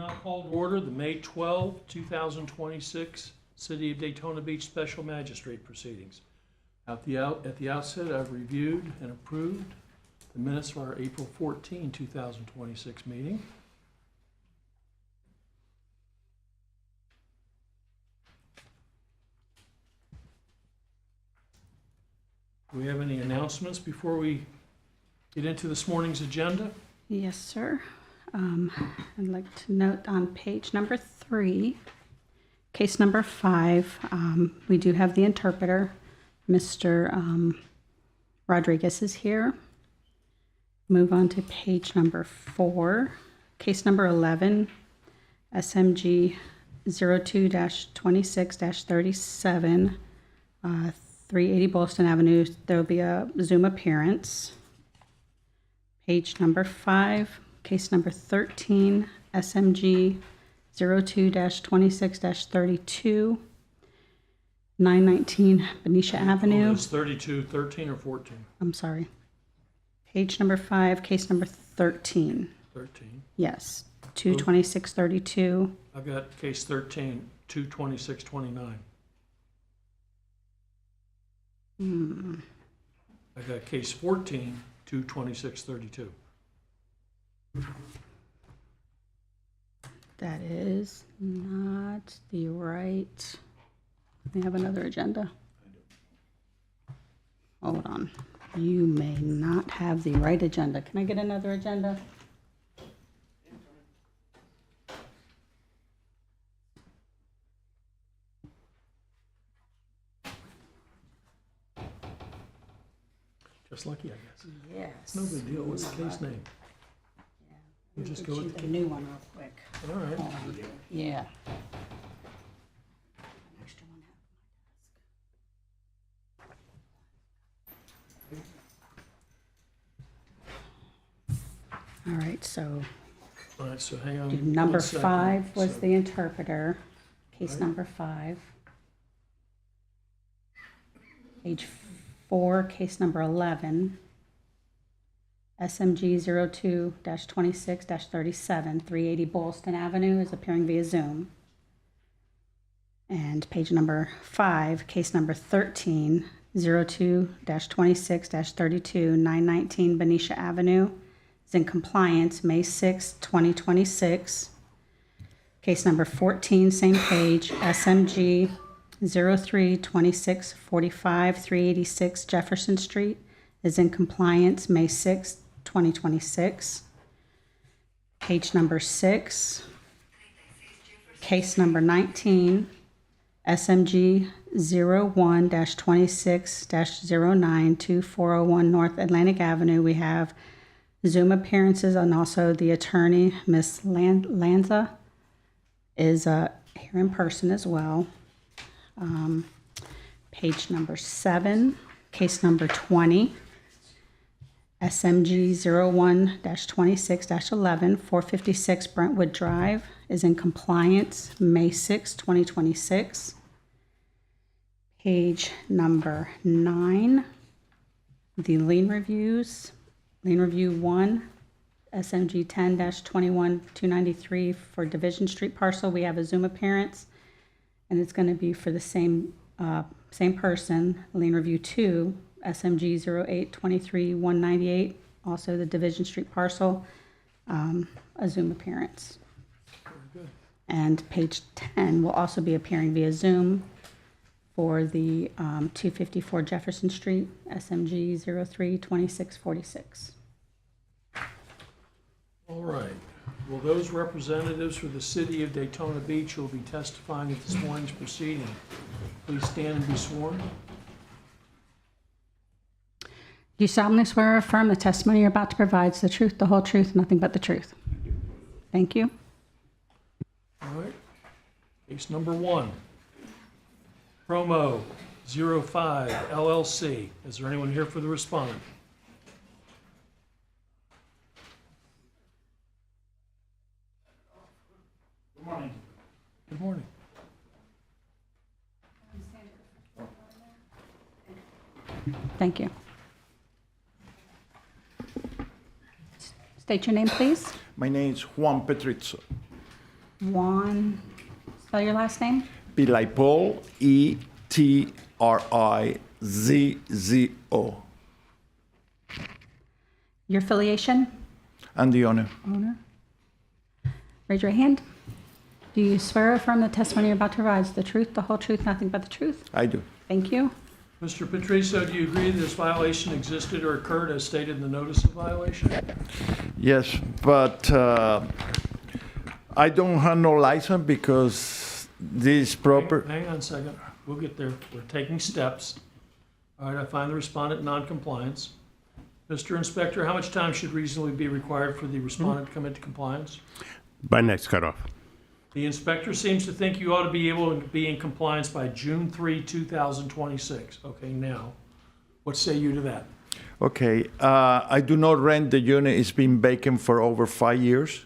now call to order the May 12, 2026 City of Daytona Beach Special Magistrate Proceedings. At the outset, I've reviewed and approved the minutes of our April 14, 2026 meeting. Do we have any announcements before we get into this morning's agenda? Yes, sir. I'd like to note on page number 3, case number 5, we do have the interpreter. Mr. Rodriguez is here. Move on to page number 4, case number 11, SMG 02-26-37, 380 Boylston Avenue. There will be a Zoom appearance. Page number 5, case number 13, SMG 02-26-32, 919 Benicia Avenue. It's 32, 13, or 14? I'm sorry. Page number 5, case number 13. 13. Yes, 22632. I've got case 13, 22629. I've got case 14, 22632. That is not the right. We have another agenda. Hold on. You may not have the right agenda. Can I get another agenda? Just lucky, I guess. Yes. No big deal. What's the case name? You just go with the new one real quick. All right. Hold on. Yeah. Extra one All right, so All right, so hang on. number 1 second. 5 was So- the interpreter, case Right. number 5. Page 4, case number 11, SMG 02-26-37, 380 Boylston Avenue is appearing via Zoom. And page number 5, case number 13, 02-26-32, 919 Benicia Avenue is in compliance, May 6, 2026. Case number 14, same page, SMG 03-2645, 386 Jefferson Street is in compliance, May 6, 2026. Page number 6, case number 19, SMG 01-26-09, 2401 North Atlantic Avenue. We have Zoom appearances, and also the attorney, Miss Lanza, is here in person as well. Page number 7, case number 20, SMG 01-26-11, 456 Brentwood Drive is in compliance, May 6, 2026. Page number 9, the lien reviews. Lien review 1, SMG 10-21-293 for Division Street parcel. We have a Zoom appearance, and it's going to be for the same person. Lien review 2, SMG 08-23-198, also the Division Street parcel, a Zoom appearance. Very good. And page 10 will also be appearing via Zoom for the 254 Jefferson Street, SMG 03-2646. All right. Will those representatives for the City of Daytona Beach who will be testifying at this morning's proceeding please stand and be sworn? Do you solemnly swear or affirm the testimony you're about to provide is the truth, the whole truth, and nothing but the truth? Thank you. All right. Case number 1, Promo 05 LLC. Is there anyone here for the respondent? Good morning. Good morning. Thank you. State your name, please. My name is Juan Petrizzo. Juan, spell your last name? Be like Paul, Etrizzo. Your affiliation? And the owner. Owner. Raise your hand. Do you swear or affirm the testimony you're about to provide is the truth, the whole truth, nothing but the truth? I do. Thank you. Mr. Patricio, do you agree that this violation existed or occurred as stated in the notice of violation? Yes, but I don't have no license because this proper. Hang on a second. We'll get there. We're taking steps. All right, I find the respondent in noncompliance. Mr. Inspector, how much time should reasonably be required for the respondent to come into compliance? By next cutoff. The inspector seems to think you ought to be able to be in compliance by June 3, 2026. Okay, now, what say you to that? Okay, I do not rent the unit. It's been vacant for over 5 years.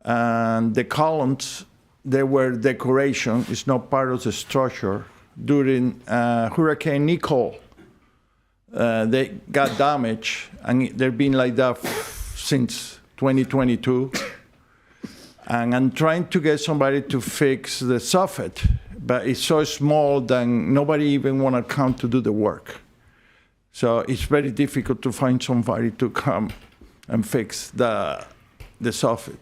And the columns, they were decoration. It's not part of the structure. During Hurricane Nicole, they got damaged, and they've been like that since 2022. And I'm trying to get somebody to fix the soffit, but it's so small that nobody even want to come to do the work. So it's very difficult to find somebody to come and fix the soffit.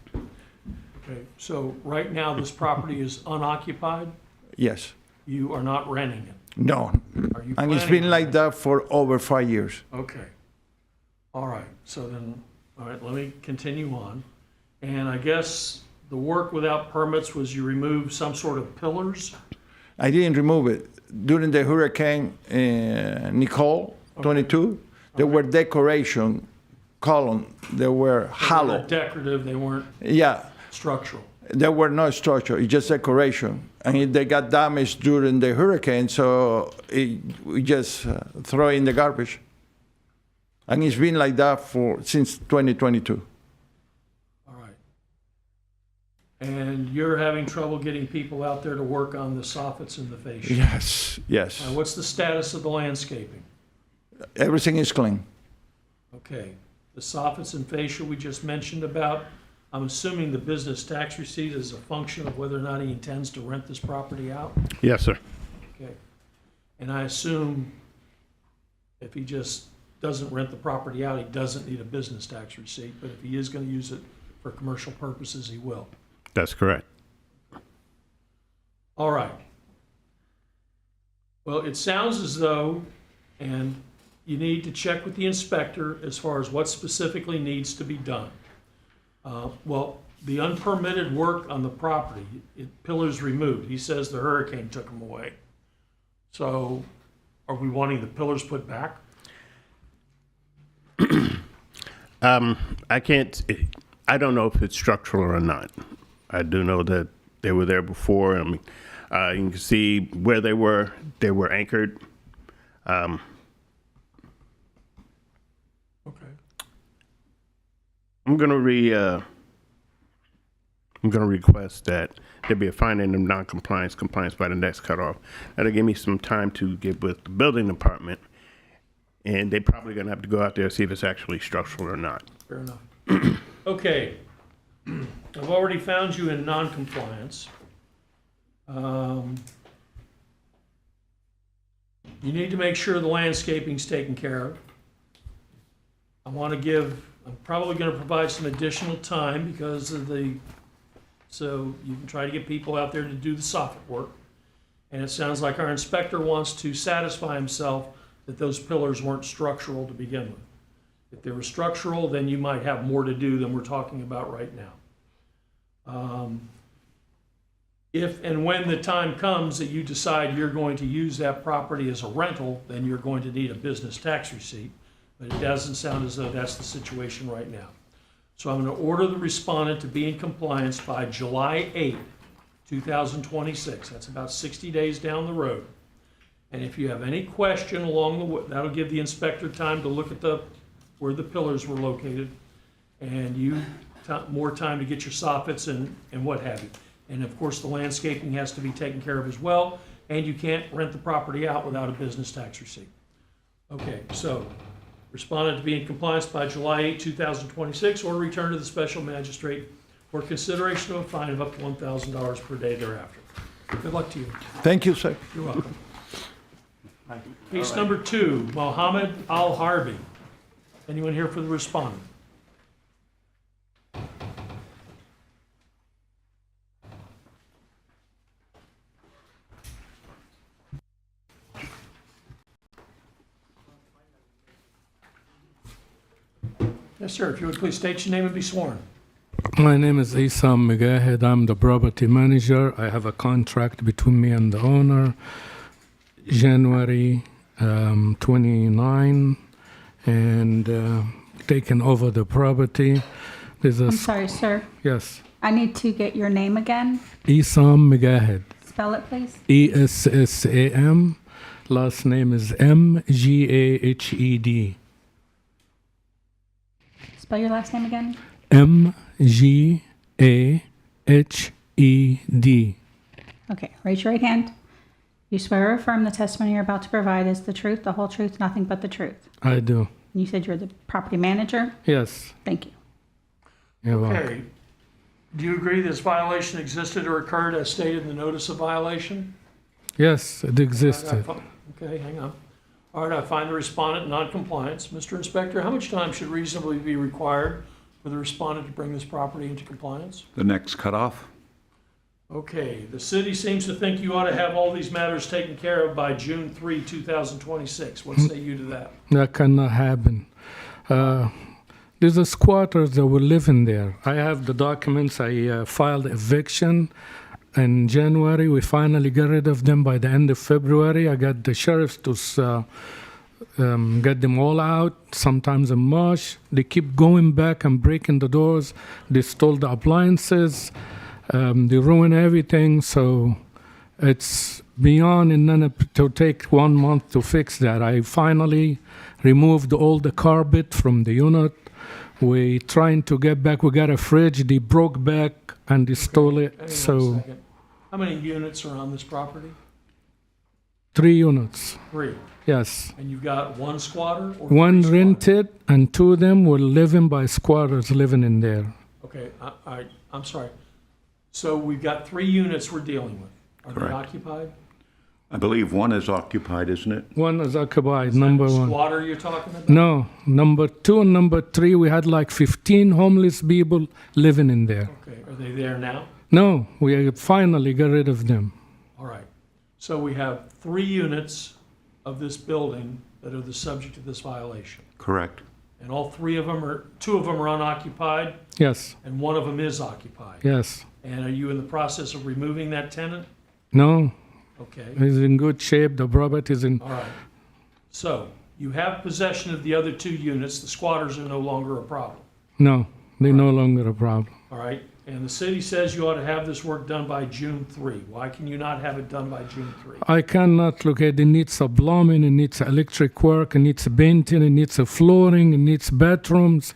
Okay, so right now, this property is unoccupied? Yes. You are not renting it? No. Are you And it's planning been on like that for over 5 years. Okay. All right, so then, all right, let me continue on. And I guess the work without permits was you removed some sort of pillars? I didn't remove it. During the Hurricane Nicole, 22, there were decoration column. They were They hollow. were decorative, they weren't Yeah, structural. there were no structure. It's just decoration. And they got damaged during the hurricane, so we just throw it in the garbage. And it's been like that since 2022. All right. And you're having trouble getting people out there to work on the soffits and the fascia? Yes, yes. Now, what's the status of the landscaping? Everything is clean. Okay. The soffits and fascia we just mentioned about, I'm assuming the business tax receipt is a function of whether or not he intends to rent this property out? Yes, sir. Okay. And I assume if he just doesn't rent the property out, he doesn't need a business tax receipt, but if he is going to use it for commercial purposes, he will. That's correct. All right. Well, it sounds as though, and you need to check with the inspector as far as what specifically needs to be done. Well, the unpermitted work on the property, pillars removed, he says the hurricane took them away. So are we wanting the pillars put back? I don't know if it's structural or not. I do know that they were there before. I mean, you can see where they were anchored. Okay. I'm gonna request that there be a finding of non-compliance, compliance by the next cutoff. That'll give me some time to get with the building department, and they're probably gonna have to go out there and see if it's actually structural or not. Fair enough. Okay. I've already found you in non-compliance. You need to make sure the landscaping's taken care of. I'm probably going to provide some additional time because of so you can try to get people out there to do the soffit work. And it sounds like our inspector wants to satisfy himself that those pillars weren't structural to begin with. If they were structural, then you might have more to do than we're talking about right now. If and when the time comes that you decide you're going to use that property as a rental, then you're going to need a business tax receipt. But it doesn't sound as though that's the situation right now. So I'm going to order the respondent to be in compliance by July 8, 2026. That's about 60 days down the road. And if you have any question along the way, that'll give the inspector time to look at where the pillars were located, and more time to get your soffits and what have you. And of course, the landscaping has to be taken care of as well, and you can't rent the property out without a business tax receipt. Okay, so respondent to be in compliance by July 8, 2026, or return to the special magistrate for consideration of a fine of up to $1,000 per day thereafter. Good luck to you. Thank you, sir. You're welcome. Case number 2, Mohammed Al-Harbi. Anyone here for the respondent? Yes, sir. If you would please state your name and be sworn. My name is Isam Megahed. I'm the property manager. I have a contract between me and the owner, January 29, and taken over the property. There's a I'm sorry, sir. yes, I need to get your name again. Isam Megahed. Spell it, please. ESSAM. Last name is MGAHED. Spell your last name again. MGAHED. Okay, raise your right hand. You swear or affirm the testimony you're about to provide is the truth, the whole truth, nothing but the truth. I do. You said you're the property manager? Yes. Thank you. You're welcome. Okay. Do you agree this violation existed or occurred as stated in the notice of violation? Yes, it existed. Okay, hang on. All right, I find the respondent in non-compliance. Mr. Inspector, how much time should reasonably be required for the respondent to bring this property into compliance? The next cutoff? Okay, the city seems to think you ought to have all these matters taken care of by June 3, 2026. What say you to that? That cannot happen. There's a squatters that were living there. I have the documents. I filed eviction in January. We finally got rid of them by the end of February. I got the sheriffs to get them all out, sometimes in March. They keep going back and breaking the doors. They stole the appliances. They ruin everything. So it's beyond, and then to take 1 month to fix that. I finally removed all the carpet from the unit. We trying to get back. We got a fridge. They broke back and they stole Hang it. on a So second. How many units are on this property? 3 units. 3. Yes. And you've got one squatter or One 3 squatters? rented and 2 of them were living by squatters living in there. Okay, I'm sorry. So we've got 3 units we're dealing with. Are they Correct. occupied? I believe one is occupied, isn't it? One is occupied, number That 1. Squatter you're talking about? No, number 2 and number 3, we had like 15 homeless people living in there. Okay, are they there now? No, we finally got rid of them. All right. So we have 3 units of this building that are the subject of this violation. Correct. And all 3 of them are, 2 of them are unoccupied Yes, and 1 of them is occupied. yes. And are you in the process of removing that tenant? No, Okay, he's in good shape. The property is in. all right. So you have possession of the other 2 units. The squatters are no longer a problem. No, they're no longer a problem. All right. And the city says you ought to have this work done by June 3. Why can you not have it done by June 3? I cannot look at it. It needs a plumbing, it needs electric work, it needs painting, it needs a flooring, it needs bathrooms.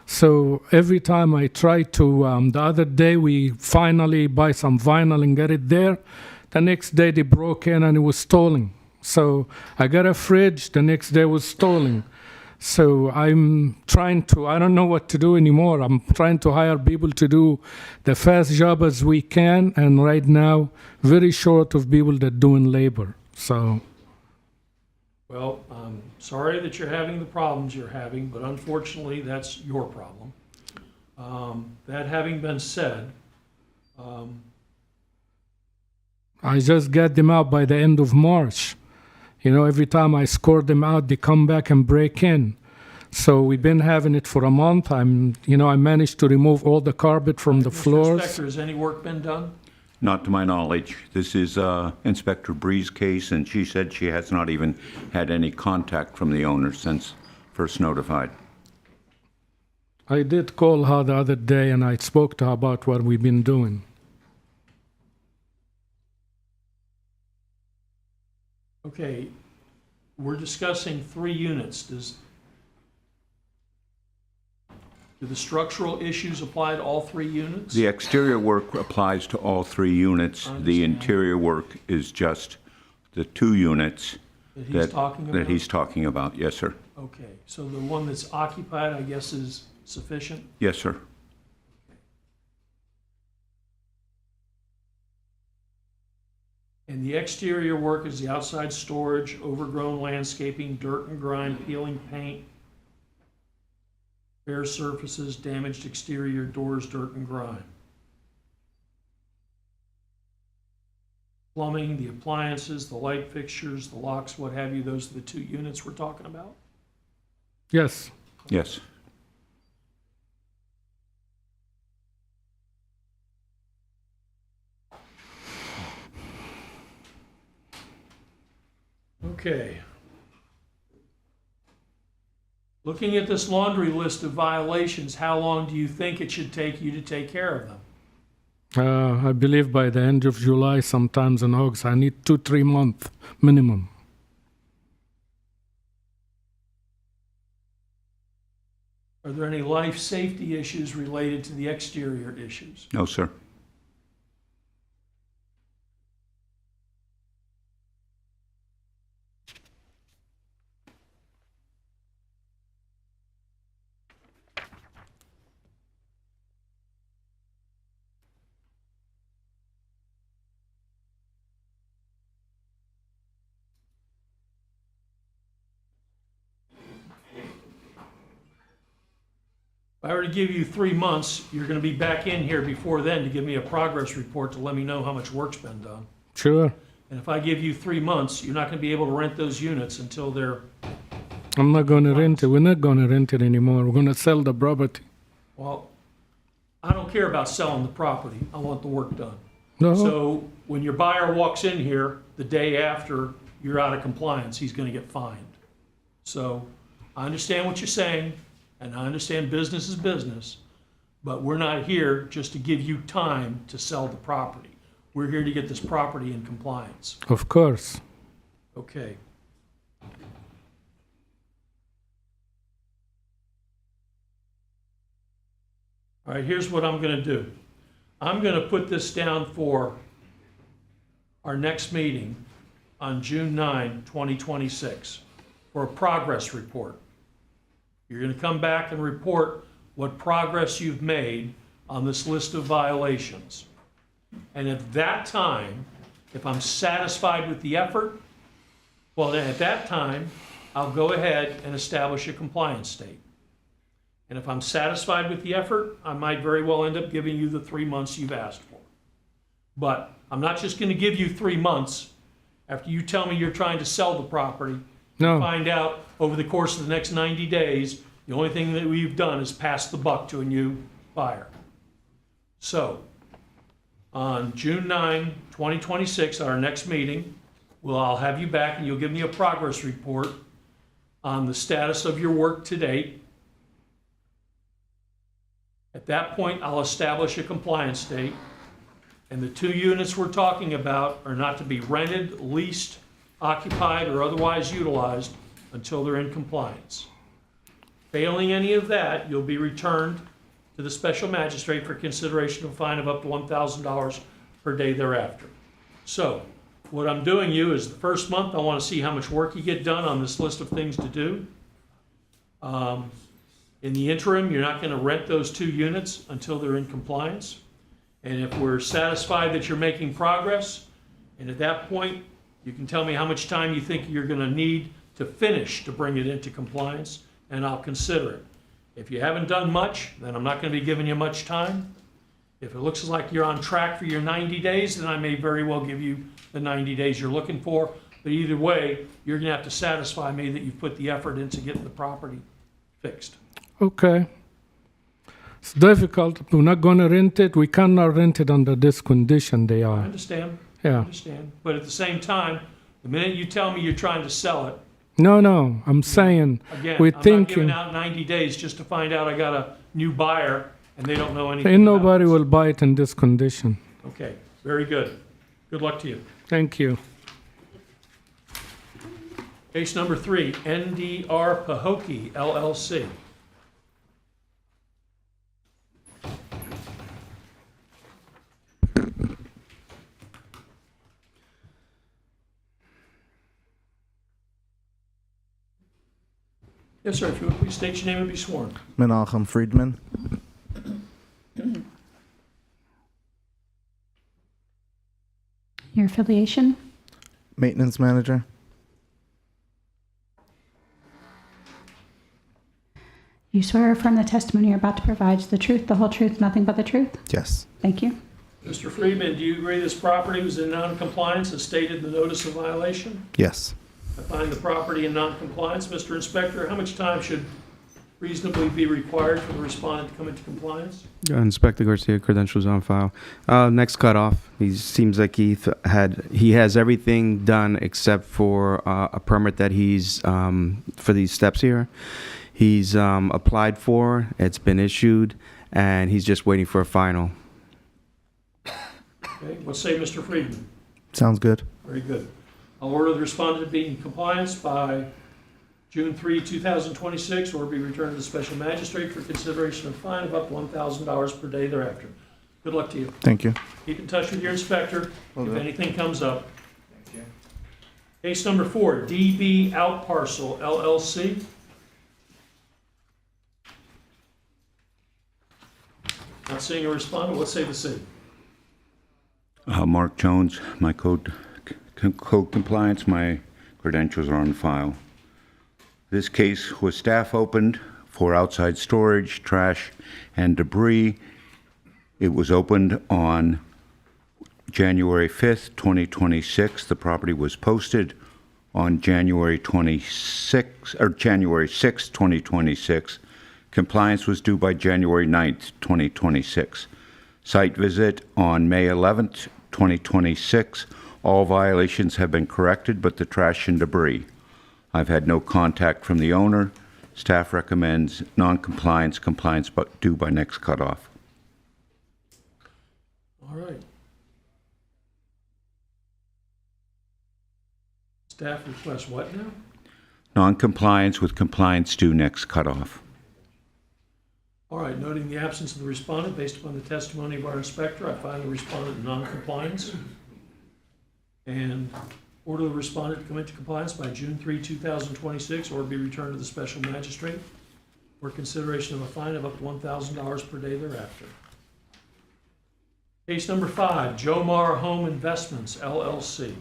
So every time I try to, the other day we finally buy some vinyl and get it there. The next day they broke in and it was stolen. So I got a fridge, the next day was stolen. So I'm trying to, I don't know what to do anymore. I'm trying to hire people to do the fast job as we can. And right now, very short of people that doing labor. So Well, I'm sorry that you're having the problems you're having, but unfortunately, that's your problem. That having been said, I just got them out by the end of March. You know, every time I score them out, they come back and break in. So we've been having it for a month. I managed to remove all the carpet from the Mr. floors. Inspector, has any work been done? Not to my knowledge. This is Inspector Bree's case, and she said she has not even had any contact from the owner since first notified. I did call her the other day and I spoke to her about what we've been doing. Okay, we're discussing 3 units. Do the structural issues apply to all 3 units? The exterior work applies to all 3 units. I The understand. interior work is just the 2 units That he's talking about? that he's talking about. Yes, sir. Okay, so the one that's occupied, I guess, is sufficient? Yes, sir. And the exterior work is the outside storage, overgrown landscaping, dirt and grime, peeling paint, bare surfaces, damaged exterior doors, dirt and grime. Plumbing, the appliances, the light fixtures, the locks, what have you, those are the 2 units we're talking about? Yes. Yes. Okay. Looking at this laundry list of violations, how long do you think it should take you to take care of them? I believe by the end of July, sometimes in August, I need 2-3 months minimum. Are there any life safety issues related to the exterior issues? No, sir. If I were to give you 3 months, you're going to be back in here before then to give me a progress report to let me know how much work's been done. Sure. And if I give you 3 months, you're not going to be able to rent those units until they're, I'm not going to rent it. We're not going to rent it anymore. We're going to sell the property. well, I don't care about selling the property. I want the work done. No. So when your buyer walks in here the day after you're out of compliance, he's going to get fined. So I understand what you're saying, and I understand business is business, but we're not here just to give you time to sell the property. We're here to get this property in compliance. Of course. Okay. All right, here's what I'm going to do. I'm going to put this down for our next meeting on June 9, 2026, for a progress report. You're going to come back and report what progress you've made on this list of violations. And at that time, if I'm satisfied with the effort, well, then at that time, I'll go ahead and establish a compliance date. And if I'm satisfied with the effort, I might very well end up giving you the 3 months you've asked for. But I'm not just going to give you 3 months after you tell me you're trying to sell the property. No. Find out over the course of the next 90 days, the only thing that we've done is pass the buck to a new buyer. So, on June 9, 2026, at our next meeting, I'll have you back and you'll give me a progress report on the status of your work to date. At that point, I'll establish a compliance date, and the 2 units we're talking about are not to be rented, leased, occupied, or otherwise utilized until they're in compliance. Failing any of that, you'll be returned to the special magistrate for consideration of a fine of up to $1,000 per day thereafter. So, what I'm doing you is the first month, I want to see how much work you get done on this list of things to do. In the interim, you're not going to rent those 2 units until they're in compliance. And if we're satisfied that you're making progress, and at that point, you can tell me how much time you think you're going to need to finish to bring it into compliance, and I'll consider it. If you haven't done much, then I'm not going to be giving you much time. If it looks like you're on track for your 90 days, then I may very well give you the 90 days you're looking for. But either way, you're going to have to satisfy me that you've put the effort into getting the property fixed. Okay. It's difficult. We're not going to rent it. We cannot rent it under this condition they I are. understand. I Yeah. understand. But at the same time, the minute you tell me you're trying to sell it, No. I'm saying again, we're I'm not thinking giving out 90 days just to find out I got a new buyer and they don't know anything ain't about nobody it. will buy it in this condition. Okay, very good. Good luck to you. Thank you. Case number 3, NDR Pahokee LLC. Yes, sir, if you would please state your name and be sworn. Menachem Friedman. Your affiliation? Maintenance manager. You swear or affirm the testimony you're about to provide is the truth, the whole truth, nothing but the truth? Yes. Thank you. Mr. Friedman, do you agree this property was in non-compliance as stated in the notice of violation? Yes. I find the property in non-compliance. Mr. Inspector, how much time should reasonably be required for the respondent to come into compliance? Inspector Garcia, credentials on file. Next cutoff. He seems like he has everything done except for a permit that he's for these steps here. He's applied for. It's been issued, and he's just waiting for a final. Okay, what say Mr. Friedman? Sounds good. Very good. I'll order the respondent to be in compliance by June 3, 2026, or be returned to the special magistrate for consideration of fine of up to $1,000 per day thereafter. Good luck to you. Thank you. Keep in touch with your inspector Will if do. anything comes up. Case number 4, DB Out Parcel LLC. Not seeing a respondent, let's say the city. Mark Jones, my code compliance, my credentials are on file. This case was staff opened for outside storage, trash, and debris. It was opened on January 5th, 2026. The property was posted on January 6th, 2026. Compliance was due by January 9th, 2026. Site visit on May 11th, 2026. All violations have been corrected but the trash and debris. I've had no contact from the owner. Staff recommends non-compliance, compliance but due by next cutoff. All right. Staff requests what now? Non-compliance with compliance due next cutoff. All right, noting the absence of the respondent, based upon the testimony of our inspector, I find the respondent in non-compliance and order the respondent to come into compliance by June 3, 2026, or be returned to the special magistrate for consideration of a fine of up to $1,000 per day thereafter. Case number 5, Jomar Home Investments, LLC.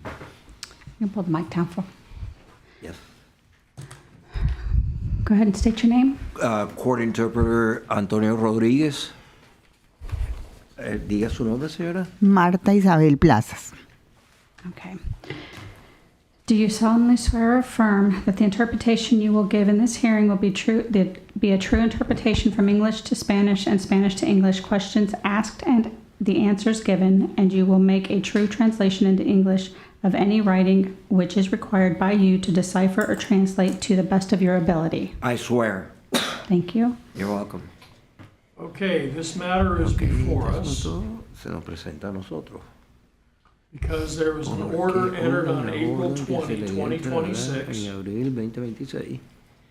You can pull the mic down for. Yes. Go ahead and state your name. Court interpreter Antonio Rodríguez. Diga su nombre, señora. Marta Isabel Plazas. Okay. Do you solemnly swear or affirm that the interpretation you will give in this hearing will be a true interpretation from English to Spanish and Spanish to English, questions asked and the answers given, and you will make a true translation into English of any writing which is required by you to decipher or translate to the best of your ability? I swear. Thank you. You're welcome. Okay, this matter is before us Se nos presenta a nosotros. because there was an order entered on April 20, 2026, En abril 2026.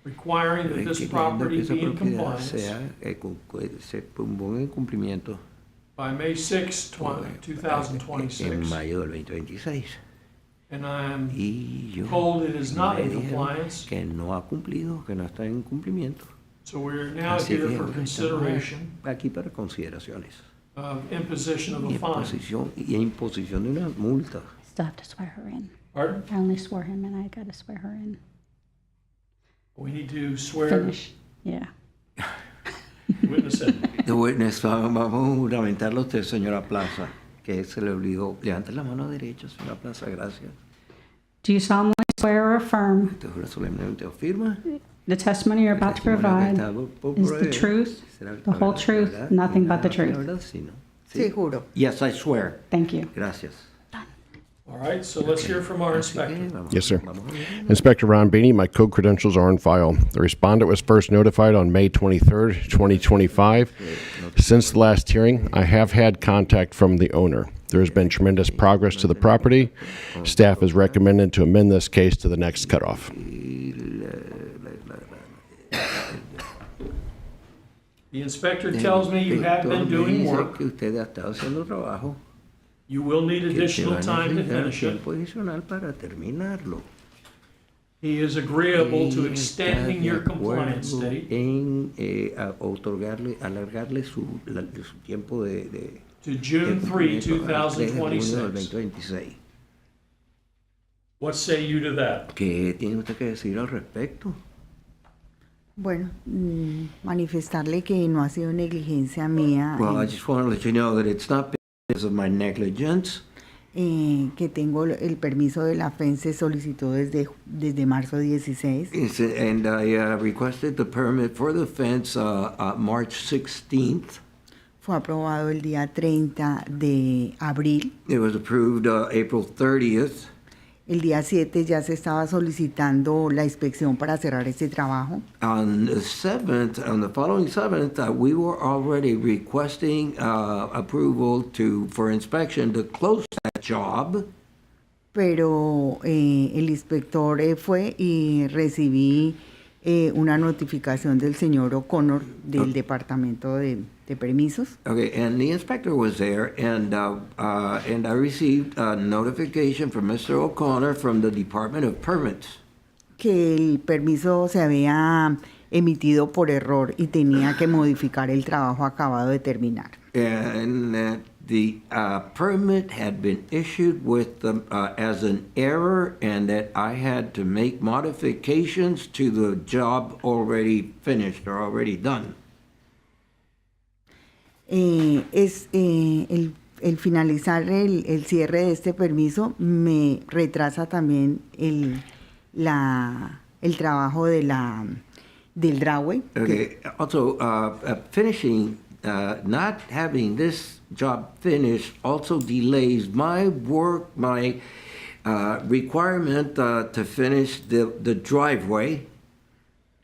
requiring that this property esa be in propiedad compliance se ponga en cumplimiento by May 6, en 2026. mayo del 2026. And I am Y yo told it is not me in dijeron compliance, que no ha cumplido, que no está en cumplimiento. so we're now Así here que for estamos consideration aquí para consideraciones of imposition of y a fine. imposición de una multa. I still have to swear her in. Pardon? I only swore him in. I got to swear her in. We need to swear Finish. Yeah. witness in. The witness, vamos a juramentarlo a usted, señora Plaza, que se le obligó. Levante la mano derecha, señora Plaza, gracias. Do you solemnly swear or affirm Te juro solemnemente, ¿o firma? the testimony you're about to provide is the truth, the whole truth, nothing but the La truth? verdad, sí, ¿no? Sí, juro. Yes, I swear. Thank you. Gracias. All right, so let's hear from our Así que inspector. vamos- Yes, sir. vamos a ver. Inspector Ron Beatty, my code credentials are on file. The respondent was first notified on May 23rd, 2025. Since the last hearing, I have had contact from the owner. There has been tremendous progress to the property. Staff has recommended to amend this case to the next cutoff. The inspector tells me you have been Me doing dice work. que usted ha estado haciendo trabajo, You will need que se va additional a time to necesitar finish it. tiempo adicional para terminarlo. He is agreeable to Y está extending de your compliance acuerdo date en alargarle su tiempo de to June 3, cumplimiento al 3 de junio del 2026. 2026. What say you to that? ¿Qué tiene usted que decir al respecto? Bueno, manifestarle que no ha sido negligencia mía, Well, I just want to let you know that it's not because of my negligence. que tengo el permiso de la FEN se solicitó desde marzo 16. And I requested the permit for the fence March 16th. Fue aprobado el día 30 de abril. It was approved April 30th. El día 7 ya se estaba solicitando la inspección para cerrar este trabajo. On the 7th, on the following 7th, we were already requesting approval for inspection to close that job. Pero el inspector fue y recibí una notificación del señor O'Connor del Departamento de Permisos. Okay, and the inspector was there, and I received a notification from Mr. O'Connor from the Department of Permits. Que el permiso se había emitido por error y tenía que modificar el trabajo acabado de terminar. And that the permit had been issued with as an error, and that I had to make modifications to the job already finished or already done. El finalizar el cierre de este permiso me retrasa también el trabajo del driveway. Okay. Also, finishing, not having this job finished also delays my work, my requirement to finish the driveway.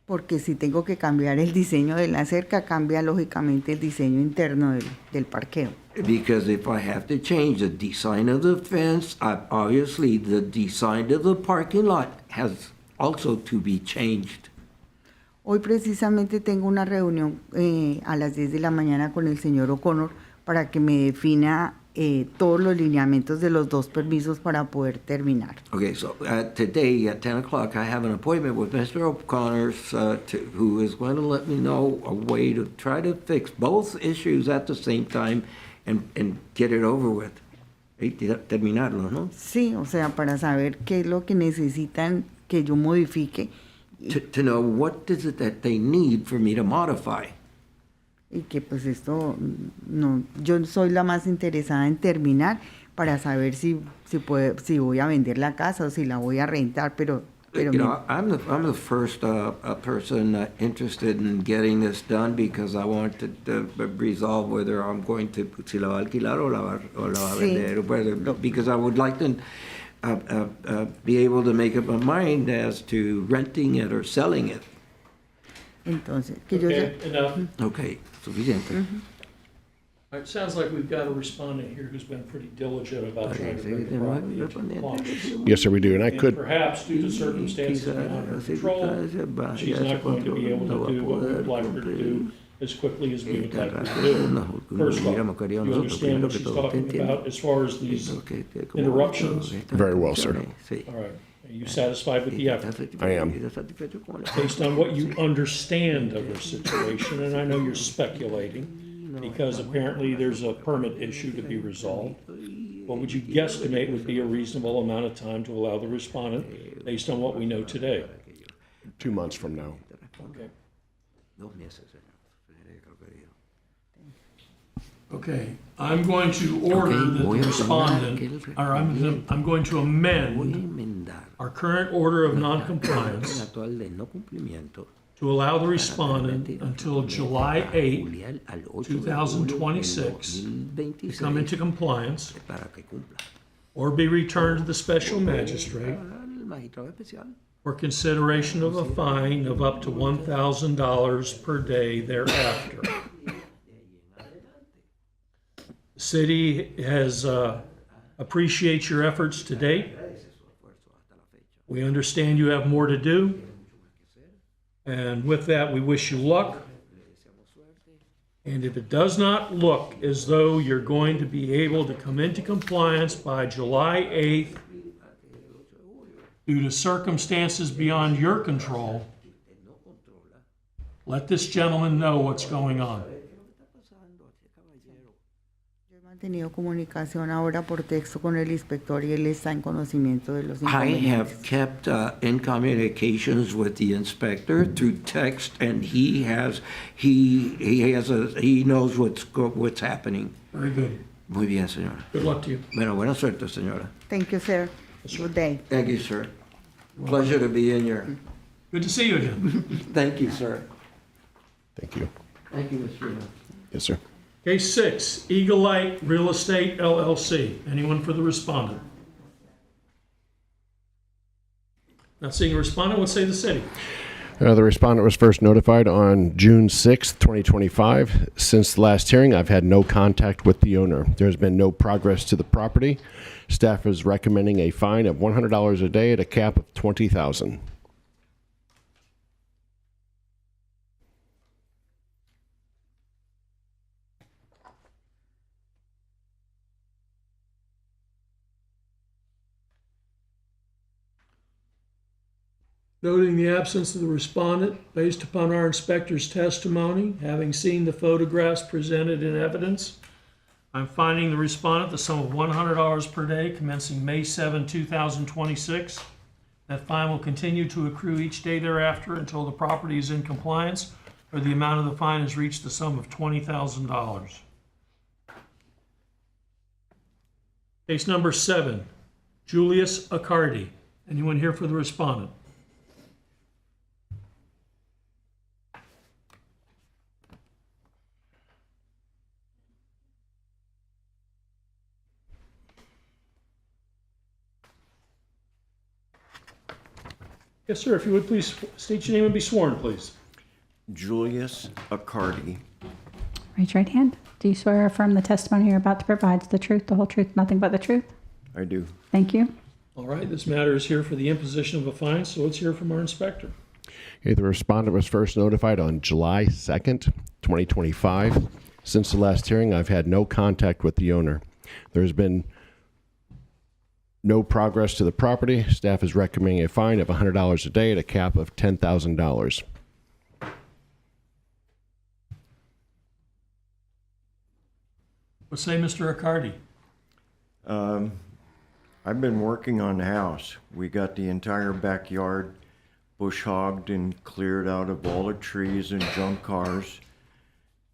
Porque si tengo que cambiar el diseño de la cerca, cambia lógicamente el diseño interno del parqueo. Because if I have to change the design of the fence, obviously the design of the parking lot has also to be changed. Hoy precisamente tengo una reunión a las 10 de la mañana con el señor O'Connor para que me defina todos los lineamientos de los dos permisos para poder terminar. Okay, so today at 10 o'clock, I have an appointment with Mr. O'Connor, who is going to let me know a way to try to fix both issues at the same time and get it over with. Y terminarlo, ¿no? Sí, o sea, para saber qué es lo que necesitan que yo modifique. To know what is it that they need for me to modify. Y que pues esto, no, yo soy la más interesada en terminar para saber si voy a vender la casa o si la voy a rentar, pero You know, I'm the first person interested in getting this done because I want to resolve whether I'm going to, si la va a alquilar o la va a vender, because I would like to be able to make up my mind as to renting it or selling it. Entonces, que yo Okay, enough. Okay, suficiente. It sounds like we've got a respondent here who's been pretty diligent about trying to bring the property into compliance. Yes, sir, we do. And I And could, perhaps due to circumstances beyond her control, she's not going to be able to do what we'd like her to do as quickly as we would like her to do. First off, you understand what she's talking about as far as these interruptions? very well, sir. All right. Are you satisfied with the effort? I am. Based on what you understand of her situation, and I know you're speculating, because apparently there's a permit issue to be resolved, what would you guesstimate would be a reasonable amount of time to allow the respondent, based on what we know today? 2 months from now. Okay. Okay, I'm going to order that the respondent, or I'm going to amend our current order of noncompliance to allow the respondent until July 8, 2026, to come into compliance or be returned to the special magistrate for consideration of a fine of up to $1,000 per day thereafter. The city has appreciates your efforts to date. We understand you have more to do. And with that, we wish you luck. And if it does not look as though you're going to be able to come into compliance by July 8th due to circumstances beyond your control, let this gentleman know what's going on. Yo he mantenido comunicación ahora por texto con el inspector y él está en conocimiento de los I inconvenientes. have kept in communications with the inspector through text, and he knows what's happening. Very good. Muy bien, señora. Good luck to you. Bueno, buena suerte, señora. Thank you, sir. Good day. Thank you, sir. Pleasure to be in your. Good to see you again. Thank you, sir. Thank you. Thank you, Mr. Chairman. Yes, sir. Case 6, Eagle Light Real Estate LLC. Anyone for the respondent? Not seeing a respondent, what say the city? The respondent was first notified on June 6, 2025. Since the last hearing, I've had no contact with the owner. There's been no progress to the property. Staff is recommending a fine of $100 a day at a cap of $20,000. Noting the absence of the respondent, based upon our inspector's testimony, having seen the photographs presented in evidence, I'm finding the respondent the sum of $100 per day commencing May 7, 2026. That fine will continue to accrue each day thereafter until the property is in compliance or the amount of the fine has reached the sum of $20,000. Case number 7, Julius Accardi. Anyone here for the respondent? Yes, sir. If you would please state your name and be sworn, please. Julius Accardi. Raise your right hand. Do you swear or affirm the testimony you're about to provide is the truth, the whole truth, nothing but the truth? I do. Thank you. All right, this matter is here for the imposition of a fine, so let's hear from our inspector. Okay, the respondent was first notified on July 2nd, 2025. Since the last hearing, I've had no contact with the owner. There's been no progress to the property. Staff is recommending a fine of $100 a day at a cap of $10,000. What say Mr. Accardi? I've been working on the house. We got the entire backyard bush hogged and cleared out of all the trees and junk cars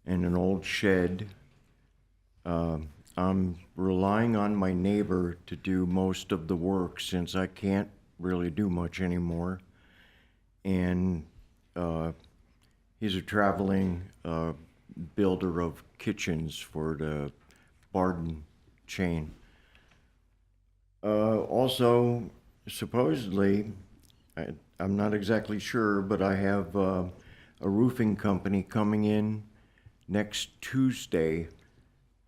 and an old shed. I'm relying on my neighbor to do most of the work since I can't really do much anymore. And he's a traveling builder of kitchens for the Barden chain. Also, supposedly, I'm not exactly sure, but I have a roofing company coming in next Tuesday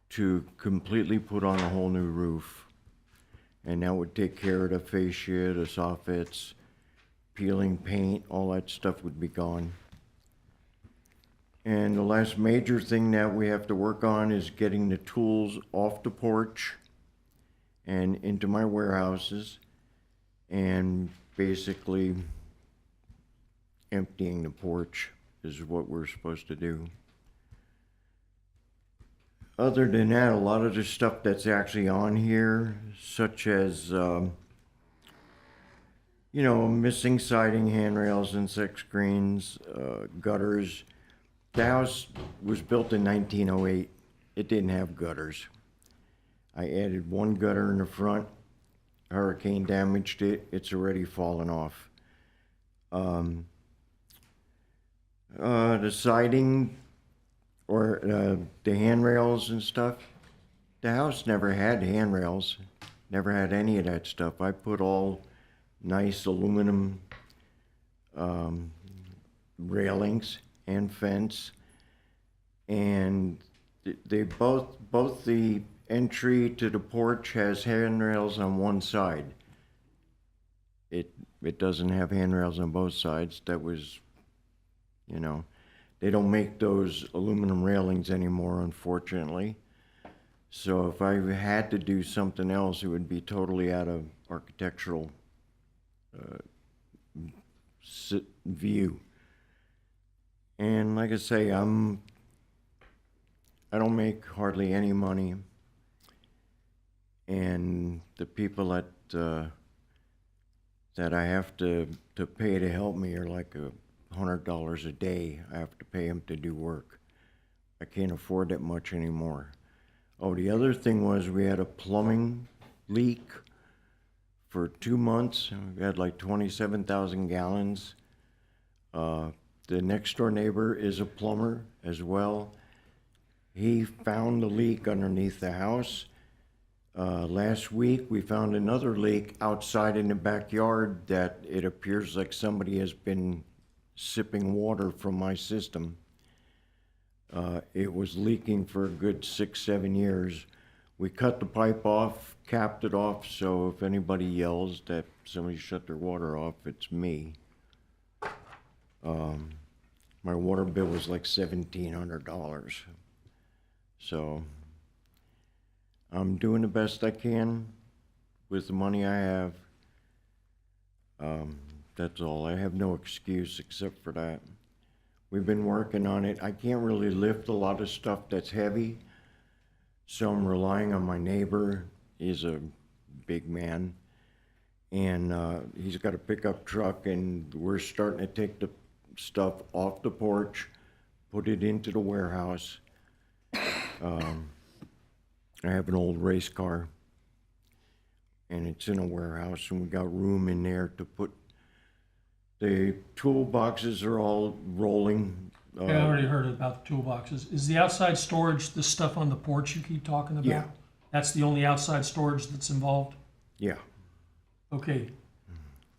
to completely put on a whole new roof. And that would take care of the fascia, the soffits, peeling paint, all that stuff would be gone. And the last major thing that we have to work on is getting the tools off the porch and into my warehouses and basically emptying the porch is what we're supposed to do. Other than that, a lot of the stuff that's actually on here, such as, missing siding, handrails, insect screens, gutters. The house was built in 1908. It didn't have gutters. I added one gutter in the front. Hurricane damaged it. It's already fallen off. The siding or the handrails and stuff, the house never had handrails, never had any of that stuff. I put all nice aluminum railings and fence, and they both the entry to the porch has handrails on one side. It doesn't have handrails on both sides. That was, They don't make those aluminum railings anymore, unfortunately. So if I had to do something else, it would be totally out of architectural view. And like I say, I don't make hardly any money. And the people that I have to pay to help me are like $100 a day. I have to pay them to do work. I can't afford that much anymore. Oh, the other thing was we had a plumbing leak for 2 months. We had like 27,000 gallons. The next door neighbor is a plumber as well. He found the leak underneath the house. Last week we found another leak outside in the backyard that it appears like somebody has been sipping water from my system. It was leaking for a good 6-7 years. We cut the pipe off, capped it off, so if anybody yells that somebody shut their water off, it's me. My water bill was like $1,700. So I'm doing the best I can with the money I have. That's all. I have no excuse except for that. We've been working on it. I can't really lift a lot of stuff that's heavy, so I'm relying on my neighbor. He's a big man, and he's got a pickup truck, and we're starting to take the stuff off the porch, put it into the warehouse. I have an old race car, and it's in a warehouse, and we got room in there to put. The toolboxes are all rolling. I already heard about the toolboxes. Is the outside storage the stuff on the porch you keep talking about? Yeah. That's the only outside storage that's involved? Yeah. Okay.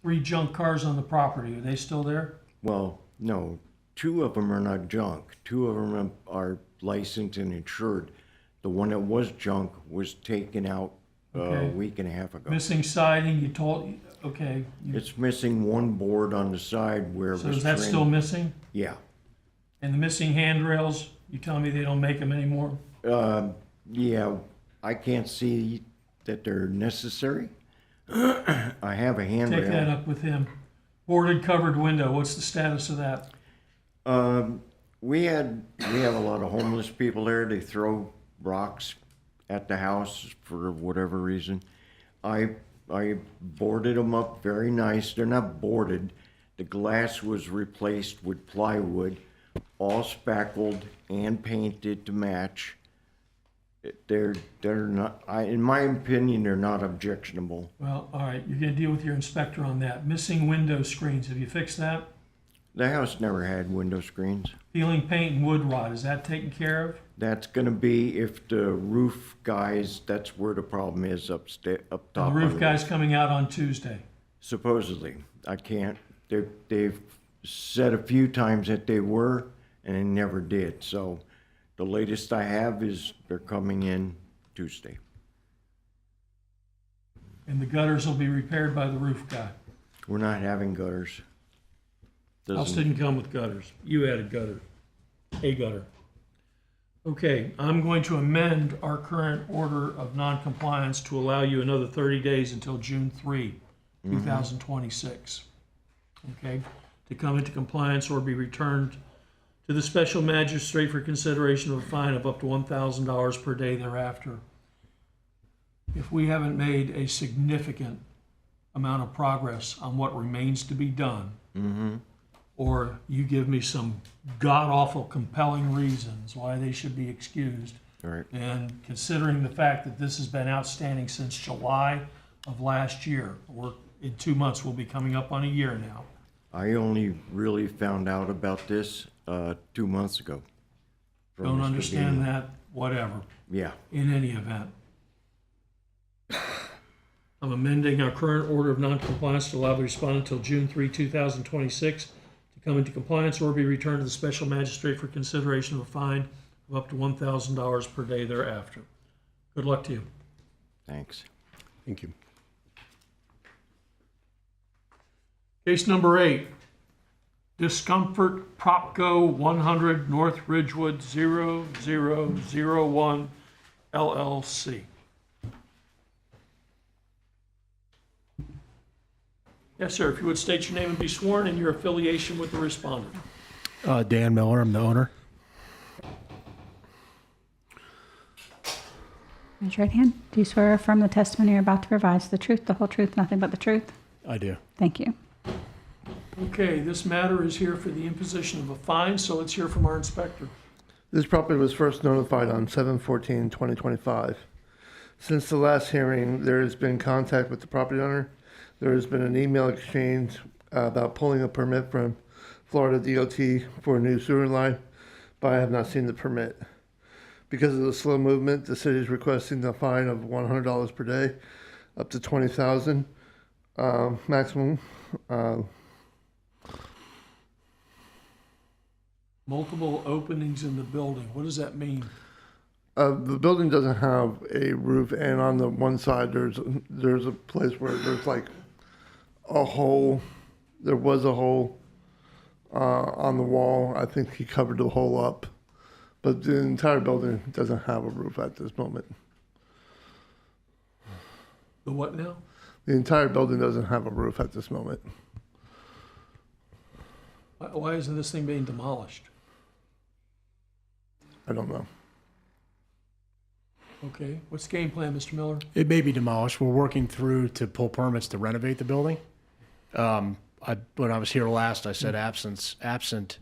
3 junk cars on the property, are they still there? Well, no. 2 of them are not junk. 2 of them are licensed and insured. The one that was junk was taken out a week and a half ago. Missing siding, you told, okay. It's missing one board on the side where it So was is that trimmed. still missing? Yeah. And the missing handrails, you tell me they don't make them anymore? Yeah, I can't see that they're necessary. I have a handrail. Take that up with him. Boarded covered window, what's the status of that? We have a lot of homeless people there. They throw rocks at the house for whatever reason. I boarded them up very nice. They're not boarded. The glass was replaced with plywood, all spackled and painted to match. They're not, in my opinion, they're not objectionable. Well, all right, you're gonna deal with your inspector on that. Missing window screens, have you fixed that? The house never had window screens. Peeling paint and wood rot, is that taken care of? That's gonna be if the roof guys, that's where the problem is up top. The roof guy's coming out on Tuesday. Supposedly. I can't, they've said a few times that they were, and they never did. So the latest I have is they're coming in Tuesday. And the gutters will be repaired by the roof guy. We're not having gutters. House didn't come with gutters. You added gutter, a gutter. Okay, I'm going to amend our current order of noncompliance to allow you another 30 days until June 3, 2026. Okay, to come into compliance or be returned to the special magistrate for consideration of a fine of up to $1,000 per day thereafter. If we haven't made a significant amount of progress on what remains to be done, or you give me some god-awful compelling reasons why they should be excused. Right. And considering the fact that this has been outstanding since July of last year, we're, in 2 months, we'll be coming up on a year now. I only really found out about this 2 months ago. from Don't Mr. understand Bean. that, whatever, Yeah. in any event. I'm amending our current order of noncompliance to allow the respondent until June 3, 2026 to come into compliance or be returned to the special magistrate for consideration of a fine of up to $1,000 per day thereafter. Good luck to you. Thanks. Thank you. Case number 8, Discomfort Propco 100 North Ridgewood 0001 LLC. Yes, sir. If you would state your name and be sworn and your affiliation with the respondent. Dan Miller, I'm the owner. Raise your right hand. Do you swear or affirm the testimony you're about to provide is the truth, the whole truth, nothing but the truth? I do. Thank you. Okay, this matter is here for the imposition of a fine, so let's hear from our inspector. This property was first notified on 7/14/2025. Since the last hearing, there has been contact with the property owner. There has been an email exchange about pulling a permit from Florida DOT for a new sewer line, but I have not seen the permit. Because of the slow movement, the city is requesting a fine of $100 per day, up to $20,000 maximum. Multiple openings in the building. What does that mean? The building doesn't have a roof, and on the one side, there's a place where there's like a hole. There was a hole on the wall. I think he covered the hole up, but the entire building doesn't have a roof at this moment. The what now? The entire building doesn't have a roof at this moment. Why isn't this thing being demolished? I don't know. Okay, what's the game plan, Mr. Miller? It may be demolished. We're working through to pull permits to renovate the building. When I was here last, I said absent,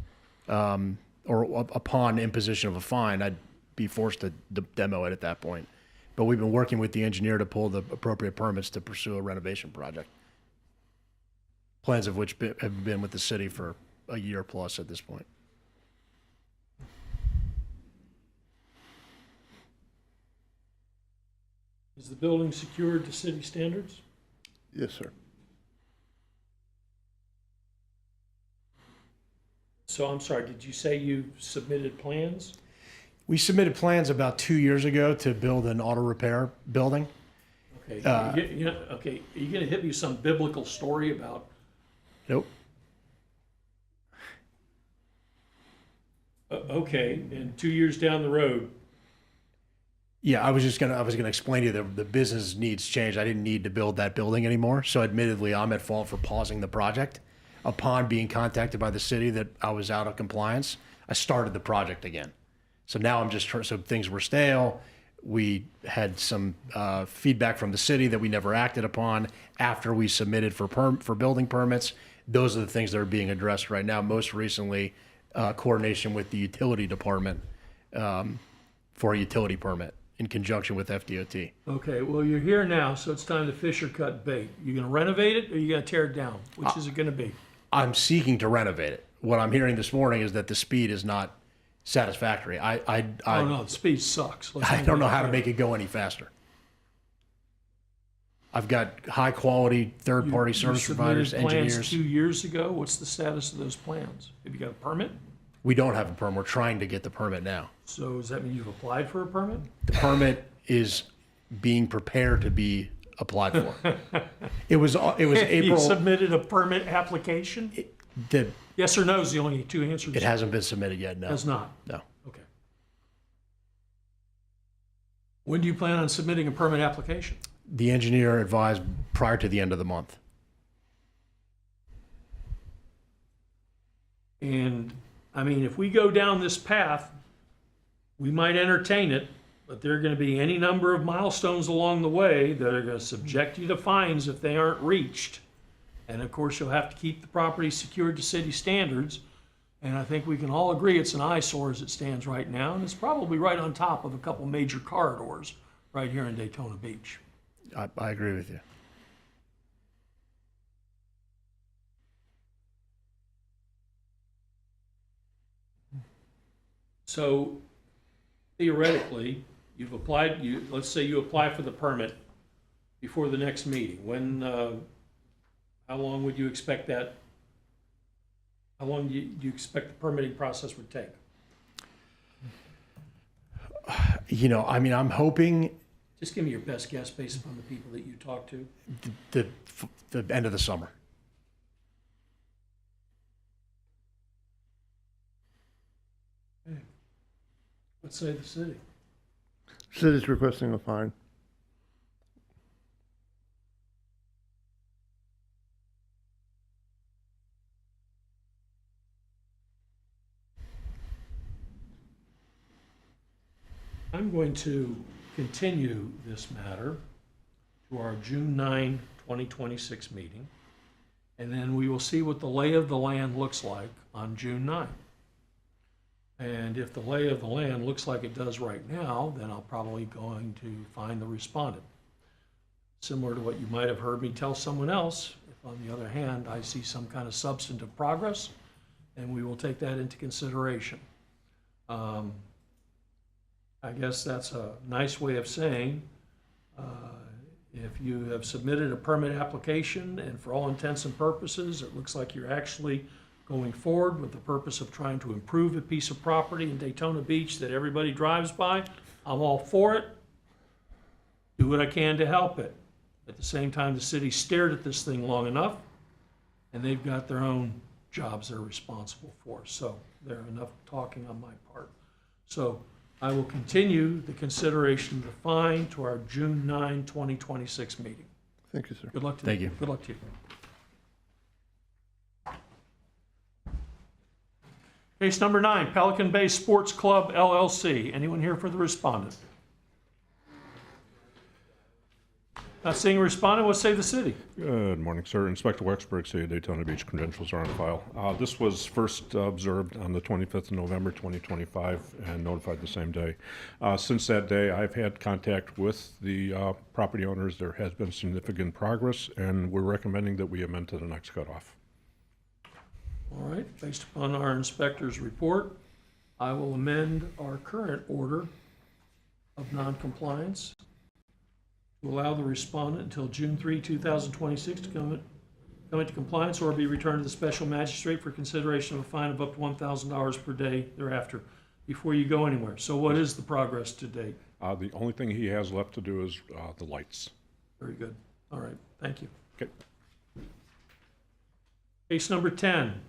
or upon imposition of a fine, I'd be forced to demo it at that point. But we've been working with the engineer to pull the appropriate permits to pursue a renovation project. Plans of which have been with the city for a year plus at this point. Is the building secured to city standards? Yes, sir. So I'm sorry, did you say you submitted plans? We submitted plans about 2 years ago to build an auto repair building. Okay, okay, are you gonna hit me with some biblical story about? Nope. Okay, and 2 years down the road. Yeah, I was gonna explain to you that the business needs changed. I didn't need to build that building anymore. So admittedly, I'm at fault for pausing the project. Upon being contacted by the city that I was out of compliance, I started the project again. So now I'm just so things were stale. We had some feedback from the city that we never acted upon after we submitted for building permits. Those are the things that are being addressed right now. Most recently, coordination with the utility department for a utility permit in conjunction with FDOT. Okay, well, you're here now, so it's time to fish or cut bait. You gonna renovate it or you gonna tear it down? Which is it gonna be? I'm seeking to renovate it. What I'm hearing this morning is that the speed is not satisfactory. Oh no, the speed sucks. I don't know how to make it go any faster. I've got high quality third party service providers, You submitted plans engineers. 2 years ago. What's the status of those plans? Have you got a permit? We don't have a permit. We're trying to get the permit now. So does that mean you've applied for a permit? The permit is being prepared to be applied for. It was You April. submitted a permit application? Yes or no is the only two answers. It hasn't been submitted yet. No. Has not? No. Okay. When do you plan on submitting a permit application? The engineer advised prior to the end of the month. And, I mean, if we go down this path, we might entertain it, but there are going to be any number of milestones along the way that are going to subject you to fines if they aren't reached. And of course, you'll have to keep the property secured to city standards. And I think we can all agree it's an eyesore as it stands right now, and it's probably right on top of a couple major corridors right here in Daytona Beach. I agree with you. So theoretically, you've applied, let's say you apply for the permit before the next meeting. When, how long would you expect that? How long do you expect the permitting process would take? You know, I mean, I'm hoping Just give me your best guess based upon the people that you talk to. the end of the summer. Let's say the city. City's requesting a fine. I'm going to continue this matter to our June 9, 2026 meeting, and then we will see what the lay of the land looks like on June 9. And if the lay of the land looks like it does right now, then I'll probably going to find the respondent. Similar to what you might have heard me tell someone else, if on the other hand, I see some kind of substantive progress, then we will take that into consideration. I guess that's a nice way of saying, if you have submitted a permit application and for all intents and purposes, it looks like you're actually going forward with the purpose of trying to improve a piece of property in Daytona Beach that everybody drives by, I'm all for it. Do what I can to help it. At the same time, the city stared at this thing long enough, and they've got their own jobs they're responsible for. So there's enough talking on my part. So I will continue the consideration of the fine to our June 9, 2026 meeting. Thank you, sir. Good luck to you. Thank you. Good luck to you. Case number 9, Pelican Bay Sports Club, LLC. Anyone here for the respondent? Not seeing a respondent, what say the city? Good morning, sir. Inspector Wexberg, City of Daytona Beach. Credentials are on file. This was first observed on the 25th of November, 2025, and notified the same day. Since that day, I've had contact with the property owners. There has been significant progress, and we're recommending that we amend to the next cutoff. All right, based upon our inspector's report, I will amend our current order of noncompliance to allow the respondent until June 3, 2026 to come into compliance or be returned to the special magistrate for consideration of a fine of up to $1,000 per day thereafter before you go anywhere. So what is the progress to date? The only thing he has left to do is the lights. Very good. All right, thank you. Okay. Case number 10,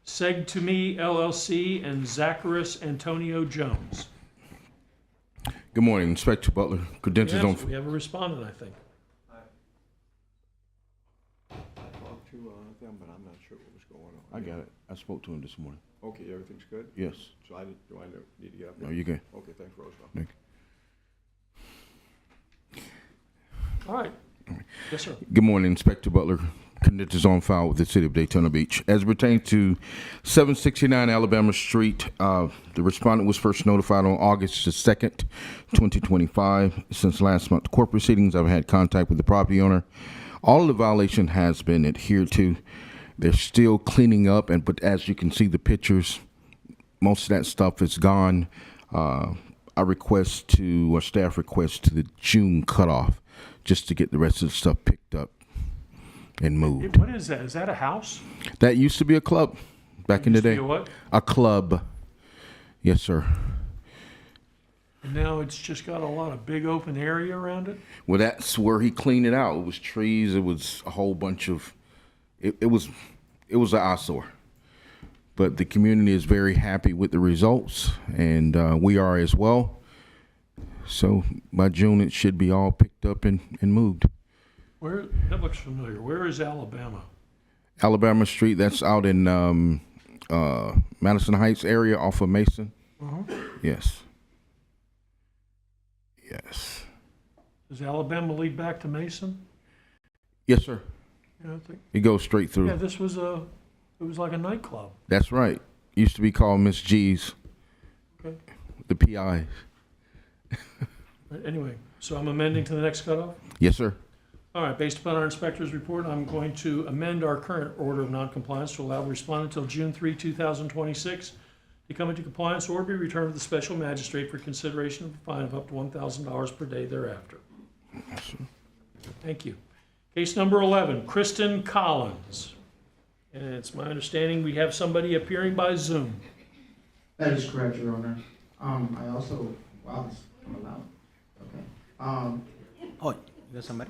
Seg to Me LLC and Zacharias Antonio Jones. Good morning, Inspector Butler. Credentials Yes, on. we have a respondent, I think. I talked to them, but I'm not sure what was going on. I got it. I spoke to him this morning. Okay, everything's good? Yes. So do I need to get up? No, you're good. Okay, thanks, Roswell. Thank All right. Yes, sir. Good morning, Inspector Butler. Credentials on file with the City of Daytona Beach. As it pertains to 769 Alabama Street, the respondent was first notified on August the 2nd, 2025. Since last month, court proceedings, I've had contact with the property owner. All of the violation has been adhered to. They're still cleaning up, but as you can see the pictures, most of that stuff is gone. I request to, or staff request to the June cutoff, just to get the rest of the stuff picked up and moved. What is that? Is that a house? That used to be a club back in the Used to day. be a what? A club. Yes, sir. And now it's just got a lot of big open area around it? Well, that's where he cleaned it out. It was trees. It was a whole bunch of, it was an eyesore. But the community is very happy with the results, and we are as well. So by June, it should be all picked up and moved. Where, that looks familiar. Where is Alabama? Alabama Street, that's out in Madison Heights area off of Mason. Yes. Yes. Does Alabama lead back to Mason? Yes, sir. Yeah, I think. It goes straight through. Yeah, this was it was like a nightclub. That's right. Used to be called Miss G's. Okay. The PIs. Anyway, so I'm amending to the next cutoff? Yes, sir. All right, based upon our inspector's report, I'm going to amend our current order of noncompliance to allow the respondent until June 3, 2026 to come into compliance or be returned to the special magistrate for consideration of a fine of up to $1,000 per day thereafter. Yes, sir. Thank you. Case number 11, Kristen Collins. And it's my understanding we have somebody appearing by Zoom. That is correct, Your Honor. I also, wow, I'm allowed. Okay. Oh, you got somebody?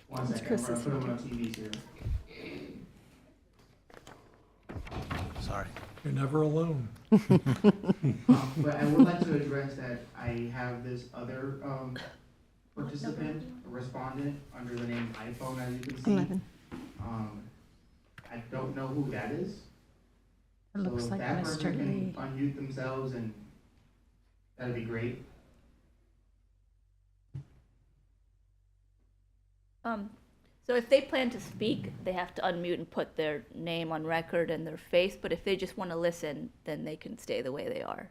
One second, I'm gonna put him on TV here. Sorry. You're never alone. But I would like to address that I have this other participant, respondent, under the name iPhone, as you can see. 11. I don't know who that is. It looks So like if that Mr. person can Lee. unmute themselves, and that'd be great. So if they plan to speak, they have to unmute and put their name on record and their face, but if they just want to listen, then they can stay the way they are.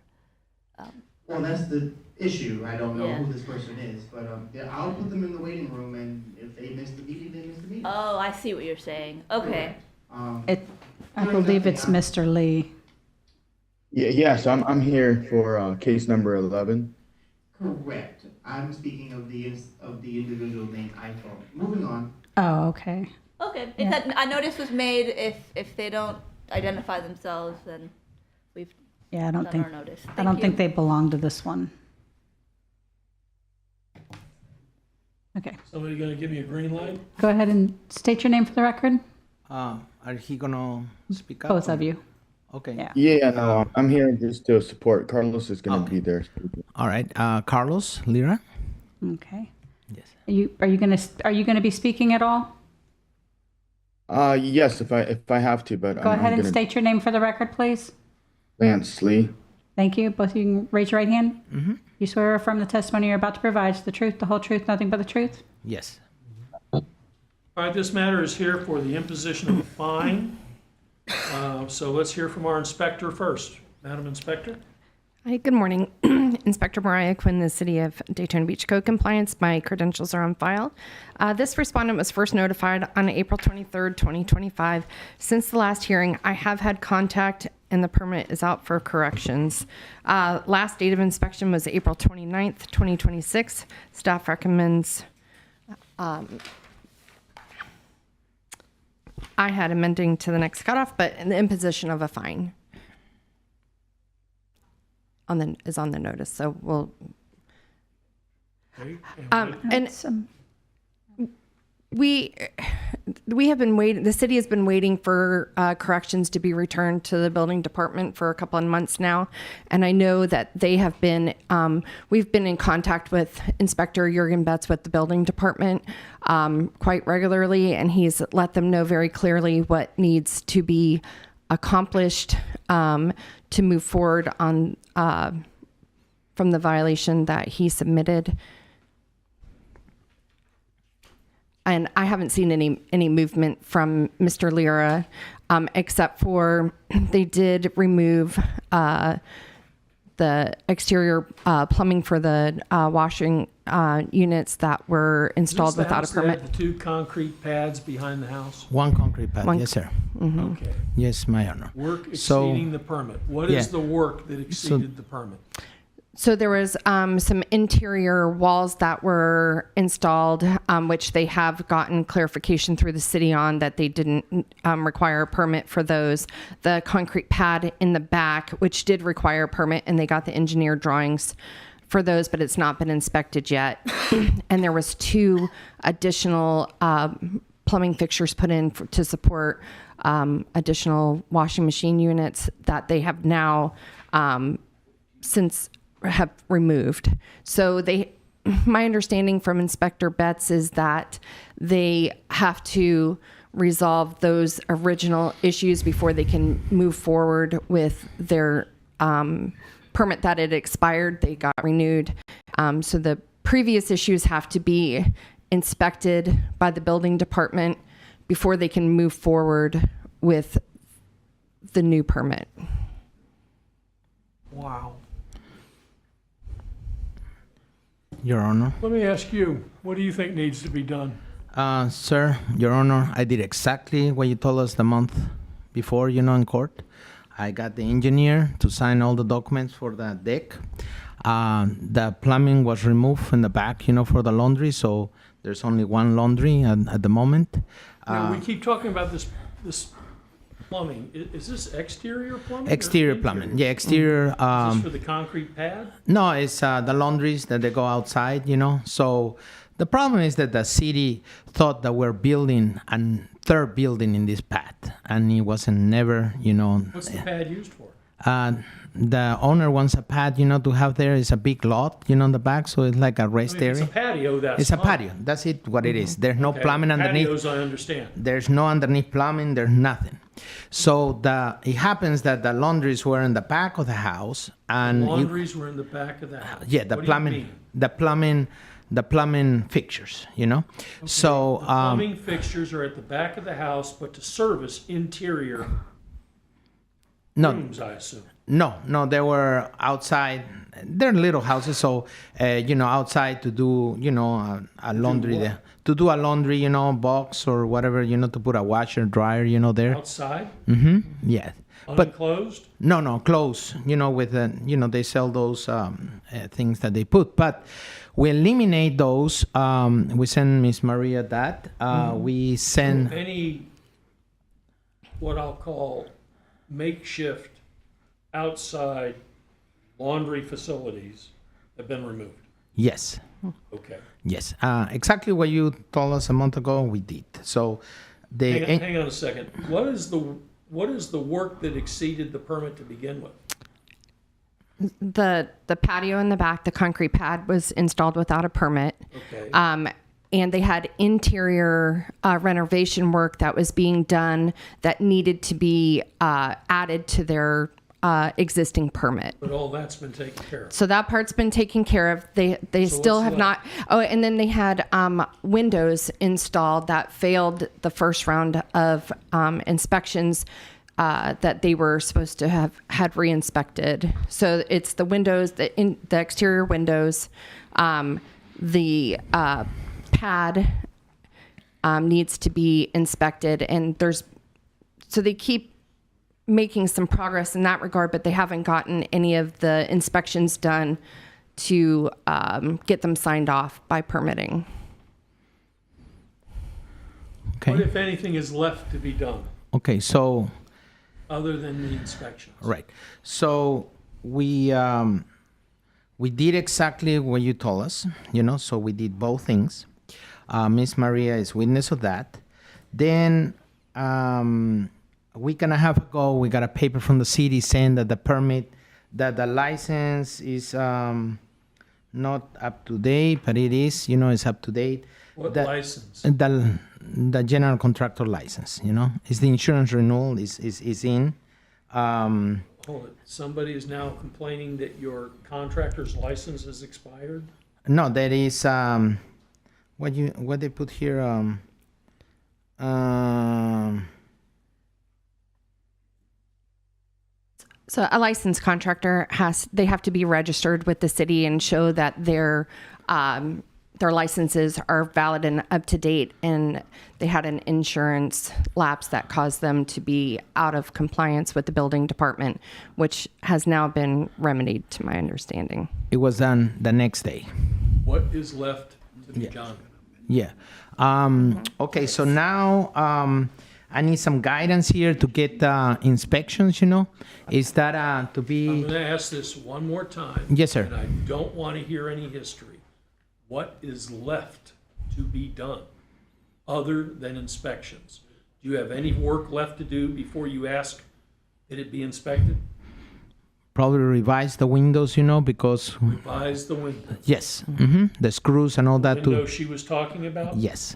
Well, that's the issue. I don't know Yeah. who this person is, but yeah, I'll put them in the waiting room, and if they miss the meeting, they miss the meeting. Oh, I see what you're saying. Okay. I believe it's Mr. Lee. Yes, I'm here for case number 11. Correct. I'm speaking of the individual named iPhone. Moving on. Oh, okay. Okay. If Yeah. that a notice was made, if they don't identify themselves, then we've Yeah, I don't done think, our notice. I don't think they belong to this one. Okay, Somebody gonna give me a green light? go ahead and state your name for the record, Are he gonna speak up? both or- of you. Okay. Yeah. Yeah, no, I'm here just to support. Carlos is going to Okay. be there. All right. Carlos Lira. Okay. Yes. Are you gonna be speaking at all? Yes, if I have to, but Go I'm ahead and gonna- state your name for the record, please. Lance Lee. Thank you. Both of you can raise your right hand. Mm-hmm. You swear or affirm the testimony you're about to provide is the truth, the whole truth, nothing but the truth? Yes. All right, this matter is here for the imposition of a fine. So let's hear from our inspector first. Madam Inspector? Hi, good morning. Inspector Mariah Quinn, the City of Daytona Beach Code Compliance. My credentials are on file. This respondent was first notified on April 23rd, 2025. Since the last hearing, I have had contact and the permit is out for corrections. Last date of inspection was April 29th, 2026. Staff recommends, I had amending to the next cutoff, but the imposition of a fine is on the notice, so we'll. Okay, And we have been waiting. The city has been waiting for corrections to be returned to the building department for a couple of months now, and I know that they have been. We've been in contact with Inspector Jurgen Betts with the building department quite regularly, and he's let them know very clearly what needs to be accomplished to move forward on from the violation that he submitted. And I haven't seen any movement from Mr. Lira, except for they did remove the exterior plumbing for the washing units that were installed without a permit. The two concrete pads behind the house? One concrete pad. Yes, sir. Mm-hmm. Okay. Yes, my honor. Work So- exceeding the permit. What is Yeah. the work that exceeded the permit? So there was some interior walls that were installed, which they have gotten clarification through the city on that they didn't require a permit for those. The concrete pad in the back, which did require a permit, and they got the engineer drawings for those, but it's not been inspected yet. And there was 2 additional plumbing fixtures put in to support additional washing machine units that they have now since have removed. So my understanding from Inspector Betts is that they have to resolve those original issues before they can move forward with their permit that had expired. They got renewed. So the previous issues have to be inspected by the building department before they can move forward with the new permit. Wow. Your Honor. Let me ask you, what do you think needs to be done? Sir, Your Honor, I did exactly what you told us the month before, in court. I got the engineer to sign all the documents for the deck. The plumbing was removed in the back, for the laundry, so there's only one laundry at the moment. Now, we keep talking about this plumbing, is this exterior plumbing? or Exterior plumbing. Yeah, exterior. Is this for the concrete pad? No, it's the laundries that they go outside, you know. So the problem is that the city thought that we're building a third building in this pad, and it wasn't never, you know. What's the pad used for? The owner wants a pad, you know, to have there. It's a big lot, you know, in the back, so it's like a rest It's area. a patio, that's It's a fine. patio. That's it. What it is. There's no Okay, plumbing underneath. Patios, I understand. There's no underneath plumbing. There's nothing. So it happens that the laundries were in the back of the house, and Laundries were in the back of the house. yeah, the What do you plumbing, mean? the plumbing fixtures, you know. So The plumbing fixtures are at the back of the house, but to service interior rooms, I assume. No, they were outside. They're little houses, so you know, outside to do, you know, a laundry there. To do a laundry, you know, box or whatever, you know, to put a washer, dryer, you know, there. Outside? Yeah. Unenclosed? No, close. You know, with you know, they sell those things that they put, but we eliminate those. We send Miss Maria that. We send. So any, what I'll call makeshift outside laundry facilities have been removed. Yes. Okay. Yes. Exactly what you told us a month ago. We did. So they. Hang on a second. What is the work that exceeded the permit to begin with? The patio in the back, the concrete pad was installed without a permit. Okay. And they had interior renovation work that was being done that needed to be added to their existing permit. But all that's been taken care of. So that part's been taken care of. They So still what's have left? not. Oh, and then they had windows installed that failed the first round of inspections that they were supposed to have had re-inspected. So it's the windows, the exterior windows, the pad needs to be inspected, and so they keep making some progress in that regard, but they haven't gotten any of the inspections done to get them signed off by permitting. Okay. What, if anything, is left to be done Okay. So. other than the inspections? Right. So we did exactly what you told us, you know, so we did both things. Miss Maria is witness of that. Then a week and a half ago, we got a paper from the city saying that the license is not up to date, but it is, you know, it's up to date. What license? The general contractor license, you know, is the insurance renewal is in. Hold it. Somebody is now complaining that your contractor's license has expired? No, there is what they put here. So a licensed contractor they have to be registered with the city and show that their licenses are valid and up to date, and they had an insurance lapse that caused them to be out of compliance with the building department, which has now been remedied to my understanding. It was done the next day. What is left to be done? Yeah. Okay, so now I need some guidance here to get inspections, you know. Is that to be... I'm going to ask this one more time. Yes, sir. And I don't want to hear any history. What is left to be done other than inspections? Do you have any work left to do before you ask that it be inspected? Probably revise the windows, you know, because... Revise the windows. Yes. The screws and all that too. Window she was talking about? Yes.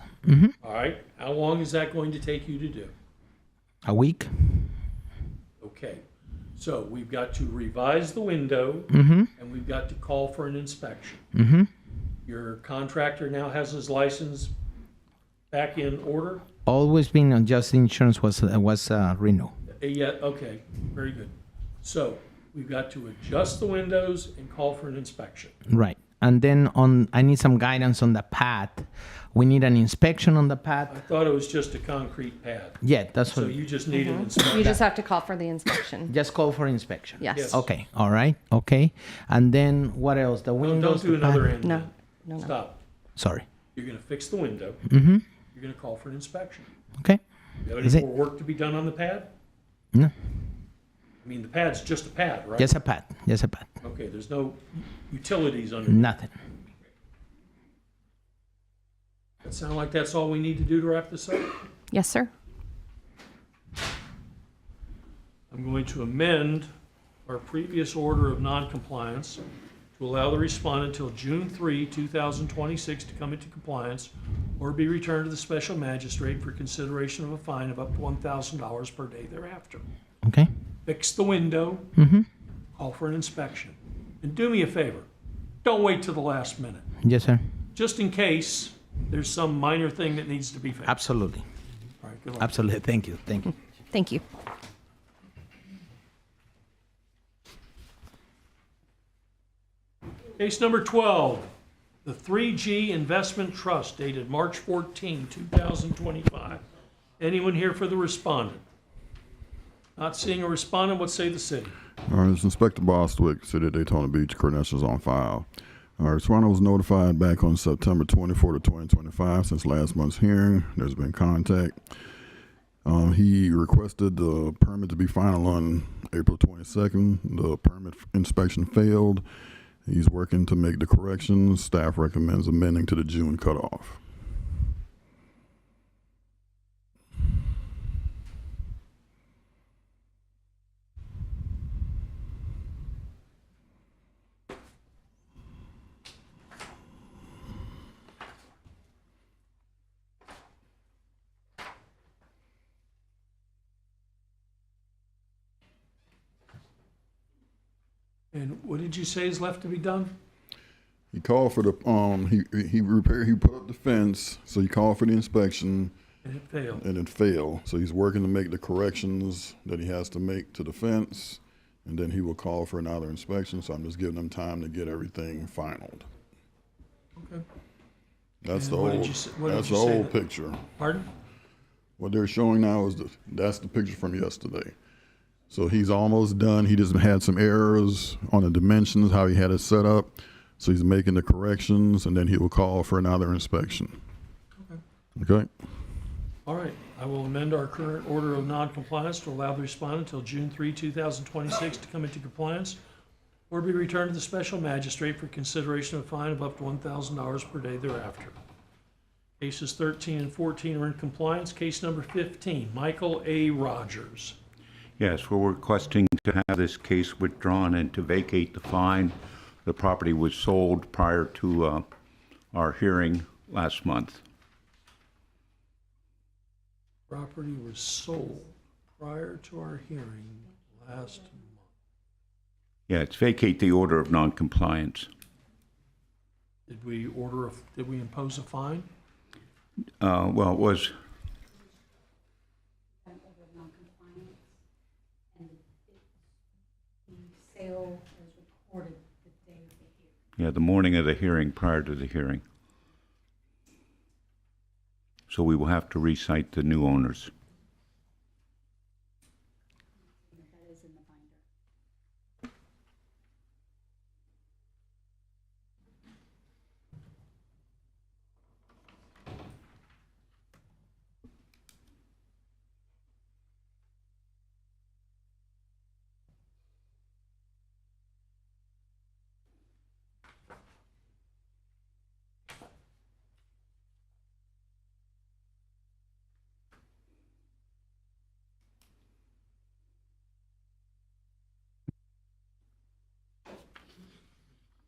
All right. How long is that going to take you to do? A week. Okay. So we've got to revise the window, Mhm. and we've got to call for an inspection. Mhm. Your contractor now has his license back in order? Always been on just insurance was renewed. Yeah, okay, very good. So we've got to adjust the windows and call for an inspection. Right. And then I need some guidance on the pad. We need an inspection on the pad. I thought it was just a concrete pad. Yeah, that's So what. you just need an inspection. You just have to call for the inspection. Just call for inspection. Yes. Okay. All right. Okay. And then what else? The windows. Don't do the pad? another end. No. then. No. Stop. Sorry. You're gonna fix the window. Mm-hmm. You're gonna call for an inspection. Okay. You have Is any it- more work to be done on the pad? No. I mean, the pad's just a pad, right? Just a pad. Just a pad. Okay, there's no utilities under. Nothing. That sound like that's all we need to do to wrap this up? Yes, sir. I'm going to amend our previous order of noncompliance to allow the respondent until June 3, 2026 to come into compliance or be returned to the special magistrate for consideration of a fine of up to $1,000 per day thereafter. Okay. Fix the window, call for an inspection. And do me a favor, don't wait till the last minute, Yes, sir. just in case there's some minor thing that needs to be fixed. Absolutely. All right, good luck. Absolutely. Thank you. Thank you. Thank you. Case number 12, the 3G Investment Trust dated March 14, 2025. Anyone here for the respondent? Not seeing a respondent, what say the city? All right, it's Inspector Bostwick, City of Daytona Beach, credentials on file. All right, respondent was notified back on September 24 to 2025. Since last month's hearing, there's been contact. He requested the permit to be final on April 22nd. The permit inspection failed. He's working to make the corrections. Staff recommends amending to the June cutoff. And what did you say is left to be done? He called for the he put up the fence, so he called for the inspection. And it failed. And it failed. So he's working to make the corrections that he has to make to the fence, and then he will call for another inspection. So I'm just giving him time to get everything finalized. Okay. That's And the what did old. you say- what did That's you the say old that- picture. Pardon? What they're showing now is that's the picture from yesterday. So he's almost done. He just had some errors on the dimensions, how he had it set up. So he's making the corrections, and then he will call for another inspection. Okay? All right, I will amend our current order of noncompliance to allow the respondent until June 3, 2026 to come into compliance or be returned to the special magistrate for consideration of a fine of up to $1,000 per day thereafter. Cases 13 and 14 are in compliance. Case number 15, Michael A. Rogers. Yes, we're requesting to have this case withdrawn and to vacate the fine. The property was sold prior to our hearing last month. Property was sold prior to our hearing last month. Yeah, it's vacate the order of noncompliance. Did we impose a fine? Well, it was, Sale is reported the day of the hearing. yeah, the morning of the hearing prior to the hearing. So we will have to recite the new owners. That is in the binder.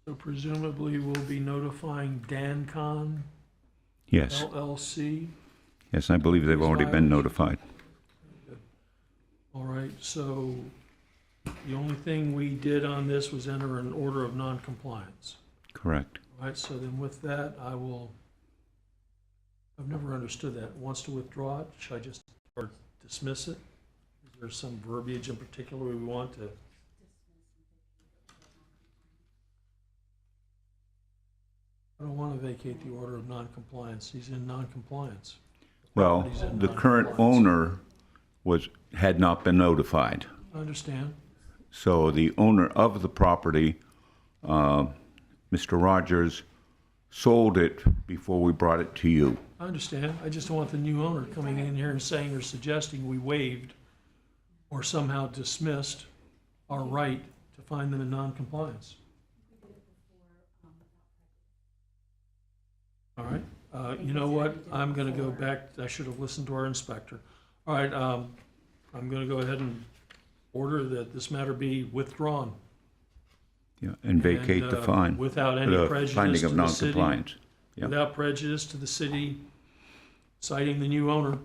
So presumably we'll be notifying DanCon Yes. LLC. Yes, I believe they've already been notified. All right, so the only thing we did on this was enter an order of noncompliance. Correct. All right, so then with that, I've never understood that. Wants to withdraw it, should I just, or dismiss it? Is there some verbiage in particular we want to? I don't want to vacate the order of noncompliance. He's in noncompliance. Well, Property's in the current owner had not been notified. I understand. So the owner of the property, Mr. Rogers, sold it before we brought it to you. I understand. I just don't want the new owner coming in here and saying or suggesting we waived or somehow dismissed our right to find them in noncompliance. All right, you know what? I'm gonna go back, I should have listened to our inspector. All right, I'm gonna go ahead and order that this matter be withdrawn. Yeah, and vacate the fine. Without any the prejudice finding to of the city. noncompliance. Yeah. Without prejudice to the city, citing the new owner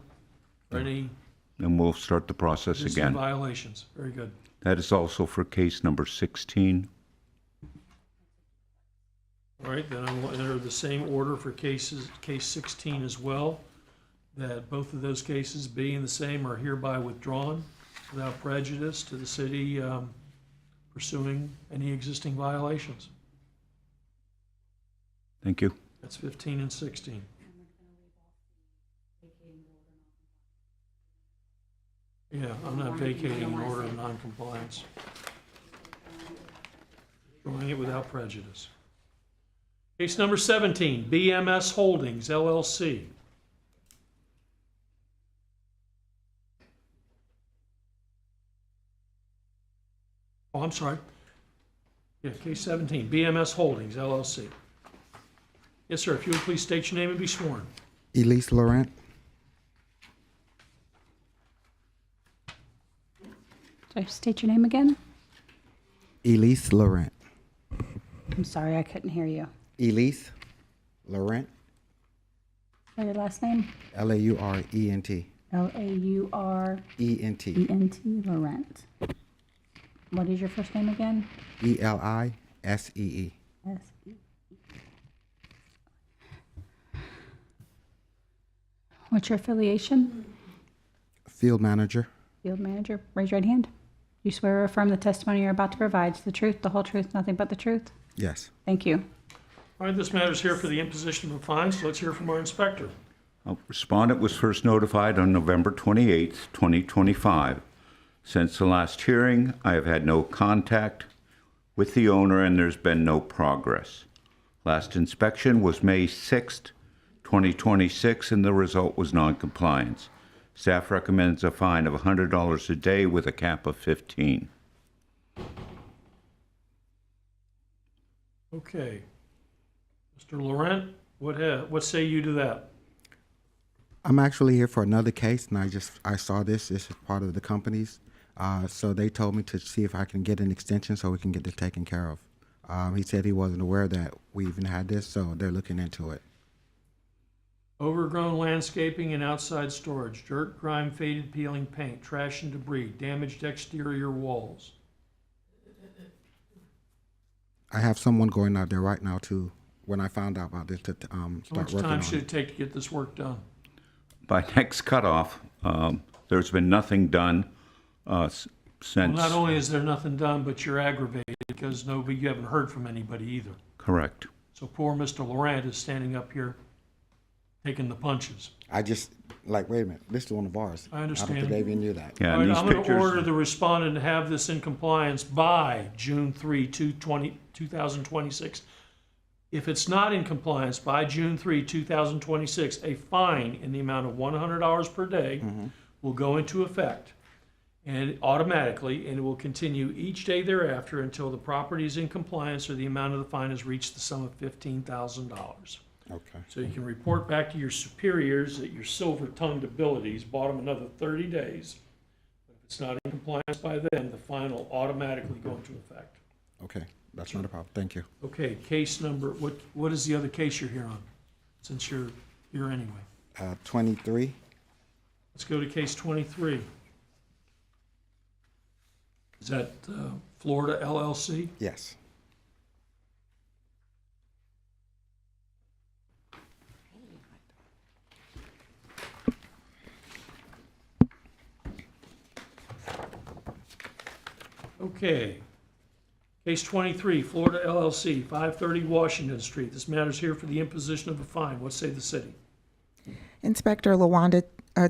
for any And we'll start the process existing again. violations. Very good. That is also for case number 16. All right, then I will enter the same order for case 16 as well, that both of those cases being the same are hereby withdrawn without prejudice to the city pursuing any existing violations. Thank you. That's 15 and 16. Yeah, I'm not vacating an order of noncompliance. Throwing it without prejudice. Case number 17, BMS Holdings, LLC. Oh, I'm sorry. Yeah, case 17, BMS Holdings, LLC. Yes, sir, if you would please state your name and be sworn. Elise Laurent. Sorry, state your name again. Elise Laurent. I'm sorry, I couldn't hear you. Elise Laurent. What your last name? Laurent. Laurent. Laurent. What is your first name again? Elisee. S-E. What's your affiliation? Field manager. Field manager. Raise your right hand. You swear or affirm the testimony you're about to provide is the truth, the whole truth, nothing but the truth? Yes. Thank you. All right, this matter is here for the imposition of a fine, so let's hear from our inspector. Respondent was first notified on November 28th, 2025. Since the last hearing, I have had no contact with the owner and there's been no progress. Last inspection was May 6th, 2026, and the result was noncompliance. Staff recommends a fine of $100 a day with a cap of 15. Okay. Mr. Laurent, what say you to that? I'm actually here for another case, and I saw this. This is part of the company's. So they told me to see if I can get an extension so we can get this taken care of. He said he wasn't aware that we even had this, so they're looking into it. Overgrown landscaping and outside storage, dirt, grime, faded peeling paint, trash and debris, damaged exterior walls. I have someone going out there right now to, when I found out about this, to start How working much on time it. should it take to get this work done? By next cutoff, there's been nothing done since. Well, not only is there nothing done, but you're aggravated because you haven't heard from anybody either. Correct. So poor Mr. Laurent is standing up here taking the punches. I just, wait a minute, this is one of ours. I understand. I don't think they even knew that. Yeah, All and right, these I'm going to pictures. order the respondent to have this in compliance by June 3, 2026. If it's not in compliance by June 3, 2026, a fine in the amount of $100 per day will go into effect and automatically, and it will continue each day thereafter until the property is in compliance or the amount of the fine has reached the sum of $15,000. Okay. So you can report back to your superiors that your silver-tongued abilities bought them another 30 days. But if it's not in compliance by then, the fine will automatically go into effect. Okay, that's not a problem. Thank you. Okay, case number, what is the other case you're here on? Since you're here anyway. 23. Let's go to case 23. Is that Florida LLC? Yes. Okay. Case 23, Florida LLC, 530 Washington Street. This matter is here for the imposition of a fine. What say the city? Inspector LaWanda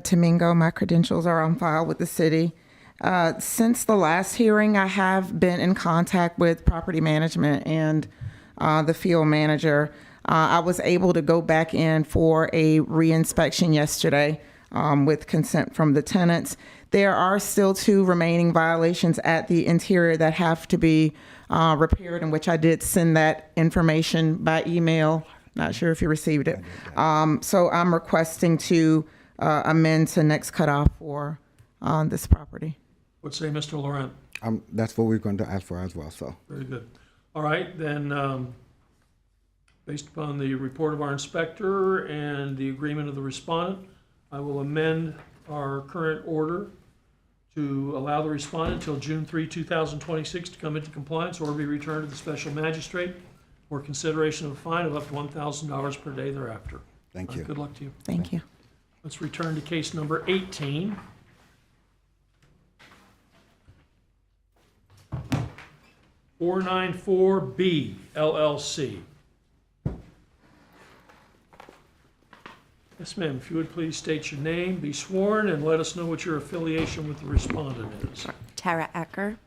Domingo, my credentials are on file with the city. Since the last hearing, I have been in contact with property management and the field manager. I was able to go back in for a reinspection yesterday. with consent from the tenants. There are still 2 remaining violations at the interior that have to be repaired, in which I did send that information by email. Not sure if you received it. So I'm requesting to amend to next cutoff for this property. What say, Mr. Laurent? That's what we're going to ask for as well, so. Very good. All right, then, based upon the report of our inspector and the agreement of the respondent, I will amend our current order to allow the respondent until June 3, 2026 to come into compliance or be returned to the special magistrate for consideration of a fine of up to $1,000 per day thereafter. Thank you. Good luck to you. Thank you. Let's return to case number 18. (494B) LLC. Yes, ma'am. If you would please state your name, be sworn, and let us know what your affiliation with the respondent is. Tara Ecker,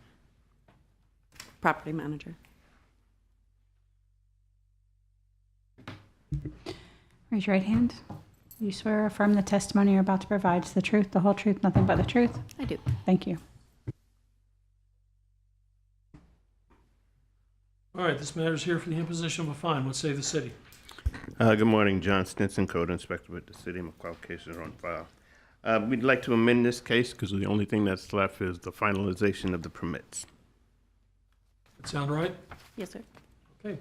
property manager. Raise your right hand. You swear or affirm the testimony you're about to provide is the truth, the whole truth, nothing but the truth? I do. Thank you. All right, this matter is here for the imposition of a fine. What say the city? Good morning, John Stinson, Code Inspector with the City. McCall cases are on file. We'd like to amend this case because the only thing that's left is the finalization of the permits. That sound right? Yes, sir. Okay.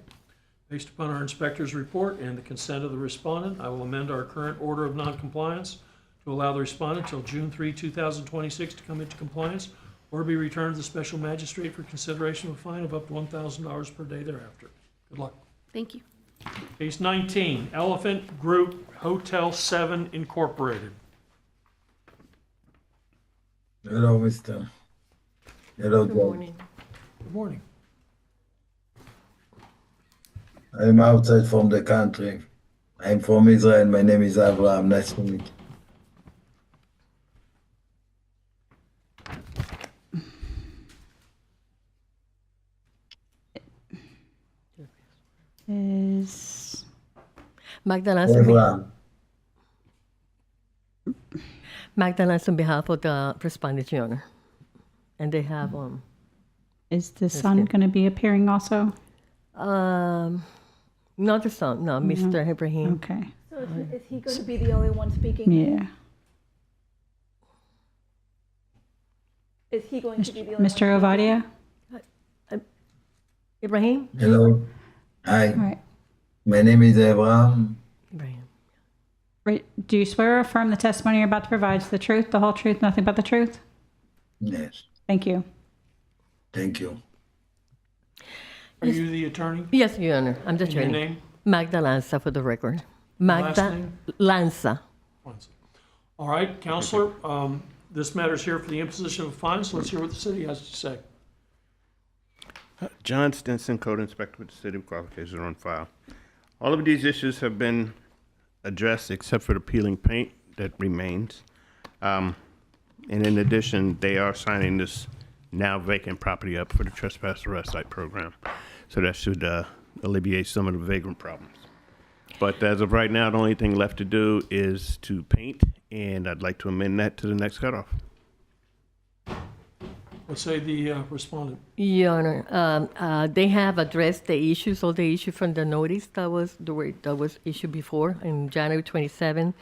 Based upon our inspector's report and the consent of the respondent, I will amend our current order of noncompliance to allow the respondent until June 3, 2026 to come into compliance or be returned to the special magistrate for consideration of a fine of up to $1,000 per day thereafter. Good luck. Thank you. Case 19, Elephant Group Hotel 7 Incorporated. Hello, mister. Hello, Good John. morning. Good morning. I'm outside from the country. I'm from Israel. My name is Abraham. Nice to meet you. Is Magdalene on behalf of the respondent, Your Honor. And they have, is the son going to be appearing also? not the son, no, Mr. Ibrahim. Okay. So is he going to be the only one speaking? Yeah. Is he going to be the only Mr. one? Ovadia? Ibrahim? Hello. Hi. All right. My name is Abraham. Ibrahim. Do you swear or affirm the testimony you're about to provide is the truth, the whole truth, nothing but the truth? Yes. Thank you. Thank you. Are you the attorney? Yes, Your Honor. I'm the And your attorney. name? Magda Lanza for the record. Last Magda name? Lanza. All right, Counselor, this matter is here for the imposition of a fine, so let's hear what the city has to say. John Stinson, Code Inspector with the City. McCall cases are on file. All of these issues have been addressed except for the peeling paint that remains. And in addition, they are signing this now vacant property up for the trespass arrest site program. So that should alleviate some of the vagrant problems. But as of right now, the only thing left to do is to paint, and I'd like to amend that to the next cutoff. What say the respondent? Your Honor, they have addressed the issues, all the issues from the notice that was issued before in January 27.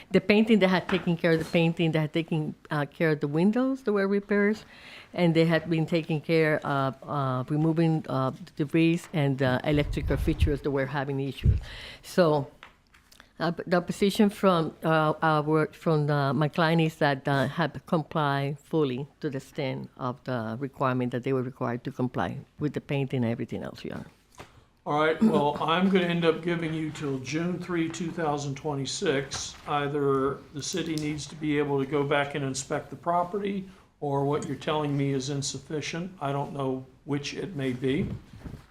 The painting, they had taken care of the painting, they had taken care of the windows that were repairs, and they had been taking care of removing the debris and electrical features that were having issues. So the position from my client is that have complied fully to the extent of the requirement that they were required to comply with the painting and everything else, Your Honor. All right, well, I'm going to end up giving you till June 3, 2026. Either the city needs to be able to go back and inspect the property, or what you're telling me is insufficient. I don't know which it may be.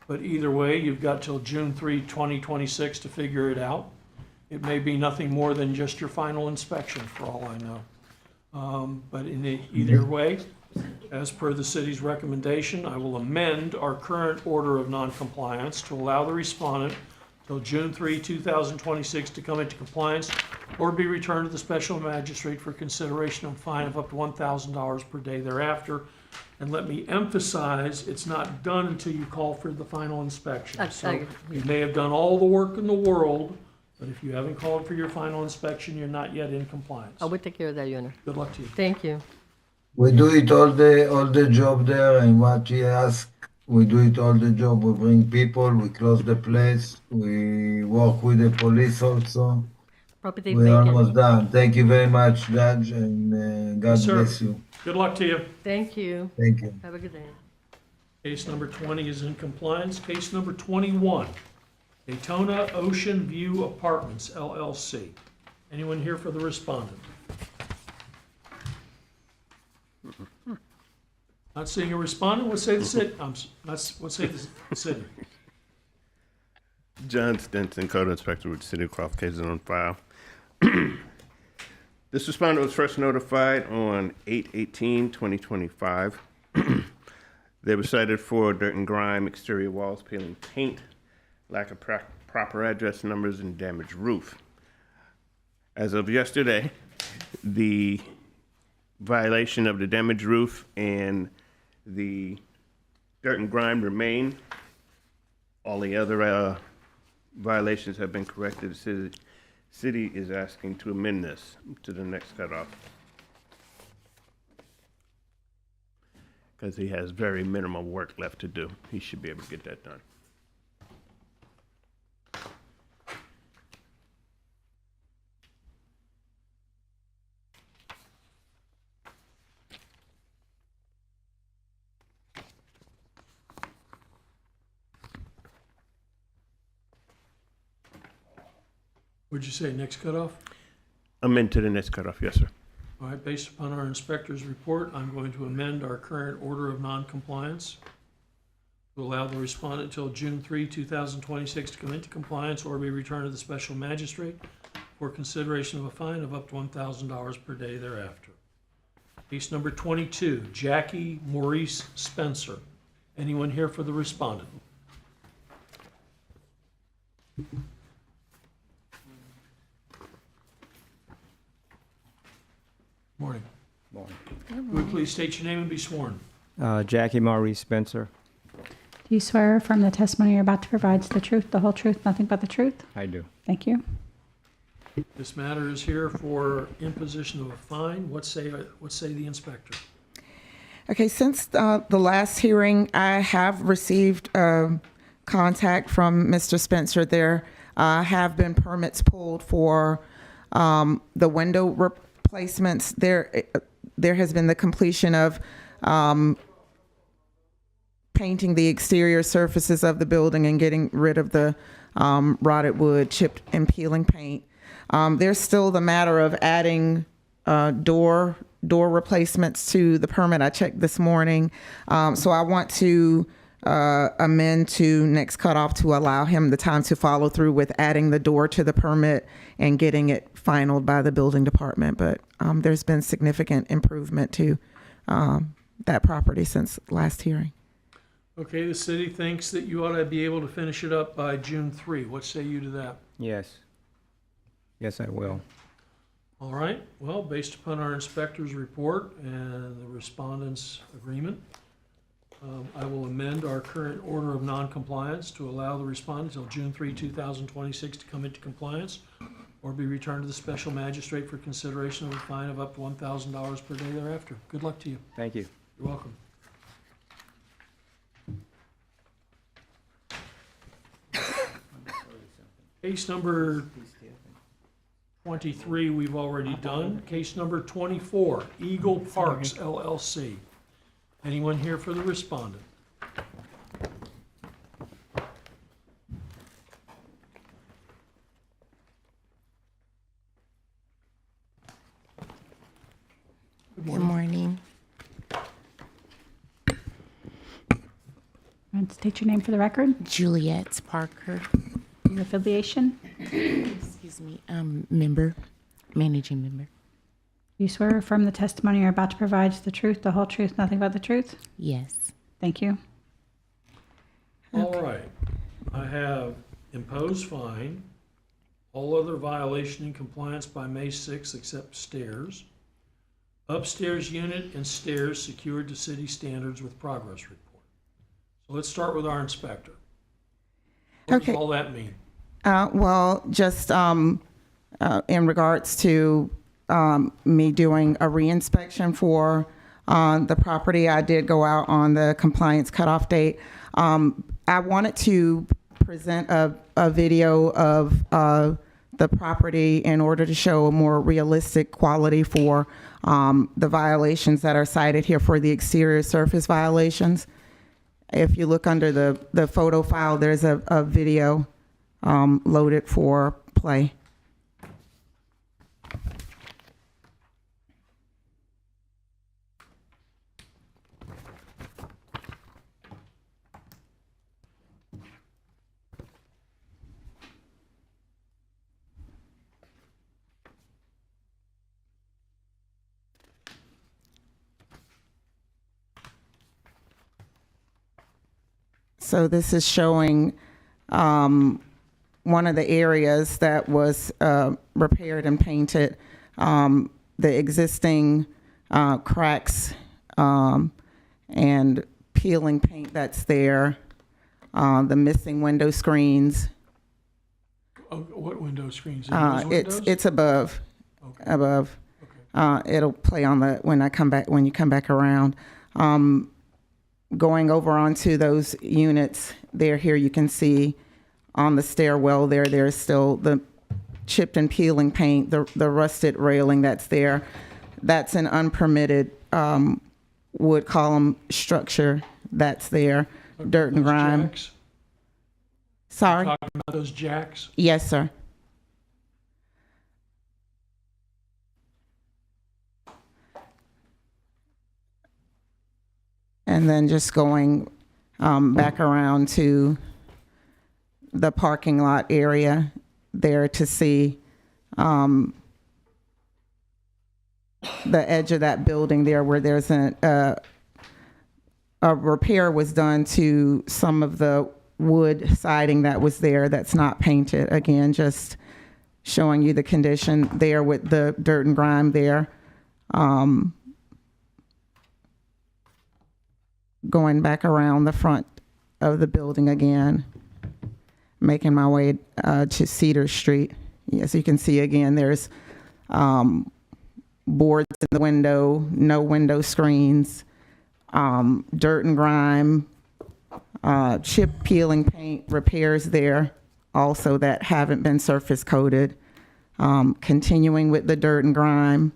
But either way, you've got till June 3, 2026 to figure it out. It may be nothing more than just your final inspection, for all I know. But in either way, as per the city's recommendation, I will amend our current order of noncompliance to allow the respondent till June 3, 2026 to come into compliance or be returned to the special magistrate for consideration of a fine of up to $1,000 per day thereafter. And let me emphasize, it's not done until you call for the final inspection. So you may have done all the work in the world, but if you haven't called for your final inspection, you're not yet in compliance. I will take care of that, Your Honor. Good luck to you. Thank you. We do it all the job there, and what he ask, we do it all the job. We bring people, we close the place, we work with the police also. Property We're vacant. almost done. Thank you very much, Judge, and God Yes, sir. bless you. Good luck to you. Thank you. Thank you. Have a good day. Case number 20 is in compliance. Case number 21, Daytona Ocean View Apartments, LLC. Anyone here for the respondent? Not seeing a respondent, let's say the city. Let's say the city. John Stinson, Code Inspector with City of Crawford, cases on file. This respondent was first notified on 8/18/2025. They were cited for dirt and grime, exterior walls, peeling paint, lack of proper address numbers, and damaged roof. As of yesterday, the violation of the damaged roof and the dirt and grime remain. All the other violations have been corrected. The city is asking to amend this to the next cutoff, because he has very minimal work left to do. He should be able to get that done. Would you say next cutoff? Amend to the next cutoff, yes, sir. All right, based upon our inspector's report, I'm going to amend our current order of noncompliance to allow the respondent until June 3, 2026 to come into compliance or be returned to the special magistrate for consideration of a fine of up to $1,000 per day thereafter. Case number 22, Jackie Maurice Spencer. Anyone here for the respondent? Morning. Morning. Would you please state your name and be sworn? Jackie Maurice Spencer. Do you swear from the testimony you're about to provide is the truth, the whole truth, nothing but the truth? I do. Thank you. This matter is here for imposition of a fine. What say the inspector? Okay, since the last hearing, I have received contact from Mr. Spencer. There have been permits pulled for the window replacements. There has been the completion of painting the exterior surfaces of the building and getting rid of the rotted wood, chipped and peeling paint. There's still the matter of adding door replacements to the permit. I checked this morning. So I want to amend to next cutoff to allow him the time to follow through with adding the door to the permit and getting it finalized by the building department. But there's been significant improvement to that property since last hearing. Okay, the city thinks that you ought to be able to finish it up by June 3. What say you to that? Yes. Yes, I will. All right, well, based upon our inspector's report and the respondent's agreement, I will amend our current order of noncompliance to allow the respondent until June 3, 2026 to come into compliance or be returned to the special magistrate for consideration of a fine of up to $1,000 per day thereafter. Good luck to you. Thank you. You're welcome. Case number 23, we've already done. Case number 24, Eagle Parks LLC. Anyone here for the respondent? Good morning. And state your name for the record. Juliet Parker. Your affiliation. Excuse me. Managing member. Do you swear or affirm the testimony you're about to provide is the truth, the whole truth, nothing but the truth? Yes. Thank you. All right. I have impose fine, all other violation in compliance by May 6th except stairs, upstairs unit and stairs secured to city standards with progress report. So let's start with our inspector. What Okay. does all that mean? Well, just in regards to me doing a reinspection for the property, I did go out on the compliance cutoff date. I wanted to present a video of the property in order to show a more realistic quality for the violations that are cited here for the exterior surface violations. If you look under the photo file, there's a video loaded for play. So this is showing one of the areas that was repaired and painted, the existing cracks and peeling paint that's there, the missing window screens. Oh, what window screens? Are those windows? It's above, above. It'll play on the when you come back around. Going over onto those units there, here you can see on the stairwell there's still the chipped and peeling paint, the rusted railing that's there. That's an unpermitted wood column structure that's there, dirt and grime. Jacks? Sorry? Talking about those jacks? Yes, sir. And then just going back around to the parking lot area there to see the edge of that building there where there's a repair was done to some of the wood siding that was there that's not painted. Again, just showing you the condition there with the dirt and grime there. Going back around the front of the building again, making my way to Cedar Street. As you can see again, there's boards in the window, no window screens, dirt and grime, chip peeling paint repairs there also that haven't been surface coated. Continuing with the dirt and grime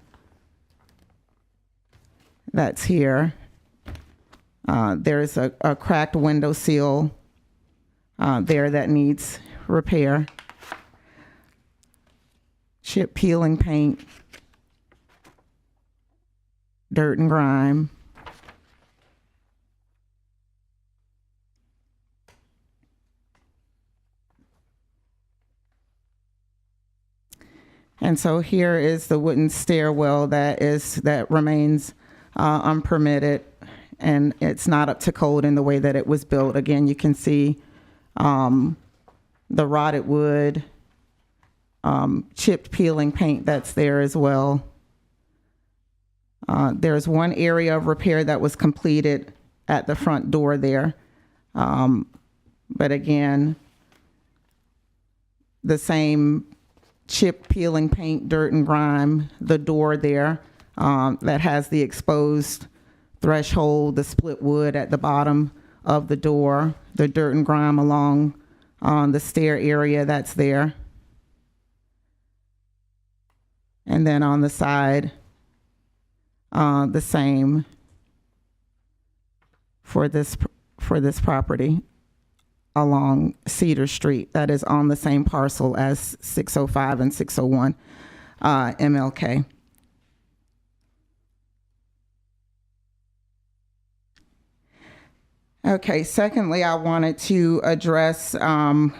that's here. There's a cracked window sill there that needs repair. Chip peeling paint, dirt and grime. And so here is the wooden stairwell that remains unpermitted. And it's not up to code in the way that it was built. Again, you can see the rotted wood, chipped peeling paint that's there as well. There's one area of repair that was completed at the front door there. But again, the same chip peeling paint, dirt and grime, the door there that has the exposed threshold, the split wood at the bottom of the door, the dirt and grime along the stair area that's there. And then on the side, the same for this property along Cedar Street that is on the same parcel as 605 and 601 MLK. Okay, secondly, I wanted to address the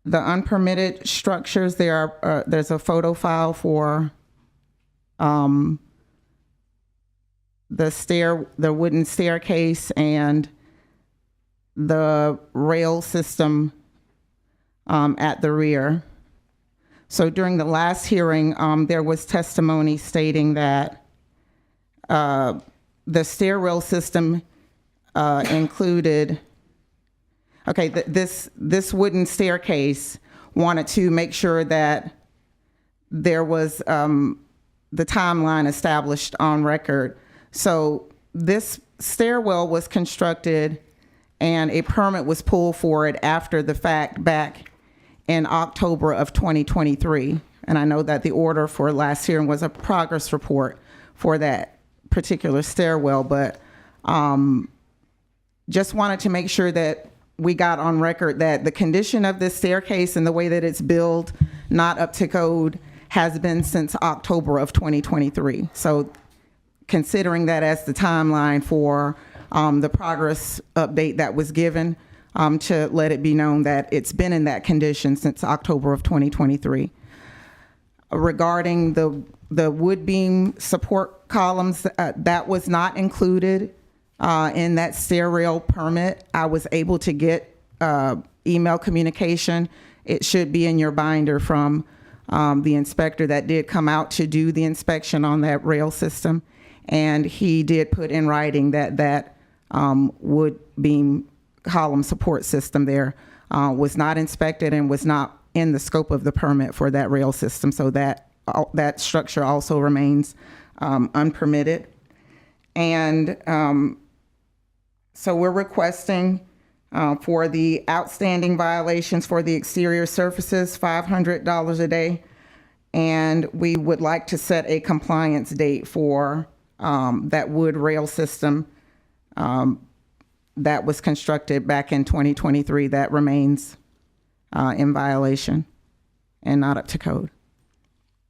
unpermitted structures. There's a photo file for the wooden staircase and the rail system at the rear. So during the last hearing, there was testimony stating that the stairwell system included, okay, this wooden staircase wanted to make sure that there was the timeline established on record. So this stairwell was constructed and a permit was pulled for it after the fact back in October of 2023. And I know that the order for last hearing was a progress report for that particular stairwell, but just wanted to make sure that we got on record that the condition of this staircase and the way that it's built, not up to code, has been since October of 2023. So considering that as the timeline for the progress update that was given, to let it be known that it's been in that condition since October of 2023. Regarding the wood beam support columns, that was not included in that stair rail permit. I was able to get email communication. It should be in your binder from the inspector that did come out to do the inspection on that rail system. And he did put in writing that wood beam column support system there was not inspected and was not in the scope of the permit for that rail system. So that structure also remains unpermitted. And so we're requesting for the outstanding violations for the exterior surfaces, $500 a day. And we would like to set a compliance date for that wood rail system that was constructed back in 2023 that remains in violation and not up to code.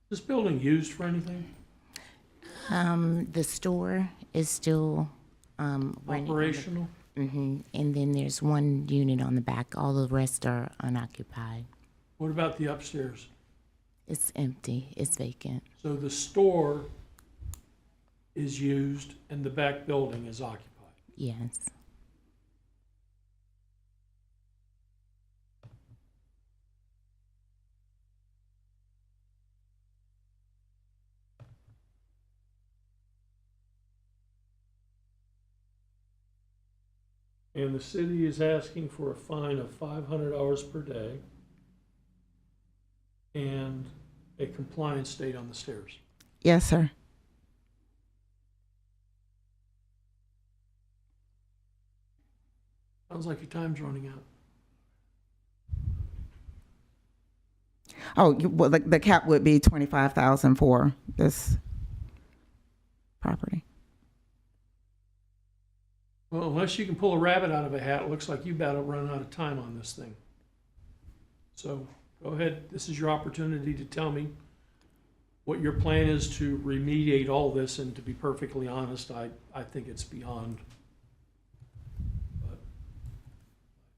Is this building used for anything? The store is still Operational? And then there's one unit on the back. All the rest are unoccupied. What about the upstairs? It's empty. It's vacant. So the store is used and the back building is occupied? Yes. And the city is asking for a fine of $500 per day and a compliance date on the stairs. Yes, sir. Sounds like your time's running out. Oh, well, the cap would be $25,000 for this property. Well, unless you can pull a rabbit out of a hat, it looks like you've about to run out of time on this thing. So go ahead, this is your opportunity to tell me what your plan is to remediate all this, and to be perfectly honest, I think it's beyond, but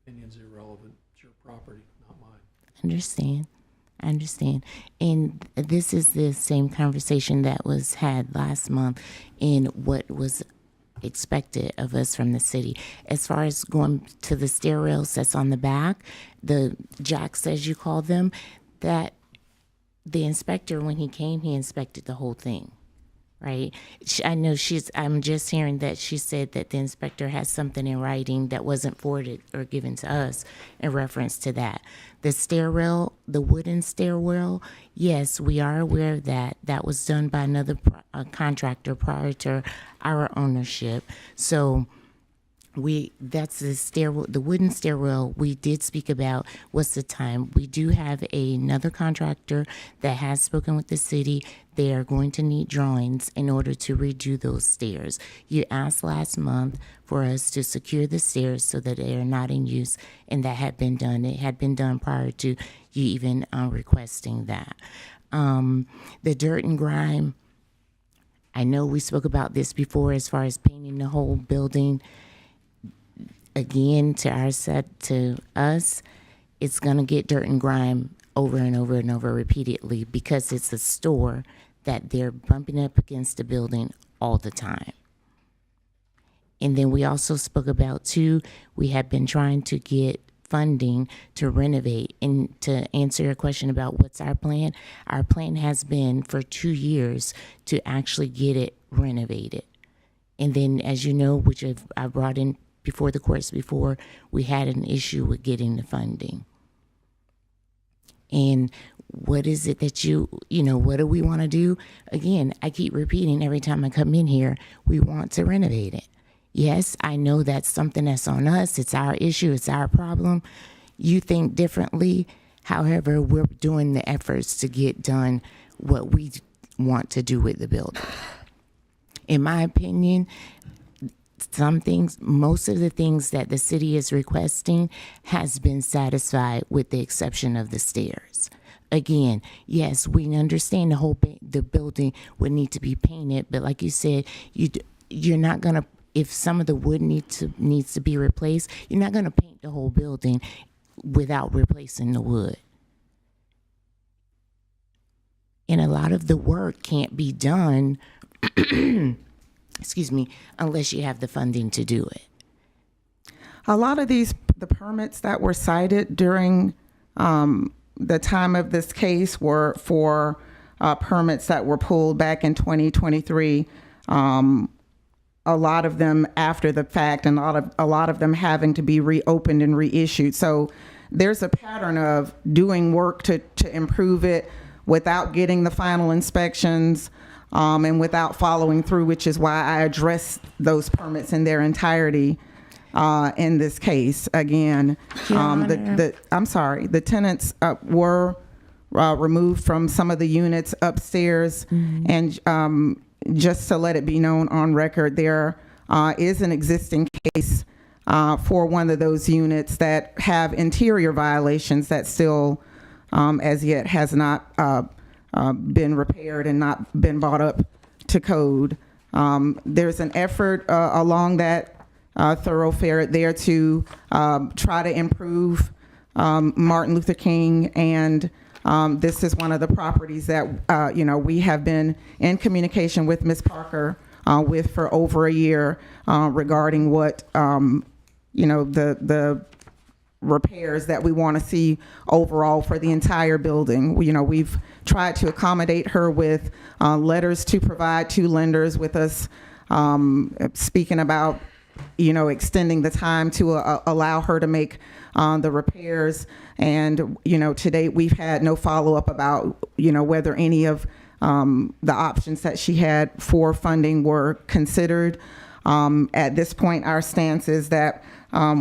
opinion's irrelevant. It's your property, not mine. I understand. And this is the same conversation that was had last month in what was expected of us from the city. As far as going to the stair rails that's on the back, the jacks, as you call them, that the inspector, when he came, he inspected the whole thing, right? I know I'm just hearing that she said that the inspector has something in writing that wasn't forwarded or given to us in reference to that. The stair rail, the wooden stair rail, yes, we are aware of that. That was done by another contractor prior to our ownership. So that's the wooden stairwell we did speak about. What's the time? We do have another contractor that has spoken with the city. They are going to need drawings in order to redo those stairs. You asked last month for us to secure the stairs so that they are not in use, and that had been done. It had been done prior to you even requesting that. The dirt and grime, I know we spoke about this before as far as painting the whole building. Again, to us, it's going to get dirt and grime over and over and over repeatedly because it's a store that they're bumping up against the building all the time. And then we also spoke about, too, we have been trying to get funding to renovate. And to answer your question about what's our plan has been for 2 years to actually get it renovated. And then, as you know, which I brought in before the courts before, we had an issue with getting the funding. And what is it that what do we want to do? Again, I keep repeating every time I come in here, we want to renovate it. Yes, I know that's something that's on us. It's our issue. It's our problem. You think differently. However, we're doing the efforts to get done what we want to do with the building. In my opinion, most of the things that the city is requesting has been satisfied with the exception of the stairs. Again, yes, we understand the building would need to be painted, but like you said, you're not gonna, if some of the wood needs to be replaced, you're not gonna paint the whole building without replacing the wood. And a lot of the work can't be done excuse me, unless you have the funding to do it. A lot of the permits that were cited during the time of this case were for permits that were pulled back in 2023. A lot of them after the fact, and a lot of them having to be reopened and reissued. So there's a pattern of doing work to improve it without getting the final inspections. And without following through, which is why I addressed those permits in their entirety in this case. Again, the tenants were removed from some of the units upstairs, and just to let it be known on record, there is an existing case for one of those units that have interior violations that still, as yet, has not been repaired and not been brought up to code. There's an effort along that thoroughfare there to try to improve Martin Luther King, and this is one of the properties that we have been in communication with Ms. Parker with for over a year regarding what the repairs that we want to see overall for the entire building. We've tried to accommodate her with letters to provide to lenders, with us speaking about extending the time to allow her to make the repairs. And to date we've had no follow-up about whether any of the options that she had for funding were considered. At this point, our stance is that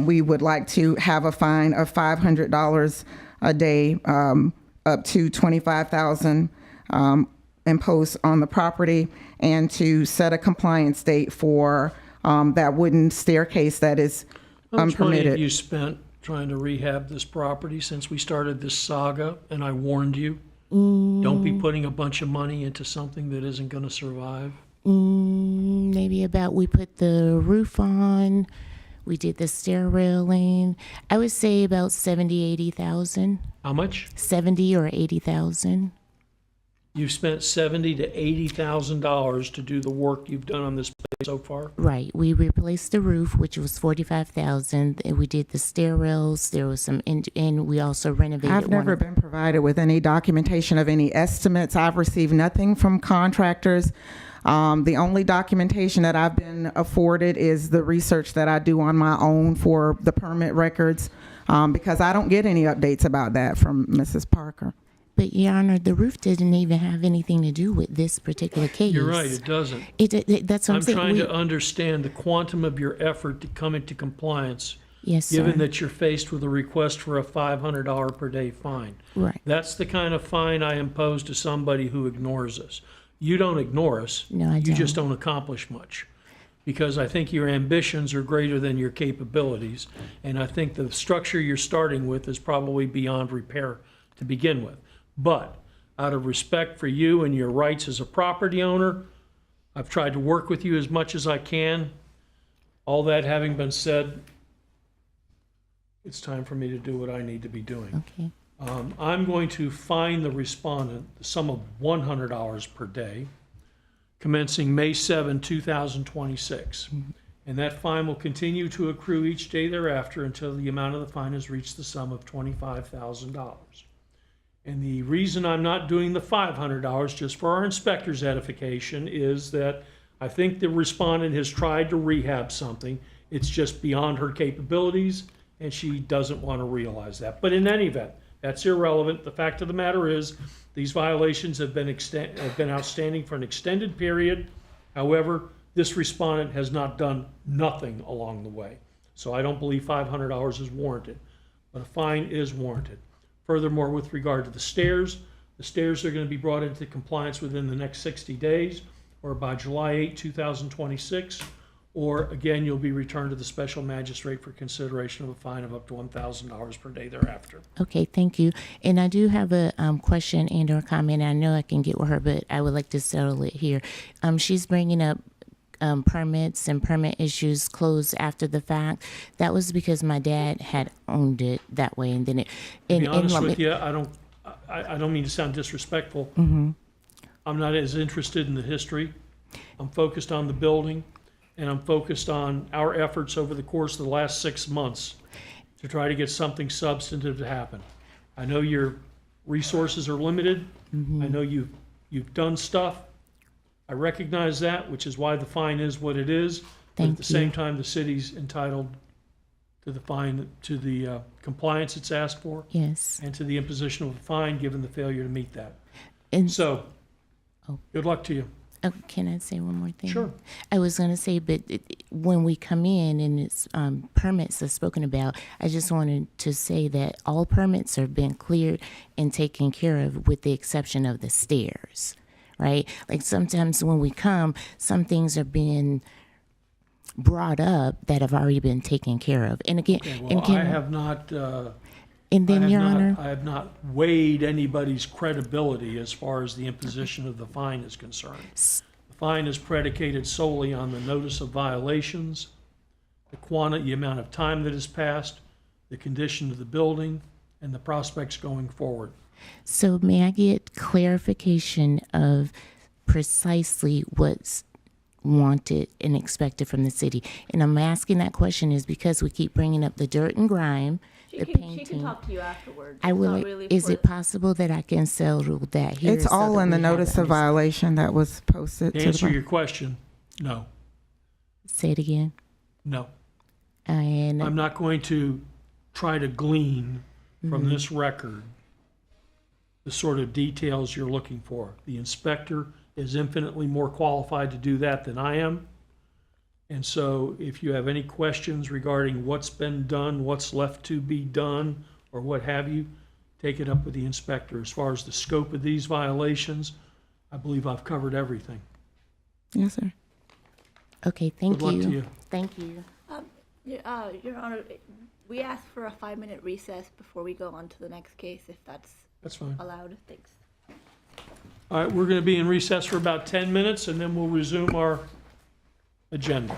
we would like to have a fine of $500 a day, up to $25,000 imposed on the property, and to set a compliance date for that wooden staircase that is How much money have unpermitted. you spent trying to rehab this property since we started this saga? And I warned you, don't be putting a bunch of money into something that isn't going to survive. Maybe we put the roof on, we did the stair railing. I would say about 70, 80,000. How much? 70 or 80,000. You've spent $70,000 to $80,000 to do the work you've done on this place so far? Right. We replaced the roof, which was 45,000. And we did the stair rails. There was some, and we also renovated. I've never been provided with any documentation of any estimates. I've received nothing from contractors. The only documentation that I've been afforded is the research that I do on my own for the permit records, because I don't get any updates about that from Mrs. Parker. But, Your Honor, the roof didn't even have anything to do with this particular case. You're right, it doesn't. That's what I'm saying. I'm trying to understand the quantum of your effort to come into compliance. Yes, sir. Given that you're faced with a request for a $500 per day fine. Right. That's the kind of fine I impose to somebody who ignores us. You don't ignore us. No, I You just don't. don't accomplish much. Because I think your ambitions are greater than your capabilities. And I think the structure you're starting with is probably beyond repair to begin with. But out of respect for you and your rights as a property owner, I've tried to work with you as much as I can. All that having been said, it's time for me to do what I need to be doing. Okay. I'm going to fine the respondent the sum of $100 per day, commencing May 7, 2026. and that fine will continue to accrue each day thereafter until the amount of the fine has reached the sum of $25,000. And the reason I'm not doing the $500, just for our inspector's edification, is that I think the respondent has tried to rehab something. It's just beyond her capabilities, and she doesn't want to realize that. But in any event, that's irrelevant. The fact of the matter is, these violations have been outstanding for an extended period. However, this respondent has not done nothing along the way. So I don't believe $500 is warranted, but a fine is warranted. Furthermore, with regard to the stairs are going to be brought into compliance within the next 60 days or by July 8, 2026, or again, you'll be returned to the special magistrate for consideration of a fine of up to $1,000 per day thereafter. Okay, thank you. And I do have a question and or comment. I know I can get with her, but I would like to settle it here. She's bringing up permits and permit issues closed after the fact. That was because my dad had owned it that way, and then it. To be honest with you, I don't mean to sound disrespectful. Mm-hmm. I'm not as interested in the history. I'm focused on the building, and I'm focused on our efforts over the course of the last 6 months to try to get something substantive to happen. I know your resources are limited. Mm-hmm. I know you've done stuff. I recognize that, which is why the fine is what it is. But at the same time, the city's entitled to the fine, to the compliance it's asked for. Yes. And to the imposition of a fine given the failure to meet that. And so, good luck to you. Oh, can I say one more thing? Sure. I was going to say, but when we come in and it's permits are spoken about, I just wanted to say that all permits have been cleared and taken care of with the exception of the stairs, right? Like sometimes when we come, some things are being brought up that have already been taken care of. And again, Okay, well, I have not, and then, Your Honor, I have not weighed anybody's credibility as far as the imposition of the fine is concerned. The fine is predicated solely on the notice of violations, the amount of time that has passed, the condition of the building, and the prospects going forward. so may I get clarification of precisely what's wanted and expected from the city? And I'm asking that question is because we keep bringing up the dirt and grime, She the can painting. talk to you afterwards. I It's will. not really Is for it possible that I can settle that here? It's so all that in the we have notice of understanding? violation that was posted To to answer the. your question, no, Say it again. no. And I'm not going to try to glean from Mhm. this record the sort of details you're looking for. The inspector is infinitely more qualified to do that than I am. And so if you have any questions regarding what's been done, what's left to be done, or what have you, take it up with the inspector. As far as the scope of these violations, I believe I've covered everything. Yes, sir. Okay, thank Good luck you. to you. Thank you. Your Honor, we asked for a 5-minute recess before we go on to the next case, if that's fine. allowed. Thanks. All right, we're going to be in recess for about 10 minutes, and then we'll resume our agenda.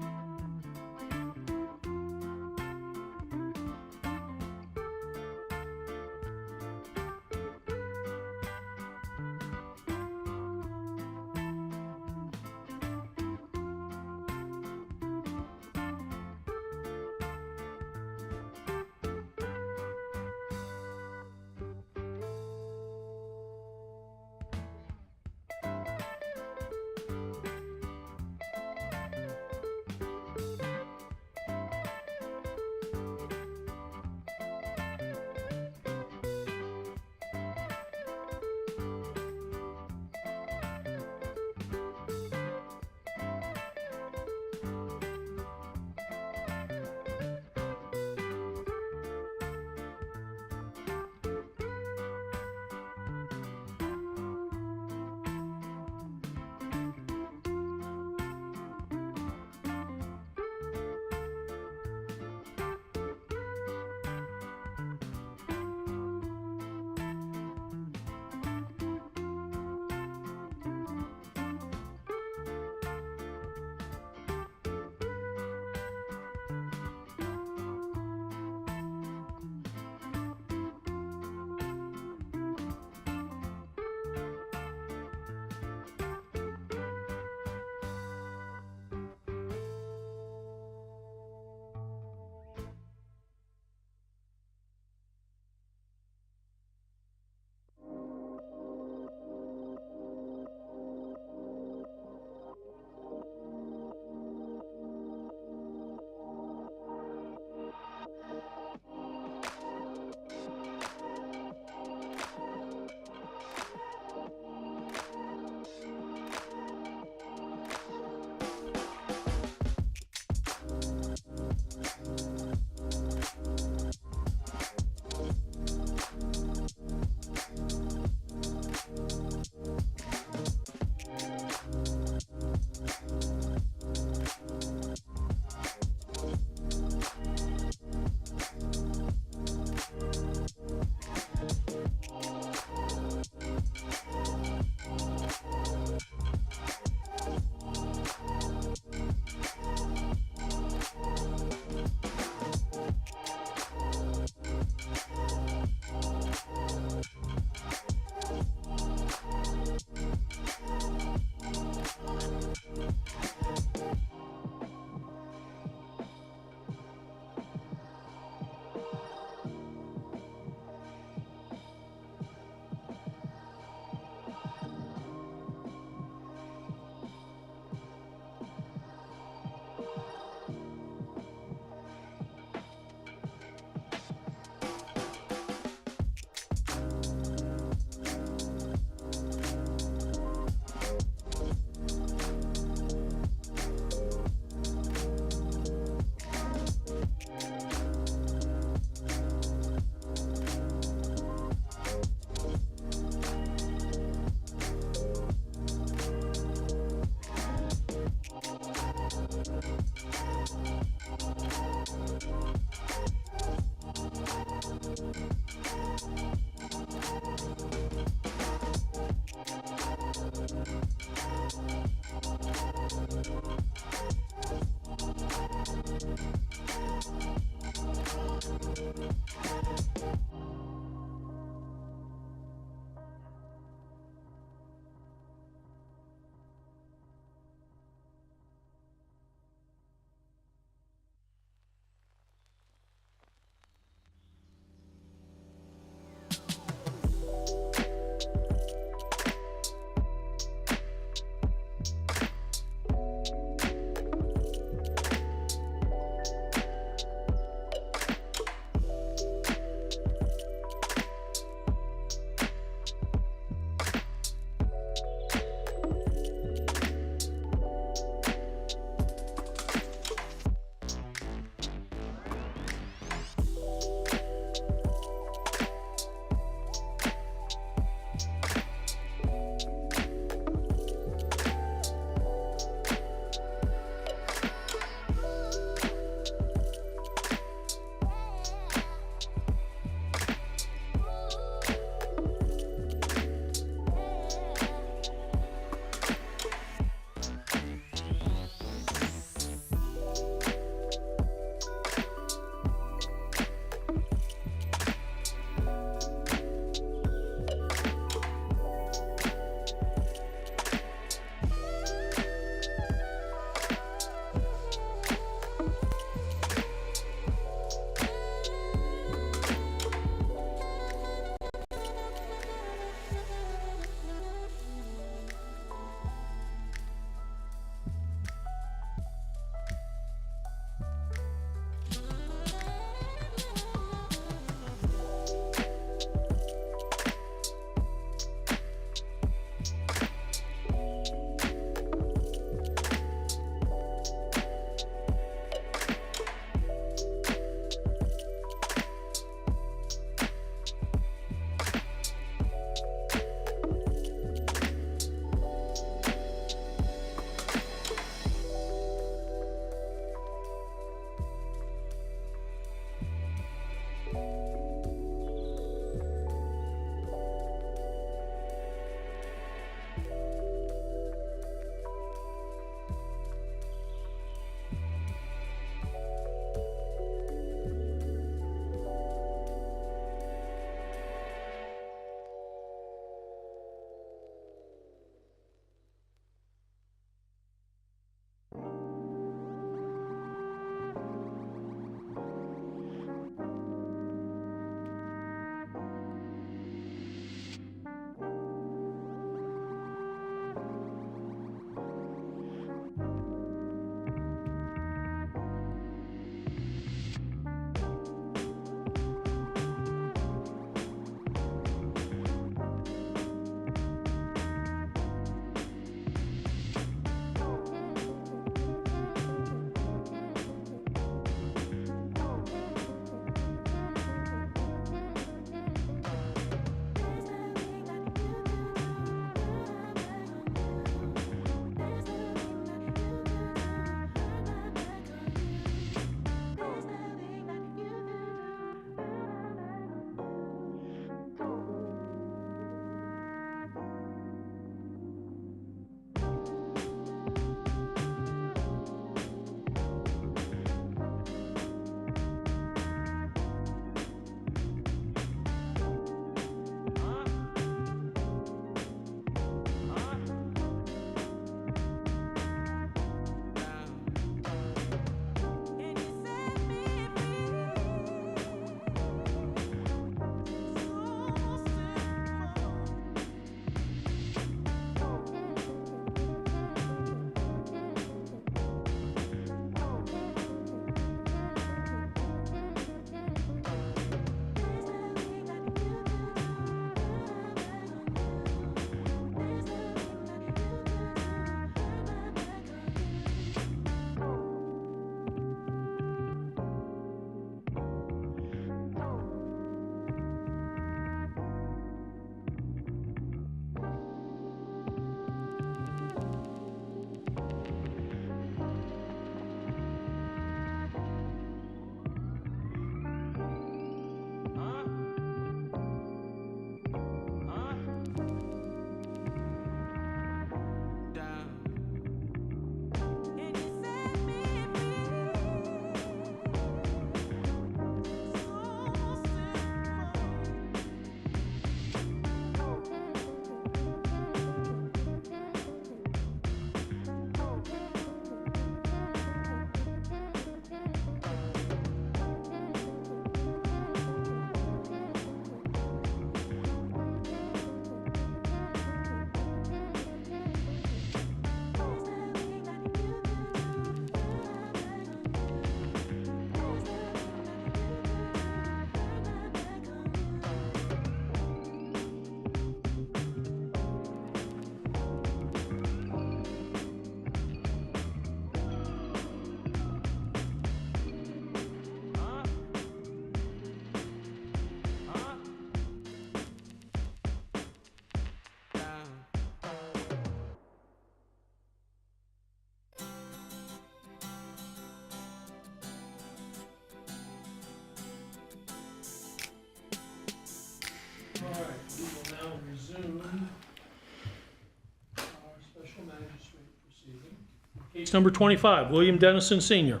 Case number 25, William Dennison Sr.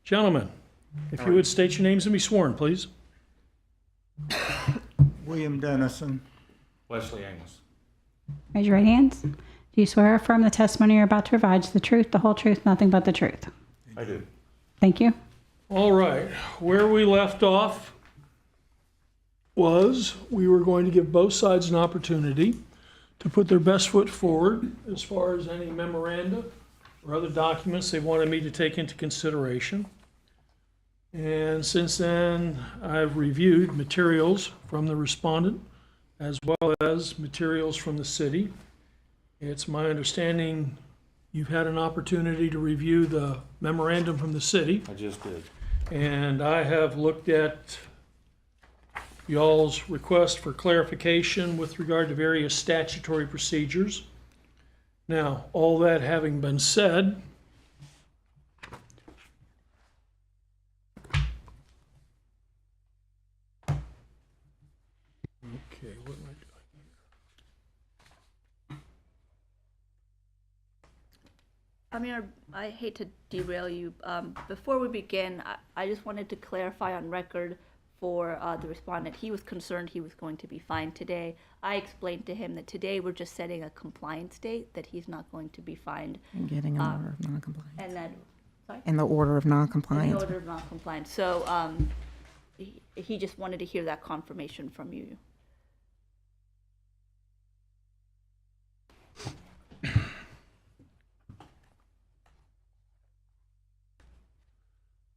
Gentlemen, if you would state your names and be sworn, please. William Dennison. Leslie Amos. Raise your right hands. Do you swear or affirm the testimony you're about to provide is the truth, the whole truth, nothing but the truth? I do. Thank you. All right, where we left off was we were going to give both sides an opportunity to put their best foot forward as far as any memoranda or other documents they wanted me to take into consideration. And since then, I've reviewed materials from the respondent as well as materials from the city. It's my understanding you've had an opportunity to review the memorandum from the city. I just did. And I have looked at y'all's request for clarification with regard to various statutory procedures. Now, all that having been said, okay, what am I doing here? Amir, I hate to derail you. Before we begin, I just wanted to clarify on record for the respondent. He was concerned he was going to be fined today. I explained to him that today we're just setting a compliance date, that he's not going to be fined. And getting an order of noncompliance. And that, sorry? In the order of In noncompliance. the order of noncompliance. So he just wanted to hear that confirmation from you.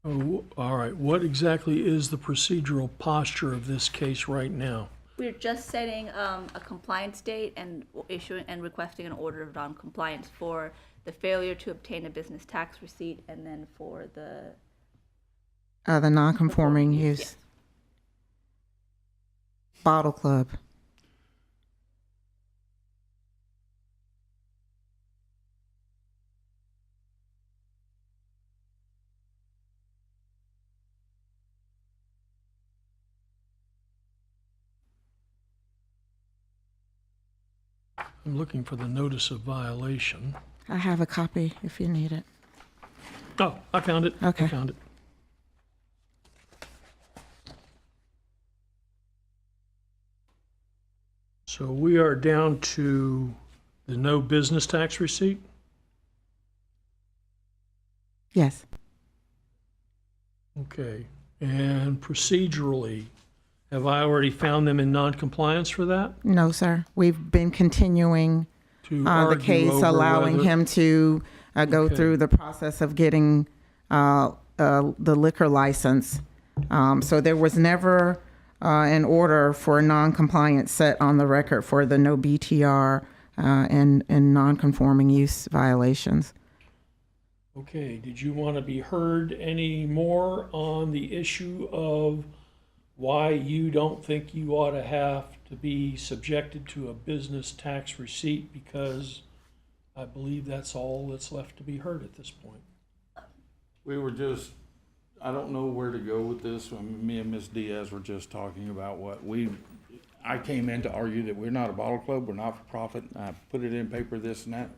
Oh, all right, what exactly is the procedural posture of this case right now? We're just setting a compliance date and issuing and requesting an order of noncompliance for the failure to obtain a business tax receipt, and then for the Non-conforming use. Yes. Bottle Club. I'm looking for the notice of violation. I have a copy if you need it. Oh, I found it. Okay. I found it. So we are down to the no business tax receipt? Yes. Okay. And procedurally, have I already found them in non-compliance for that? No, sir. We've been continuing To the argue case, over allowing whether- him to go Okay. through the process of getting the liquor license. So there was never an order for non-compliance set on the record for the no BTR and non-conforming use violations. Okay, did you want to be heard any more on the issue of why you don't think you ought to have to be subjected to a business tax receipt? Because I believe that's all that's left to be heard at this point. We were just, I don't know where to go with this. Me and Ms. Diaz were just talking about I came in to argue that we're not a bottle club, we're not for profit. I put it in paper, this and that.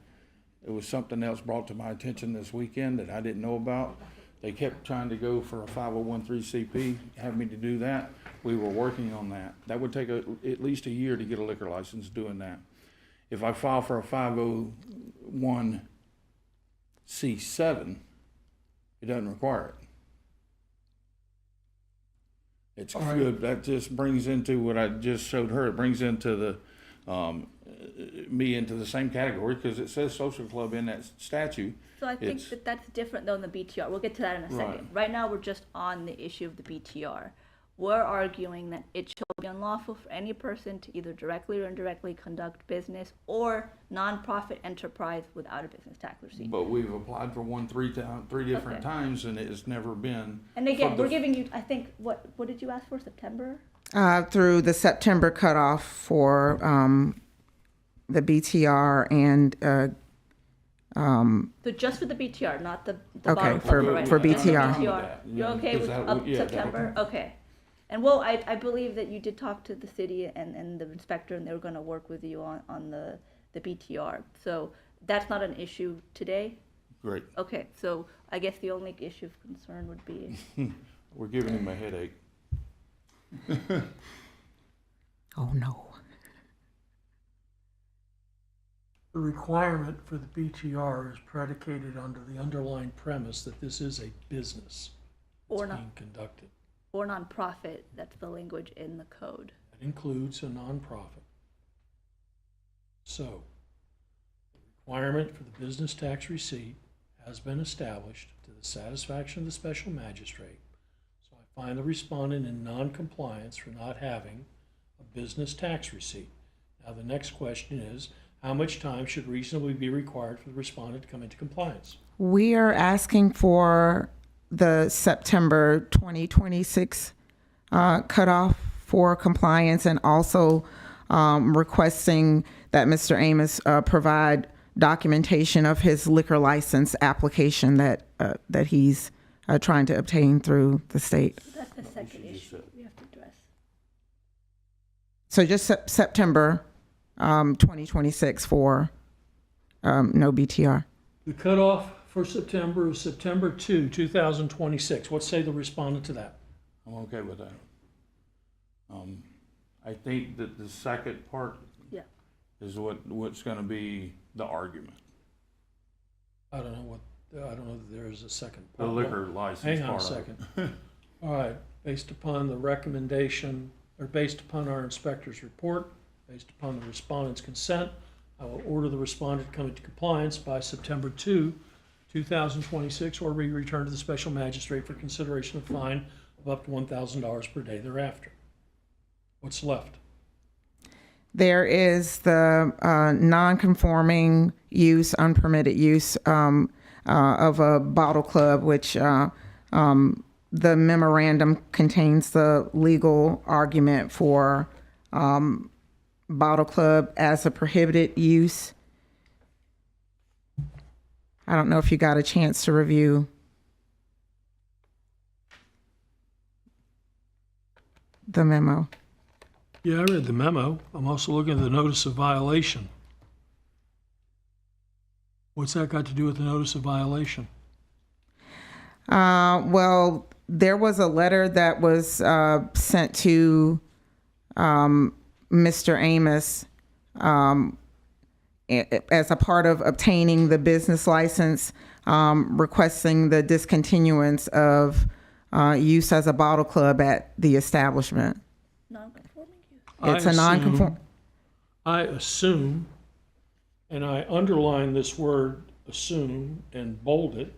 It was something else brought to my attention this weekend that I didn't know about. They kept trying to go for a 501(c)(3), have me to do that. We were working on that. That would take at least a year to get a liquor license doing that. If I file for a 501(c)(7), it doesn't require it. It's All right. good. That just brings into what I just showed her. It brings into the me into the same category because it says social club in that statute. So I think that that's different than the BTR. We'll get to that in a second. Right. Right now, we're just on the issue of the BTR. We're arguing that it shall be unlawful for any person to either directly or indirectly conduct business or nonprofit enterprise without a business tax receipt. But we've applied for one three different Okay. times and it has never been. And again, for we're the- giving you, I think, what did you ask for, September? Through the September cutoff for the BTR and So just for the BTR, not the Okay, bottle for- club, right? for Just the BTR. BTR. You're okay Because with that up would- yeah, that September? Okay. And well, I believe that you did talk to the city and the inspector, and they were going to work with you on the BTR. So that's not an issue today? Great. Okay, so I guess the only issue of concern would be, We're giving him a headache. Oh, no. The requirement for the BTR is predicated under the underlying premise that this is a business or that's not, being conducted. or nonprofit, that's the language in the code. That includes a nonprofit. So, the requirement for the business tax receipt has been established to the satisfaction of the special magistrate. So I find the respondent in non-compliance for not having a business tax receipt. Now, the next question is, how much time should reasonably be required for the respondent to come into compliance? We are asking for the September 2026 cutoff for compliance, and also requesting that Mr. Amos provide documentation of his liquor license application that he's trying to obtain through the state. That's the second issue we have to address. So just September 2026 for no BTR. The cutoff for September is September 2, 2026. What say the respondent to that? I'm okay with that. I think that the second part Yeah. is what's going to be the argument. I don't know that there is a second The part. liquor license Hang on a part of it. second. All right, based upon the recommendation, or based upon our inspector's report, based upon the respondent's consent, I will order the respondent to come into compliance by September 2, 2026, or be returned to the special magistrate for consideration of fine of up to $1,000 per day thereafter. What's left? There is the non-conforming use, unpermitted use of a bottle club, which the memorandum contains the legal argument for bottle club as a prohibited use. I don't know if you got a chance to review the memo. Yeah, I read the memo. I'm also looking at the notice of violation. What's that got to do with the notice of violation? Well, there was a letter that was sent to Mr. Amos as a part of obtaining the business license, requesting the discontinuance of use as a bottle club at the establishment. Non-conforming use. It's a non-conform. I assume, and I underline this word assume and bold it,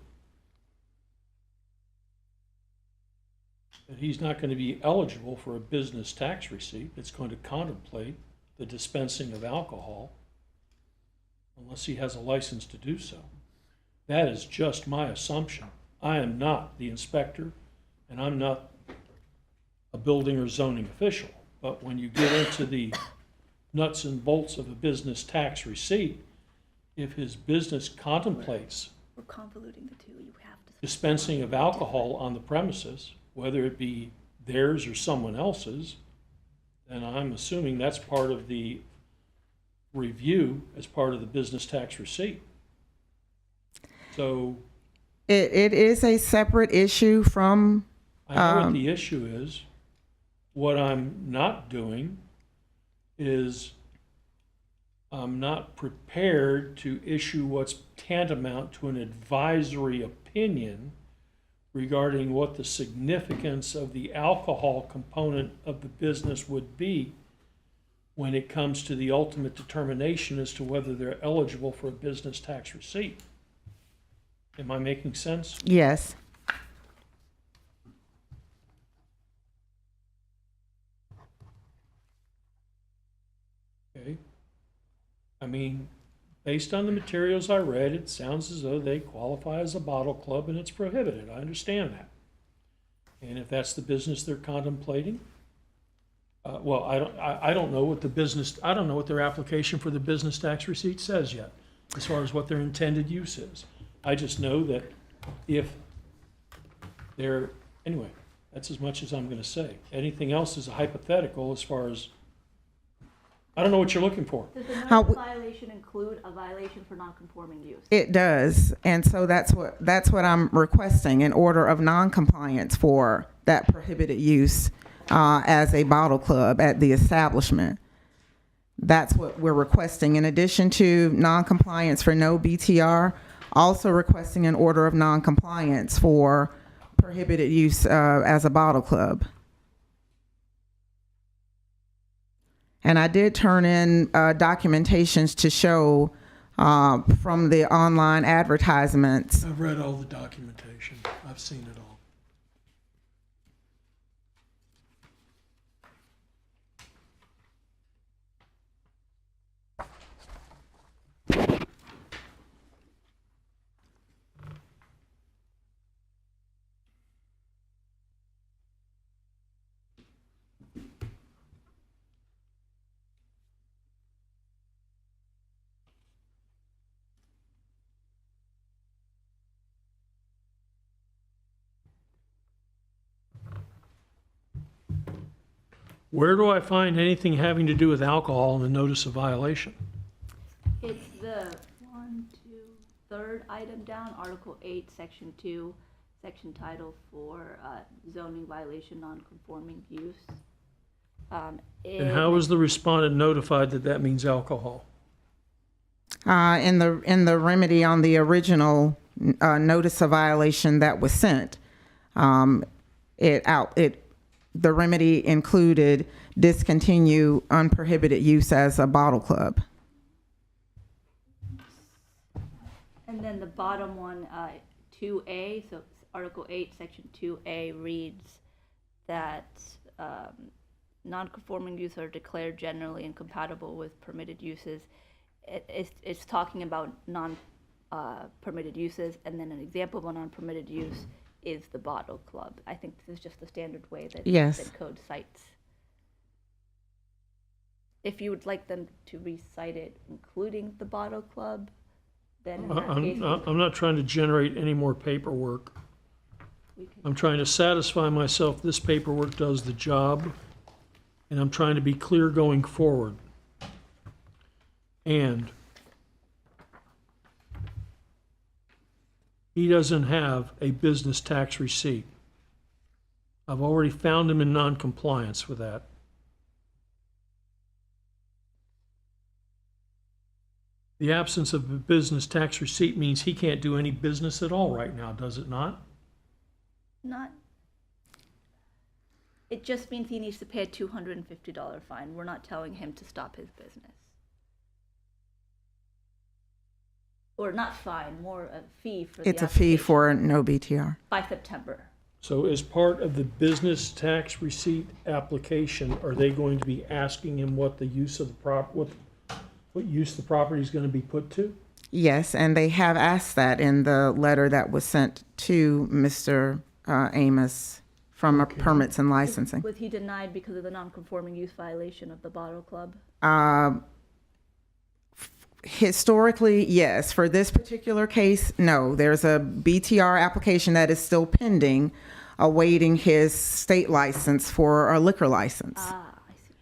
that he's not going to be eligible for a business tax receipt that's going to contemplate the dispensing of alcohol unless he has a license to do so. That is just my assumption. I am not the inspector, and I'm not a building or zoning official. But when you get into the nuts and bolts of a business tax receipt, if his business contemplates We're convoluting the two. You have to. dispensing of alcohol on the premises, whether it be theirs or someone else's, then I'm assuming that's part of the review as part of the business tax receipt. So It is a separate issue from. I know what the issue is. What I'm not doing is I'm not prepared to issue what's tantamount to an advisory opinion regarding what the significance of the alcohol component of the business would be when it comes to the ultimate determination as to whether they're eligible for a business tax receipt. Am I making sense? Yes. Okay. I mean, based on the materials I read, it sounds as though they qualify as a bottle club and it's prohibited. I understand that. And if that's the business they're contemplating, well, I don't know what the business, I don't know what their application for the business tax receipt says yet, as far as what their intended use is. I just know that if they're, anyway, that's as much as I'm going to say. Anything else is a hypothetical as far as, I don't know what you're looking for. Does the How notice violation include include a violation for non-conforming use? It does, and so that's what I'm requesting, an order of non-compliance for that prohibited use as a bottle club at the establishment. That's what we're requesting. In addition to non-compliance for no BTR, also requesting an order of non-compliance for prohibited use as a bottle club. And I did turn in documentations to show from the online advertisements. I've read all the documentation. I've seen it all. Where do I find anything having to do with alcohol in the notice of violation? It's the third item down, Article 8, Section 2, Section Title for zoning violation non-conforming use. And how was the respondent notified that that means alcohol? In the remedy on the original notice of violation that was sent, the remedy included discontinue unprohibited use as a bottle club. And then the bottom one, 2A, so Article 8, Section 2A reads that non-conforming uses are declared generally incompatible with permitted uses. It's talking about non-permitted uses, and then an example of a non-permitted use is the bottle club. I think this is just the standard way that, Yes. that code cites. If you would like them to recite it, including the bottle club, then in that case, I'm not trying to generate any more paperwork. I'm trying to satisfy myself this paperwork does the job, and I'm trying to be clear going forward. And he doesn't have a business tax receipt. I've already found him in non-compliance with that. The absence of a business tax receipt means he can't do any business at all right now, does it not? not, it just means he needs to pay a $250 fine. We're not telling him to stop his business. Or not fine, more a fee for the It's a fee application for no BTR. by September. So as part of the business tax receipt application, are they going to be asking him what the use of the what use the property is going to be put to? Yes, and they have asked that in the letter that was sent to Mr. Amos from Permits and Licensing. Was he denied because of the non-conforming use violation of the bottle club? Historically, yes. For this particular case, no. There's a BTR application that is still pending, awaiting his state license for a liquor license. Ah, I see.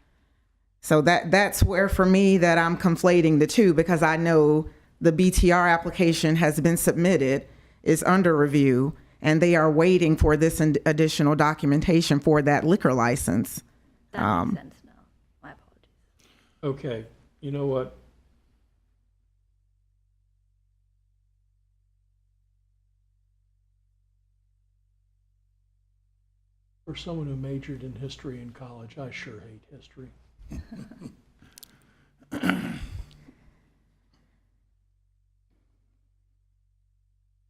So that's where, for me, that I'm conflating the two, because I know the BTR application has been submitted, is under review, and they are waiting for this additional documentation for that liquor license. That makes sense now. My apologies. Okay, you know what? For someone who majored in history in college, I sure hate history.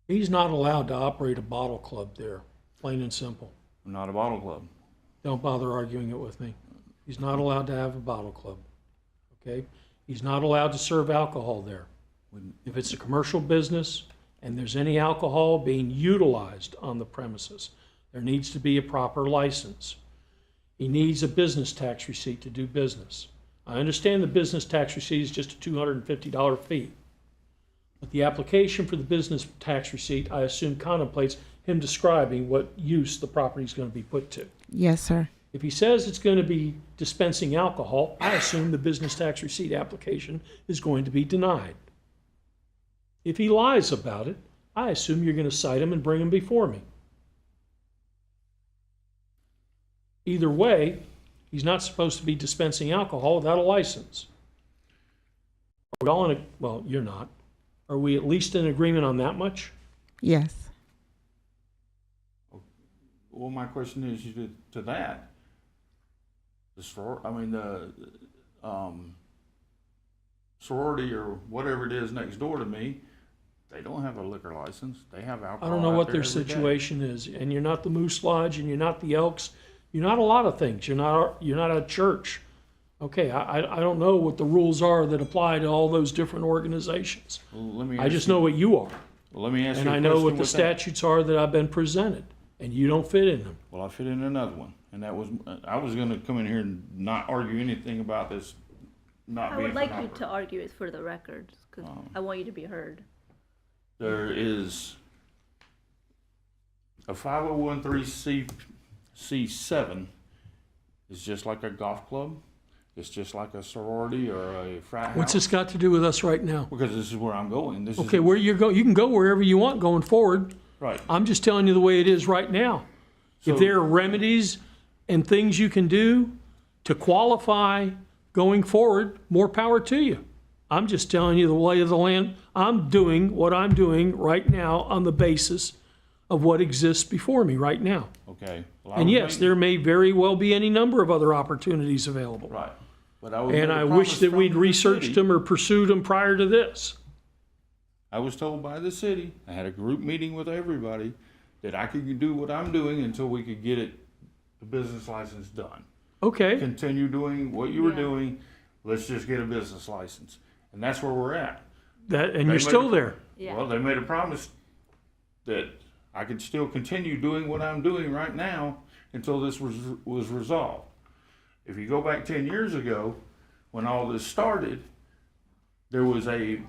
He's not allowed to operate a bottle club there, plain and simple. Not a bottle club. Don't bother arguing it with me. He's not allowed to have a bottle club, okay? He's not allowed to serve alcohol there. If it's a commercial business and there's any alcohol being utilized on the premises, there needs to be a proper license. He needs a business tax receipt to do business. I understand the business tax receipt is just a $250 fee. But the application for the business tax receipt, I assume, contemplates him describing what use the property is going to be put to. Yes, sir. If he says it's going to be dispensing alcohol, I assume the business tax receipt application is going to be denied. If he lies about it, I assume you're going to cite him and bring him before me. Either way, he's not supposed to be dispensing alcohol without a license. Are we all in a, well, you're not. Are we at least in agreement on that much? Yes. Well, my question is to that. The sorority or whatever it is next door to me, they don't have a liquor license. They have alcohol. I don't know out what there their every day. situation is, and you're not the Moose Lodge, and you're not the Elks. You're not a lot of things. You're not a church. Okay, I don't know what the rules are that apply to all those different organizations. Well, let me I ask just you- know what you are. Well, let me ask And you a I know question what the with that. statutes are that I've been presented, and you don't fit in them. Well, I fit in another one, and that was I was going to come in here and not argue anything about this. Not I being would like you phenomenal. to argue it for the record, because I want you to be heard. There is a 501(c)(7 is just like a golf club. It's just like a sorority or a frat house. What's this got to do with us right now? Because this is where I'm going. This Okay, is, where you go, you can go wherever you want going forward. Right. I'm just telling you the way it is right now. If So- there are remedies and things you can do to qualify going forward, more power to you. I'm just telling you the lay of the land. I'm doing what I'm doing right now on the basis of what exists before me right now. Okay. Well, I And was yes, made- there may very well be any number of other opportunities available. Right. But I was And made a I wish promise that from we'd the researched city. them or pursued them prior to this. I was told by the city, I had a group meeting with everybody, that I could do what I'm doing until we could get the business license done. Okay. Continue doing what you were doing, let's just get a business license. And that's where we're at. And They you're made still a- there. Well, they made a promise that I could still continue doing what I'm doing right now until this was resolved. If you go back 10 years ago, when all this started, there was a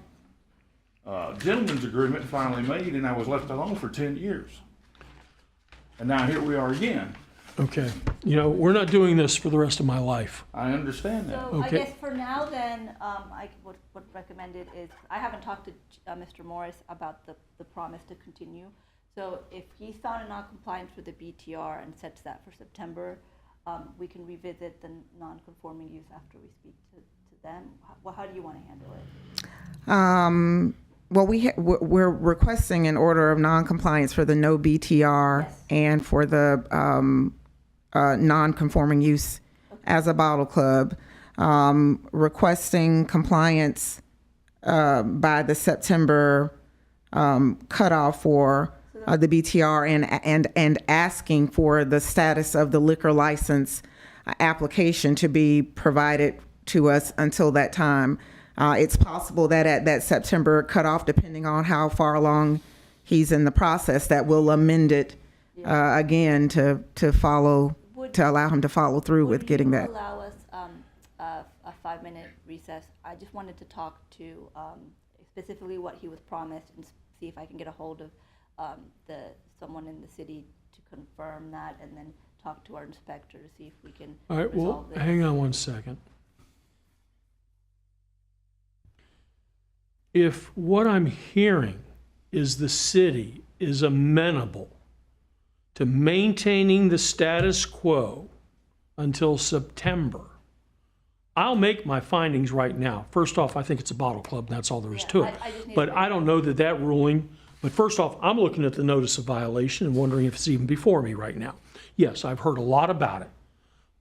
gentleman's agreement finally made, and I was left alone for 10 years. And now here we are again. Okay. You know, we're not doing this for the rest of my life. I understand that. So I Okay. guess for now then, I would recommend it is, I haven't talked to Mr. Morris about the promise to continue. So if he's found a non-compliance for the BTR and sets that for September, we can revisit the non-conforming use after we speak to them. How do you want to handle it? Well, we're requesting an order of non-compliance for the no BTR and for the non-conforming use as a bottle club, requesting compliance by the September cutoff for the BTR and asking for the status of the liquor license application to be provided to us until that time. It's possible that at that September cutoff, depending on how far along he's in the process, that we'll amend it again to allow him to follow through with getting that. Allow us a 5-minute recess. I just wanted to talk to specifically what he was promised and see if I can get a hold of someone in the city to confirm that, and then talk to our inspector to see if we can All right, well, resolve this. hang on one second. If what I'm hearing is the city is amenable to maintaining the status quo until September, I'll make my findings right now. First off, I think it's a bottle club, and that's all there is to it. I just need But to- I don't know that ruling, but first off, I'm looking at the notice of violation and wondering if it's even before me right now. Yes, I've heard a lot about it,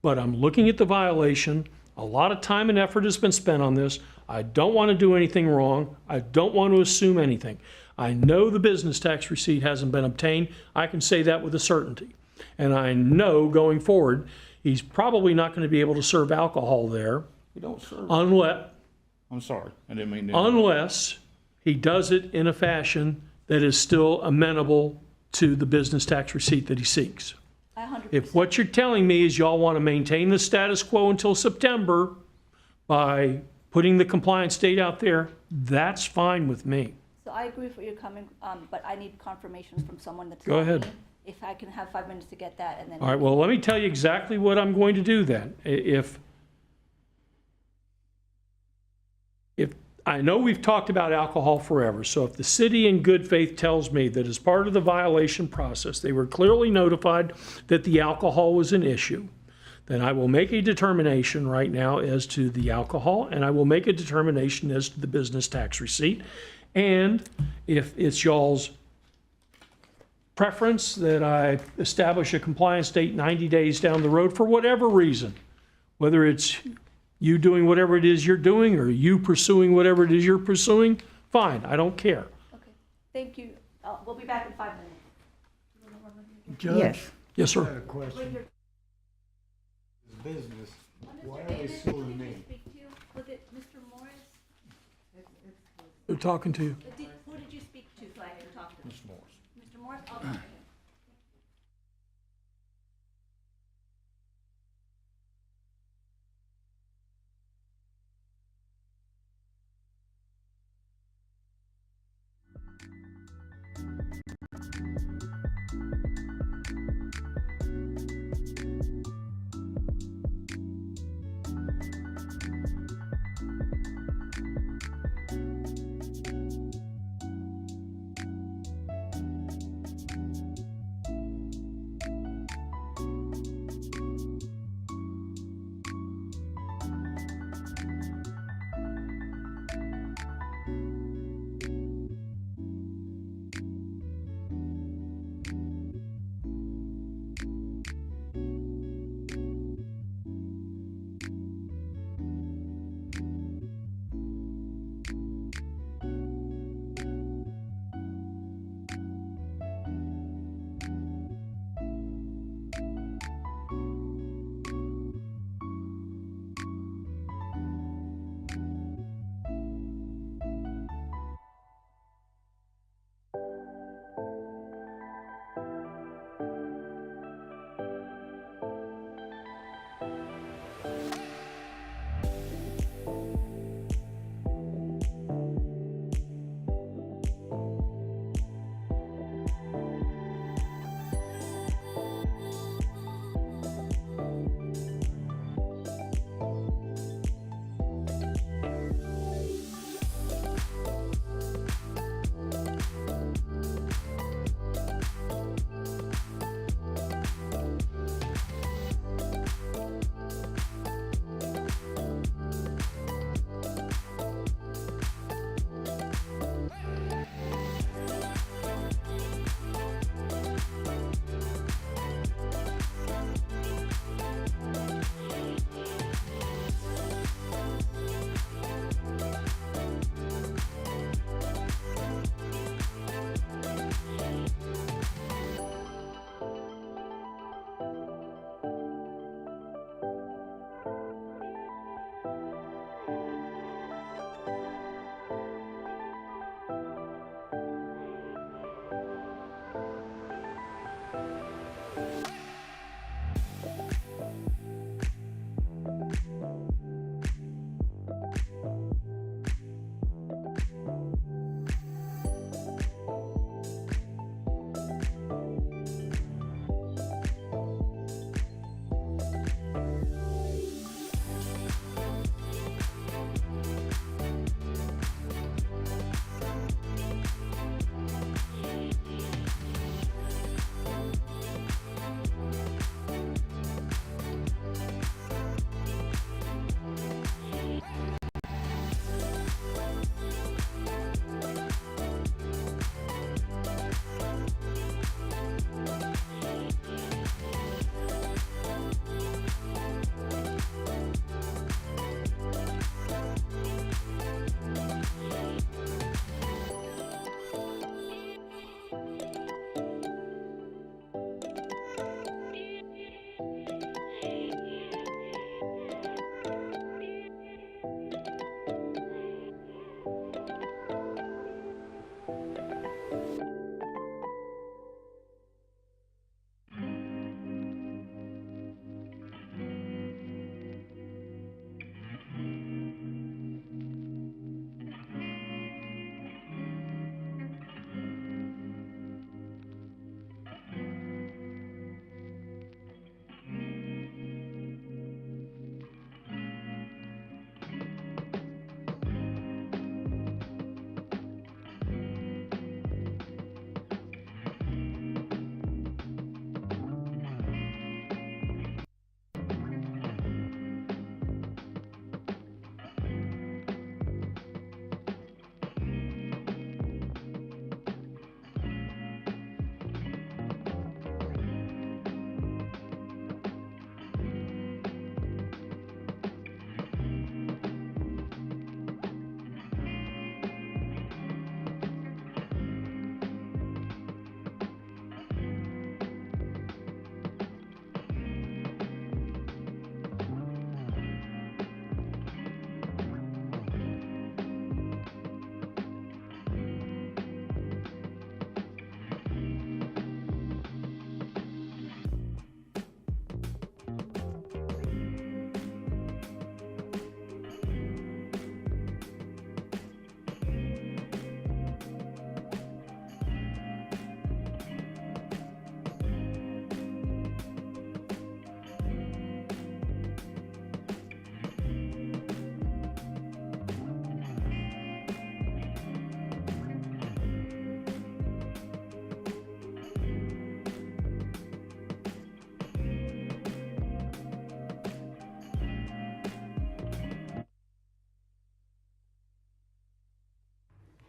but I'm looking at the violation. A lot of time and effort has been spent on this. I don't want to do anything wrong. I don't want to assume anything. I know the business tax receipt hasn't been obtained. I can say that with a certainty. And I know going forward, he's probably not going to be able to serve alcohol there We don't serve. unless I'm sorry, I didn't mean to. unless he does it in a fashion that is still amenable to the business tax receipt that he seeks. If what you're telling me is y'all want to maintain the status quo until September by putting the compliance date out there, that's fine with me. So I agree with what you're coming, but I need confirmation from someone that's Go not ahead. me. If I can have 5 minutes to get that, and then. All right, well, let me tell you exactly what I'm going to do then. If I know we've talked about alcohol forever, so if the city in good faith tells me that as part of the violation process, they were clearly notified that the alcohol was an issue, then I will make a determination right now as to the alcohol, and I will make a determination as to the business tax receipt. And if it's y'all's preference that I establish a compliance date 90 days down the road for whatever reason, whether it's you doing whatever it is you're doing or you pursuing whatever it is you're pursuing, fine, I don't care. Okay, thank you. We'll be back in 5 minutes. Judge? Yes, sir. Business. Why are they suing me? Was it Mr. Morris? They're talking to you. Who did you speak to so I can talk to? Mr. Morris. Mr. Morris? I'll talk to him.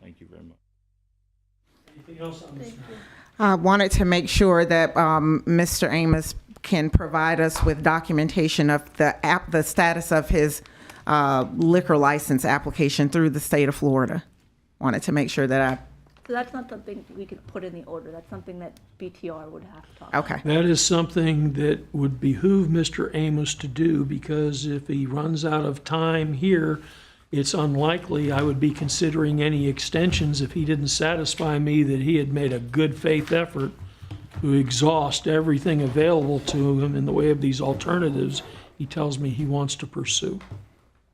Thank you very much. Anything else on this? I wanted to make sure that Mr. Amos can provide us with documentation of the status of his liquor license application through the state of Florida. Wanted to make sure that So that's not something we could put in the order. That's something that BTR would have to talk Okay. That is something that would behoove Mr. Amos to do, because if he runs out of time here, it's unlikely I would be considering any extensions if he didn't satisfy me that he had made a good faith effort to exhaust everything available to him in the way of these alternatives he tells me he wants to pursue.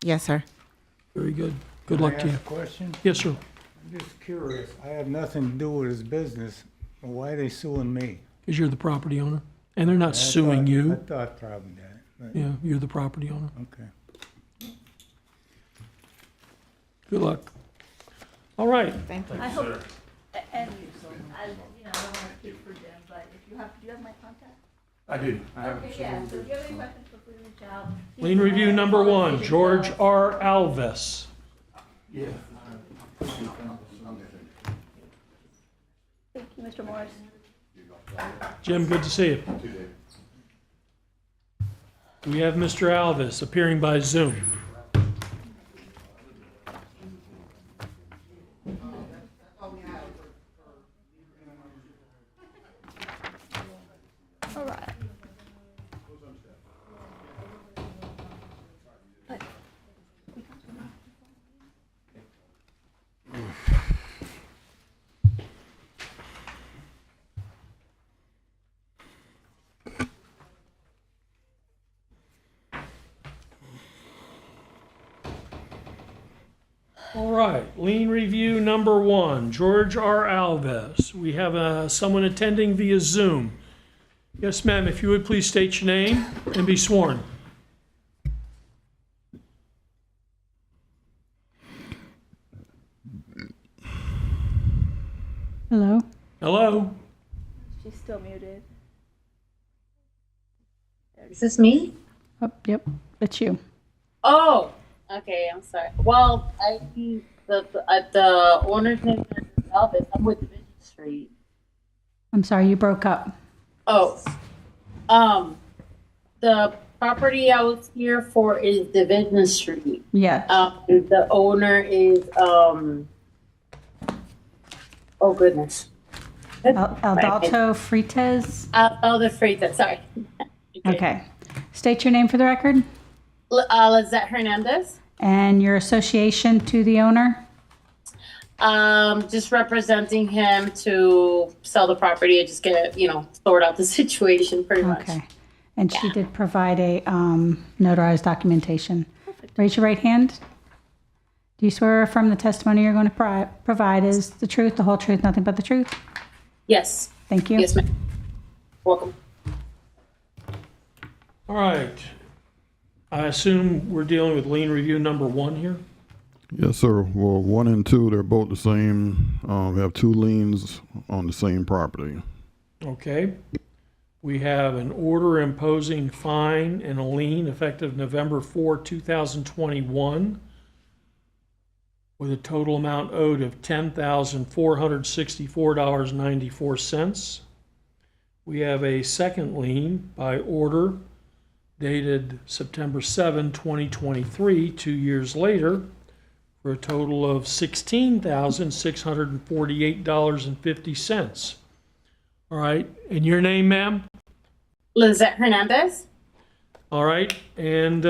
Yes, sir. Very good. Good luck to you. Can I ask a question? Yes, sir. I'm just curious. I have nothing to do with his business. Why are they suing me? Because you're the property owner, and they're not I suing thought- I you. thought probably that. But, Yeah, you're the property owner. Okay. Good luck. All right. Thank you. I hope, and, I don't want to speak for Jim, but if you have, do you have my contact? I do. Okay, yeah, so if you have any questions, feel free to reach out. Lien review number one, George R. Alves. Thank you, Mr. Morris. Jim, good to see you. We have Mr. Alves appearing by Zoom. All right. All right, lien review number one, George R. Alves. We have someone attending via Zoom. Yes, ma'am, if you would please state your name and be sworn. Hello? Hello? She's still muted. Is this me? Oh, yep, it's you. Oh, okay. I'm sorry. Well, the owner's name is Elvis. I'm with Magistrate. I'm sorry, you broke up. Oh, the property I was here for is Division Street. Yes. The owner is oh goodness. Aldalto Frites? Aldo Freitas, sorry. Okay. State your name for the record Lizette Hernandez. and your association to the owner. Just representing him to sell the property and just get, sort out the situation pretty much. Okay. And she did provide a notarized documentation. Raise your right hand. Do you swear or affirm the testimony you're going to provide is the truth, the whole truth, nothing but the truth? Yes. Thank you. Yes, ma'am. Welcome. All right. I assume we're dealing with lien review number one here? Yes, sir. Well, 1 and 2, they're both the same. We have 2 liens on the same property. Okay. We have an order imposing fine and a lien effective November 4, 2021, with a total amount owed of $10,464.94. We have a second lien by order dated September 7, 2023, 2 years later, for a total of $16,648.50. All right, and your name, ma'am? Lizette Hernandez. All right, and,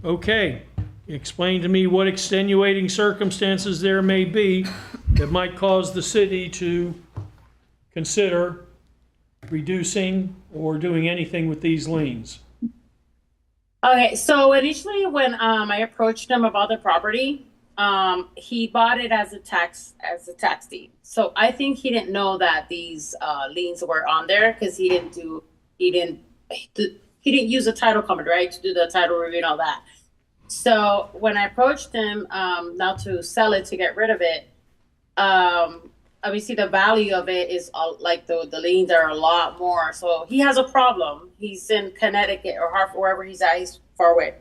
okay. Explain to me what extenuating circumstances there may be that might cause the city to consider reducing or doing anything with these liens. Okay, so initially when I approached him about the property, he bought it as a tax deed. So I think he didn't know that these liens were on there because he didn't use a title company, right, to do the title review and all that. So when I approached him now to sell it, to get rid of it, obviously the value of it is like the liens are a lot more. So he has a problem. He's in Connecticut or Hartford, wherever he's at. He's far away.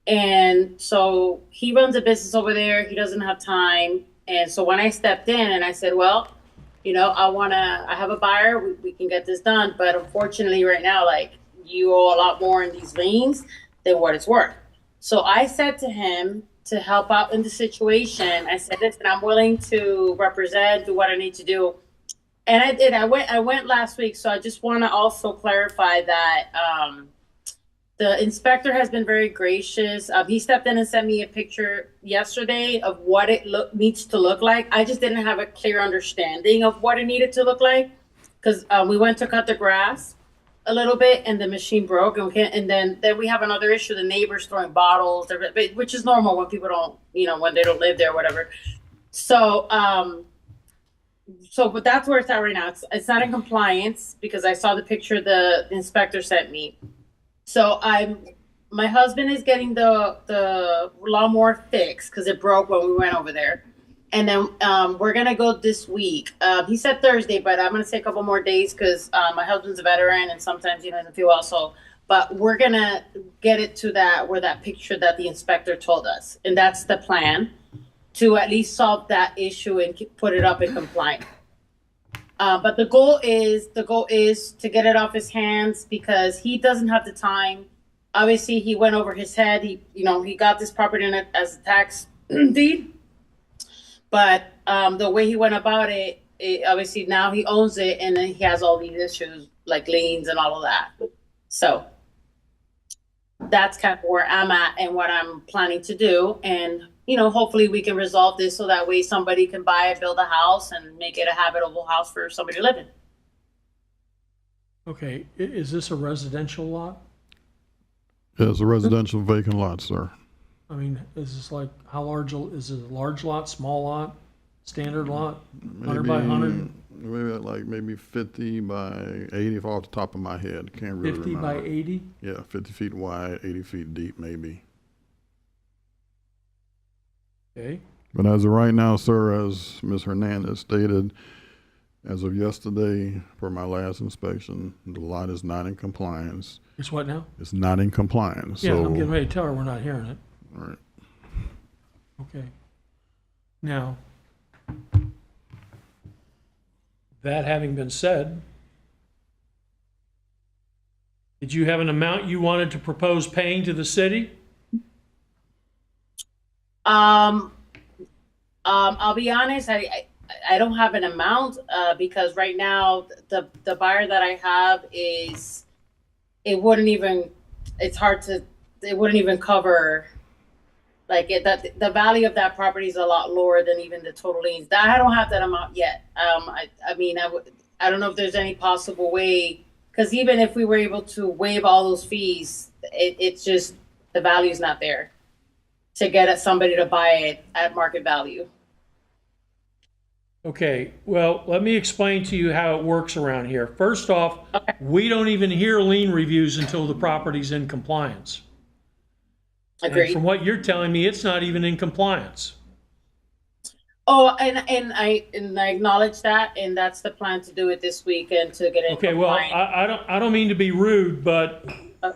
And so he runs a business over there. He doesn't have time And so when I stepped in and I said, well, I have a buyer, we can get this done. But unfortunately right now, like, you owe a lot more in these liens than what it's worth. So I said to him, to help out in the situation, I said, listen, I'm willing to represent, do what I need to do. And I did. I went last week. So I just want to also clarify that the inspector has been very gracious. He stepped in and sent me a picture yesterday of what it needs to look like. I just didn't have a clear understanding of what it needed to look like, because we went to cut the grass a little bit and the machine broke, and then we have another issue: the neighbors throwing bottles, which is normal when people don't, when they don't live there, or whatever. So, but that's where it's at right now. It's not in compliance because I saw the picture the inspector sent me. So my husband is getting the lawnmower fixed because it broke when we went over there. And then we're going to go this week. He said Thursday, but I'm going to say a couple more days because my husband's a veteran and sometimes he doesn't feel well. So, but we're going to get it to that picture that the inspector told us. And that's the plan, to at least solve that issue and put it up in compliance. But the goal is to get it off his hands because he doesn't have the time. Obviously, he went over his head. He got this property in it as a tax deed. But the way he went about it, obviously now he owns it, and then he has all these issues like liens and all of that. So that's kind of where I'm at and what I'm planning to do. And hopefully we can resolve this so that way somebody can buy it, build a house, and make it a habitable house for somebody to live in. Okay, is this a residential lot? Yeah, it's a residential vacant lot, sir. I mean, is this like, how large, is it a large lot, small lot, standard lot, 100 by 100? Maybe 50 by 80 off the top of my head. Can't really 50 remember. by 80? Yeah, 50 feet wide, 80 feet deep, maybe. Okay. But as of right now, sir, as Ms. Hernandez stated, as of yesterday, for my last inspection, the lot is not in compliance. It's what now? It's not in compliance. Yeah, so, I'm getting ready to tell her we're not hearing it. all right. Okay. Now, that having been said, did you have an amount you wanted to propose paying to the city? I'll be honest, I don't have an amount because right now the buyer that I have it wouldn't even cover, like, the value of that property is a lot lower than even the total liens. I don't have that amount yet. I don't know if there's any possible way, because even if we were able to waive all those fees, it's just the value's not there to get somebody to buy it at market value. Okay, well, let me explain to you how it works around here. First off, we don't even hear lien reviews until the property's in compliance. Agreed. And from what you're telling me, it's not even in compliance. Oh, and I acknowledge that, and that's the plan, to do it this weekend to get it. Okay, well, I don't mean to be rude, but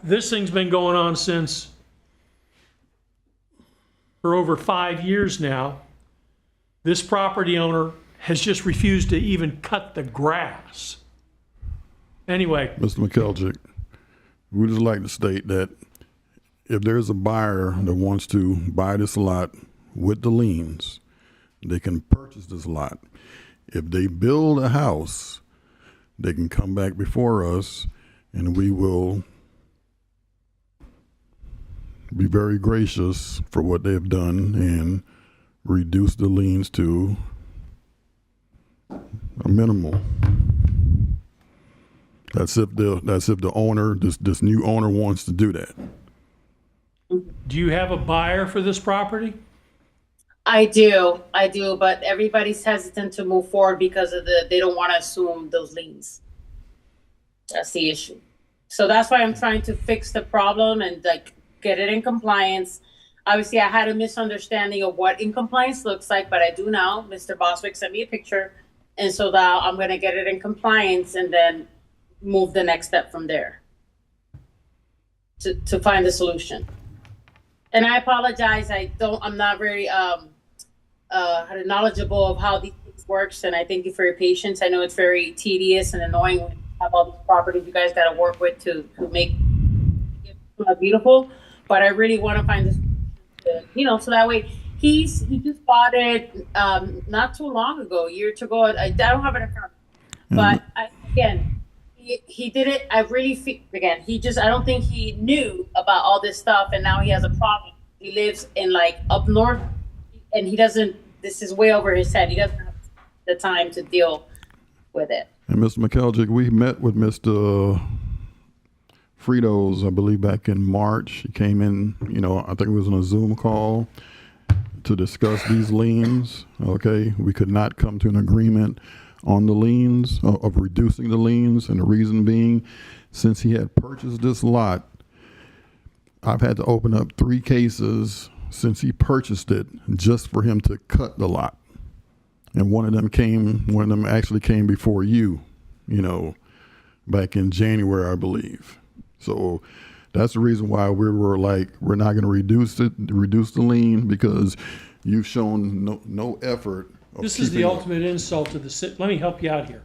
this thing's been going on for over 5 years now. This property owner has just refused to even cut the grass. Anyway. Mr. McKeljic, we'd just like to state that if there's a buyer that wants to buy this lot with the liens, they can purchase this lot. If they build a house, they can come back before us and we will be very gracious for what they've done and reduce the liens to a minimal. That's if the owner, this new owner, wants to do that. Do you have a buyer for this property? I do, but everybody's hesitant to move forward because of they don't want to assume those liens. That's the issue. So that's why I'm trying to fix the problem and get it in compliance. Obviously, I had a misunderstanding of what in compliance looks like, but I do now. Mr. Boswick sent me a picture, and so now I'm going to get it in compliance and then move the next step from there to find a solution. And I apologize. I'm not very knowledgeable of how these things works, and I thank you for your patience. I know it's very tedious and annoying when you have all these properties you guys got to work with to make it beautiful. But I really want to find this, so that way he just bought it not too long ago, a year to go. I don't have it in front of me, but he did it. I really feel I don't think he knew about all this stuff, and now he has a problem. He lives in like up north, and he doesn't. This is way over his head. He doesn't have the time to deal with it. And Mr. McKeljic, we met with Mr. Fritos, I believe, back in March. He came in, I think it was on a Zoom call to discuss these liens. Okay, we could not come to an agreement on the liens, of reducing the liens, and the reason being, since he had purchased this lot, I've had to open up 3 cases since he purchased it just for him to cut the lot. And one of them actually came before you, back in January, I believe. So that's the reason why we were like, we're not going to reduce the lien, because you've shown no effort. This is the ultimate insult to the city. Let me help you out here.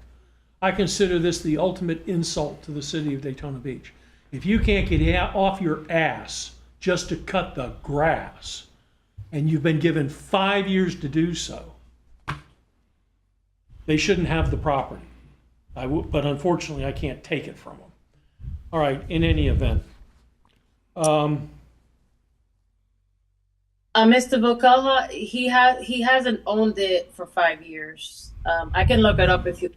I consider this the ultimate insult to the city of Daytona Beach. If you can't get off your ass just to cut the grass, and you've been given 5 years to do so, they shouldn't have the property. But unfortunately, I can't take it from them. All right, in any event. Mr. Vocala, he hasn't owned it for 5 years. I can look it up if you.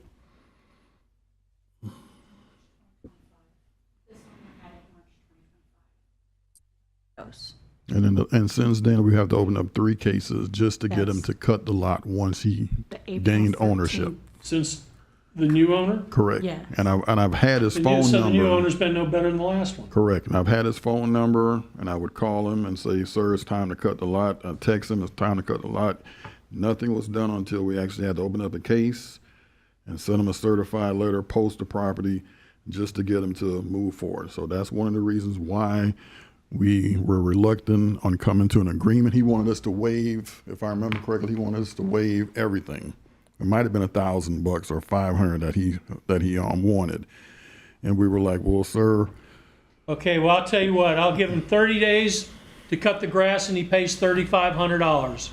And since then, we have to open up 3 cases just to get him to cut the lot once he gained ownership. Since the new owner? Correct. Yes. And I've had his phone number. So the new owner's been no better than the last one. Correct. And I've had his phone number, and I would call him and say, "Sir, it's time to cut the lot." I text him, "It's time to cut the lot." Nothing was done until we actually had to open up a case and send him a certified letter, post the property, just to get him to move forward. So that's one of the reasons why we were reluctant on coming to an agreement. He wanted us to waive, if I remember correctly, he wanted us to waive everything. It might have been $1,000 or $500 that he wanted, and we were like, "Well, sir." Okay, well, I'll tell you what. I'll give him 30 days to cut the grass, and he pays $3,500.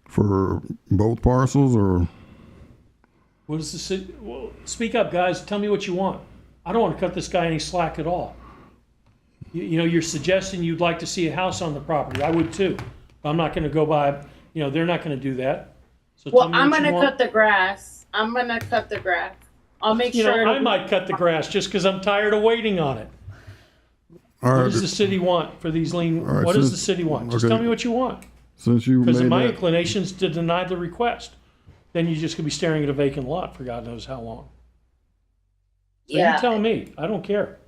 For both parcels, or? What is the city? Well, speak up, guys. Tell me what you want. I don't want to cut this guy any slack at all. You're suggesting you'd like to see a house on the property. I would too. But I'm not going to go by. They're not going to do that. So I'm going to cut the grass. I'm going to cut the grass. I'll make sure. I might cut the grass just because I'm tired of waiting on it. All right. What does the city want for these lien? Right, what does the city want? Just tell me what you want. Since you Because made my that, inclination is to deny the request. Then you're just going to be staring at a vacant lot for God knows how long. So Yeah. you tell me. I don't care.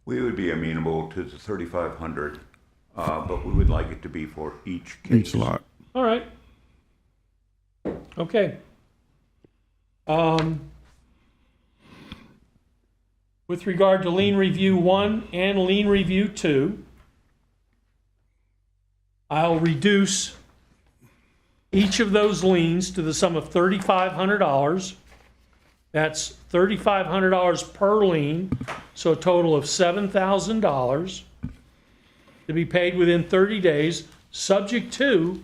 We would be amenable to the 3,500, but we would like it to be for each case. each lot. All right. Okay. With regard to lien review 1 and lien review 2, I'll reduce each of those liens to the sum of $3,500. That's $3,500 per lien, so a total of $7,000 to be paid within 30 days, subject to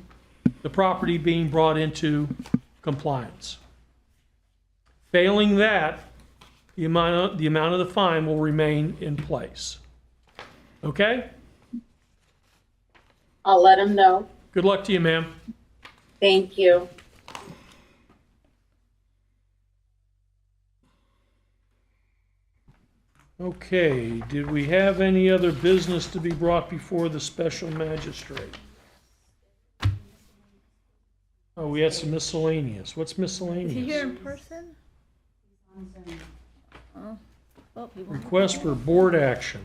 the property being brought into compliance. Failing that, the amount of the fine will remain in place. Okay? I'll let him know. Good luck to you, ma'am. Thank you. Okay, did we have any other business to be brought before the special magistrate? Oh, we had some miscellaneous. What's miscellaneous? Is he here in person? Oh. Well, he won't. Request for board action.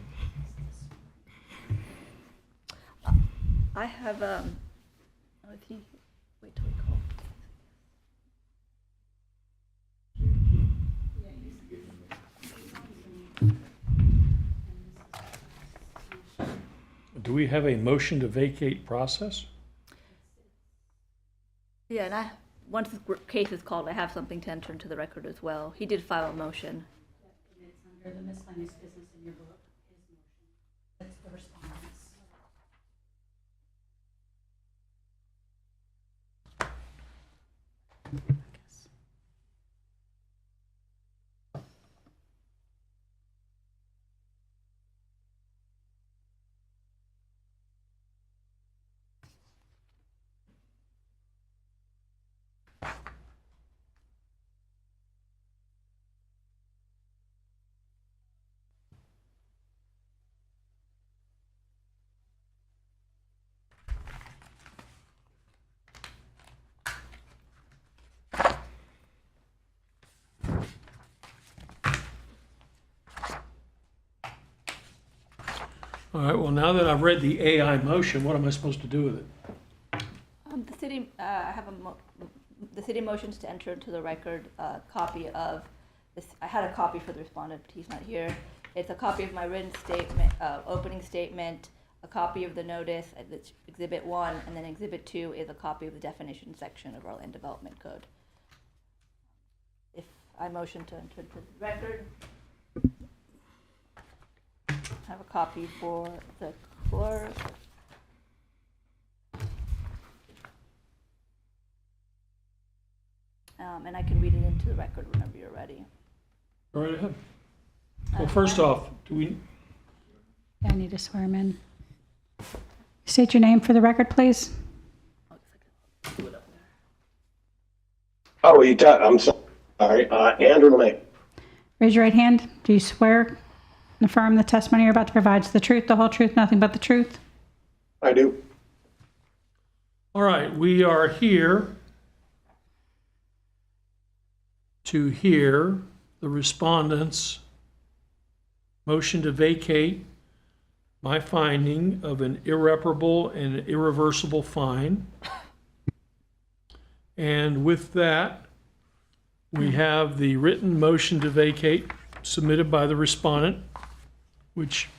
I have, if he, wait till we call. Do do we have a motion to vacate process? Yeah, and once this case is called, I have something to enter into the record as well. He did file a motion. It's under the miscellaneous business in your book, his motion. That's the response. All right, well, now that I've read the AI motion, what am I supposed to do with it? The city, I have the city motions to enter into the record a copy of this. I had a copy for the respondent, but he's not here. It's a copy of my written statement, opening statement, a copy of the notice, Exhibit 1, and then Exhibit 2 is a copy of the definition section of our land development code. If I motion to enter into the record, I have a copy for the clerk. And I can read it into the record whenever you're ready. Go right ahead. Well, first off, do we, I need to swear him in. State your name for the record, please. Oh, I'm sorry. Andrew LeMay. Raise your right hand. Do you swear and affirm the testimony you're about to provide is the truth, the whole truth, nothing but the truth? I do. all right, we are here to hear the respondent's motion to vacate my finding of an irreparable and irreversible fine. And with that, we have the written motion to vacate submitted by the respondent, which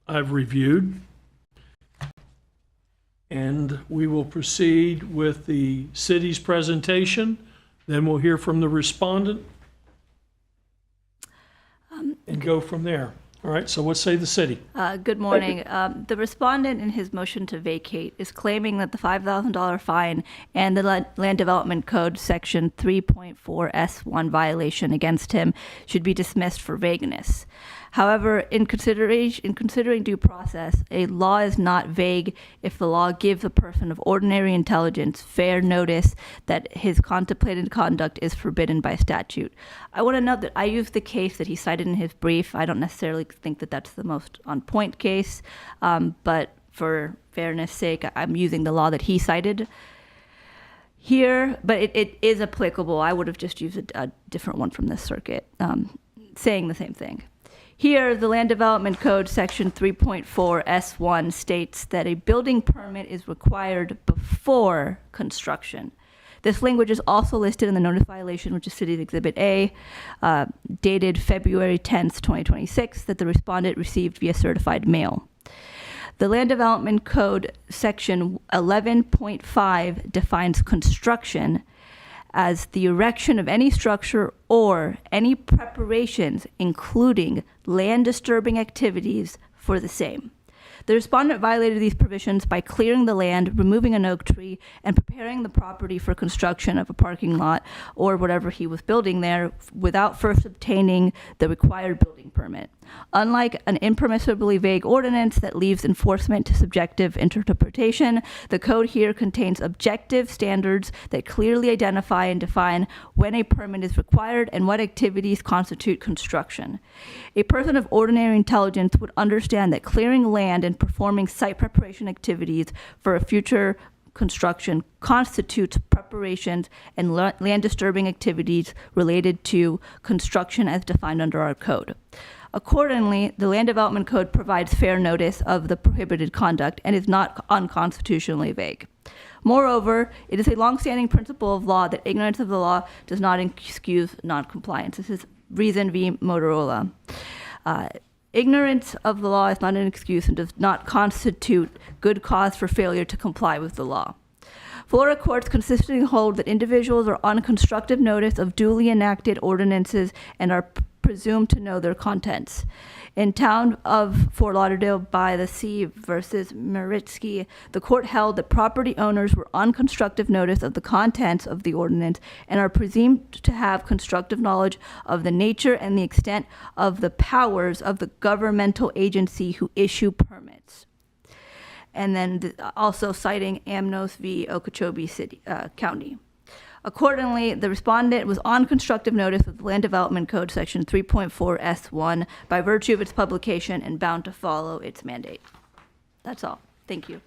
I've reviewed. And we will proceed with the city's presentation. Then we'll hear from the respondent and go from there. All right, so what say the city? Good morning. The respondent in his motion to vacate is claiming that the $5,000 fine and the Land Development Code Section 3.4S1 violation against him should be dismissed for vagueness. However, in considering due process, a law is not vague if the law gives a person of ordinary intelligence fair notice that his contemplated conduct is forbidden by statute. I want to note that I used the case that he cited in his brief. I don't necessarily think that that's the most on-point case, but for fairness' sake, I'm using the law that he cited here, but it is applicable. I would have just used a different one from this circuit, saying the same thing. Here, the Land Development Code Section 3.4S1 states that a building permit is required before construction. This language is also listed in the notice violation, which is City's Exhibit A, dated February 10th, 2026, that the respondent received via certified mail. The Land Development Code Section 11.5 defines construction as the erection of any structure or any preparations, including land disturbing activities for the same. The respondent violated these provisions by clearing the land, removing an oak tree, and preparing the property for construction of a parking lot or whatever he was building there without first obtaining the required building permit. Unlike an impermissibly vague ordinance that leaves enforcement to subjective interpretation, the code here contains objective standards that clearly identify and define when a permit is required and what activities constitute construction. A person of ordinary intelligence would understand that clearing land and performing site preparation activities for a future construction constitutes preparations and land disturbing activities related to construction as defined under our code. Accordingly, the Land Development Code provides fair notice of the prohibited conduct and is not unconstitutionally vague. Moreover, it is a longstanding principle of law that ignorance of the law does not excuse noncompliance. This is Reason v. Motorola. Ignorance of the law is not an excuse and does not constitute good cause for failure to comply with the law. Florida courts consistently hold that individuals are on constructive notice of duly enacted ordinances and are presumed to know their contents. In Town of Fort Lauderdale by the Sea versus Maritsky, the court held that property owners were on constructive notice of the contents of the ordinance and are presumed to have constructive knowledge of the nature and the extent of the powers of the governmental agency who issue permits. And then also citing Amnos v. Okeechobee City, County. Accordingly, the respondent was on constructive notice of the Land Development Code, Section 3.4 S1, by virtue of its publication and bound to follow its mandate. That's all. Thank you.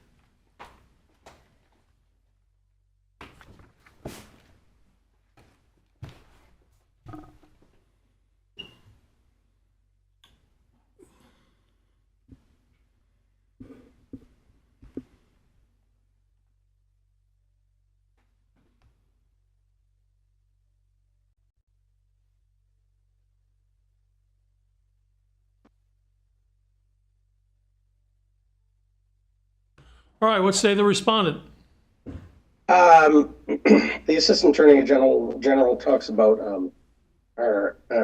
All right, what say the respondent? The Assistant Attorney General talks about,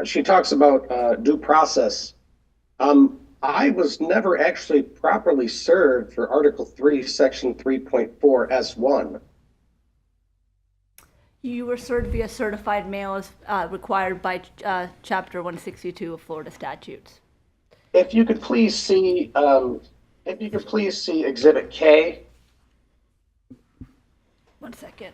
she talks about due process. I was never actually properly served for Article 3, Section 3.4 S1. You were served via certified mail as required by Chapter 162 of Florida statutes. If you could please see, Exhibit K. One second.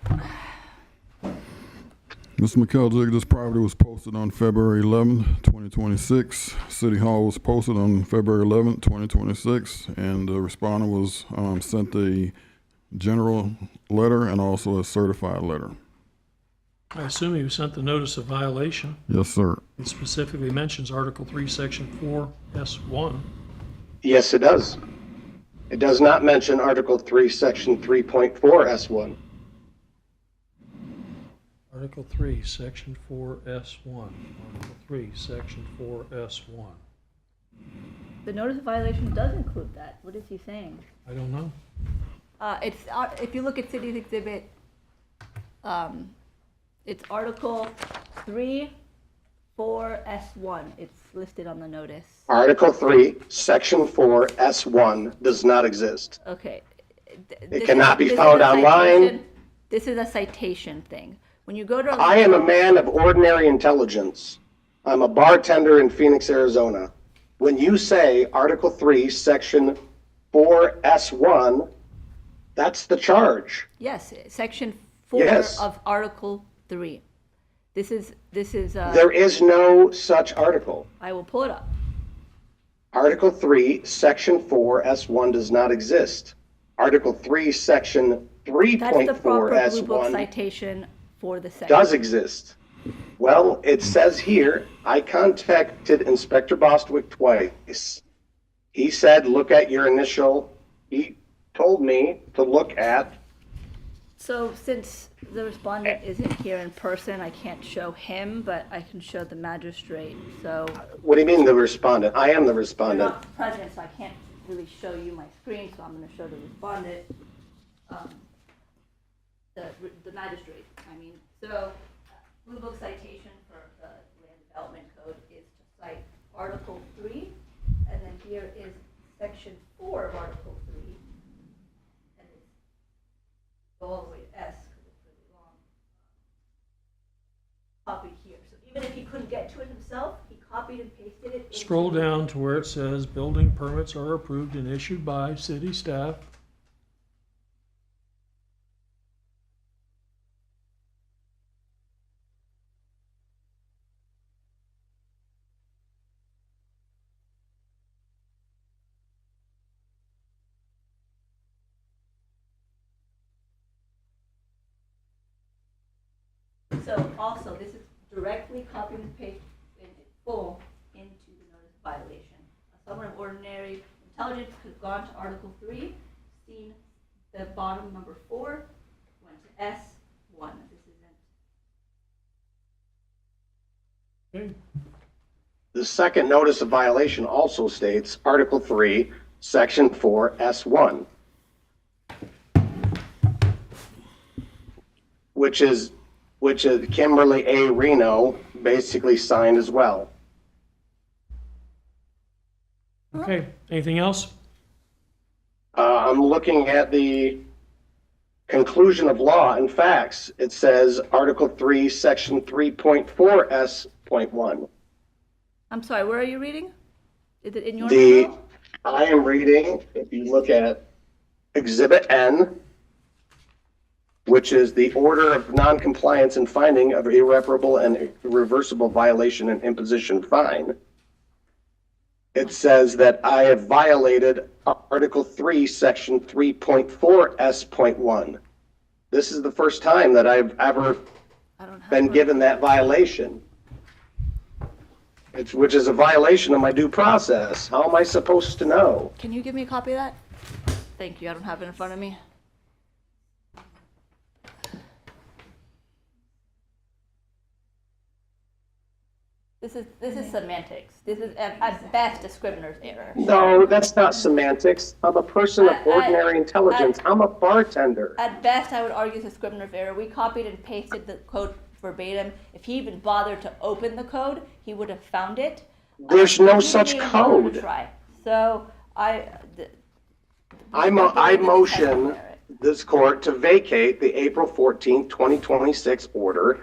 Mr. McKeljic, this property was posted on February 11, 2026. City Hall was posted on February 11, 2026, and the respondent was sent a general letter and also a certified letter. I assume he was sent the notice of violation. Yes, sir. It specifically mentions Article 3, Section 4, S1. Yes, it does. It does not mention Article 3, Section 3.4 S1. Article 3, Section 4, S1. Article 3, Section 4, S1. The notice of violation does include that. What is he saying? I don't know. It's if you look at City's Exhibit, it's Article 3, 4, S1. It's listed on the notice. Article 3, Section 4 S1 does not exist. Okay. It cannot be found online. This is a citation thing. When you go to I am a man of ordinary intelligence. I'm a bartender in Phoenix, Arizona. When you say Article 3, Section 4 S1, that's the charge. Yes, Section 4 Yes. of Article 3. This is There is no such article. I will pull it up. Article 3, Section 4 S1 does not exist. Article 3, Section That's the 3.4 proper Blue Book S1 citation for the section. does exist. Well, it says here, I contacted Inspector Bostwick twice. He said, look at your initial, he told me to look at. So since the respondent isn't here in person, I can't show him, but I can show the magistrate. So What do you mean the respondent? I am the you're respondent. not present, so I can't really show you my screen, so I'm going to show the respondent, the magistrate. So Blue Book citation for the Land Development Code is to cite Article 3, and then here is Section 4 of Article 3, and it's all the way to S because it's really long. Copied here. So even if he couldn't get to it himself, he copied and pasted it. Scroll down to where it says building permits are approved and issued by city staff. So also, this is directly copy and paste in full into the notice of violation. Someone of ordinary intelligence could have gone to Article 3, seen the bottom number 4, went to S1. This isn't. Okay. The second notice of violation also states Article 3, Section 4, S1, which is Kimberly A. Reno basically signed as well. Okay, anything else? I'm looking at the conclusion of law and facts. It says Article 3, Section 3.4 S.1. I'm sorry, where are you reading? Is it in your memo? I am reading, if you look at Exhibit N, which is the order of noncompliance and finding of irreparable and irreversible violation and imposition fine. It says that I have violated Article 3, Section 3.4 S.1. This is the first time that I've ever been given that violation. Which is a violation of my due process. How am I supposed to know? Can you give me a copy of that? Thank you, I don't have it in front of me. This is semantics. This is at best a Scrivener's error. No, that's not semantics. I'm a person of ordinary intelligence. I'm a bartender. At best, I would argue it's a Scrivener's error. We copied and pasted the code verbatim. If he even bothered to open the code, he would have found it. There's no such code. So I motion this court to vacate the April 14th, 2026 order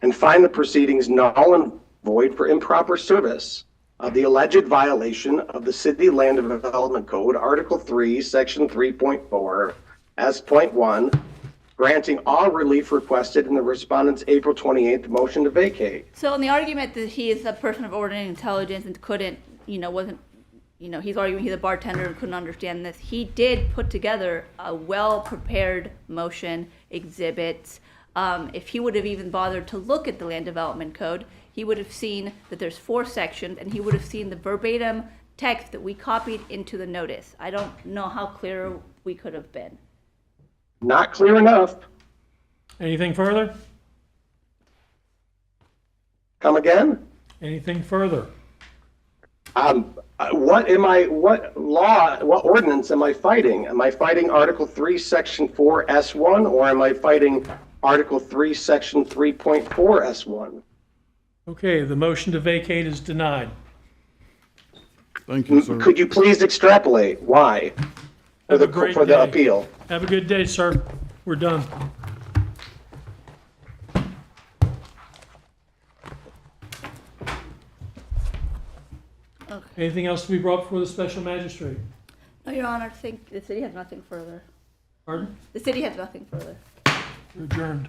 and find the proceedings null and void for improper service of the alleged violation of the City Land Development Code, Article 3, Section 3.4, S.1, granting all relief requested in the respondent's April 28th motion to vacate. So in the argument that he is a person of ordinary intelligence and couldn't, wasn't, he's arguing he's a bartender and couldn't understand this. He did put together a well-prepared motion, exhibits. If he would have even bothered to look at the Land Development Code, he would have seen that there's 4 sections, and he would have seen the verbatim text that we copied into the notice. I don't know how clear we could have been. Not clear enough. Anything further? Come again? Anything further? What ordinance am I fighting? Am I fighting Article 3, Section 4, S1, or am I fighting Article 3, Section 3.4, S1? Okay, the motion to vacate is denied. Thank you, sir. Could you please extrapolate why for the appeal? Have a good day, sir. We're done. Okay. Anything else to be brought before the special magistrate? No, Your Honor, I think the city has nothing further. Pardon? The city has nothing further. You're adjourned.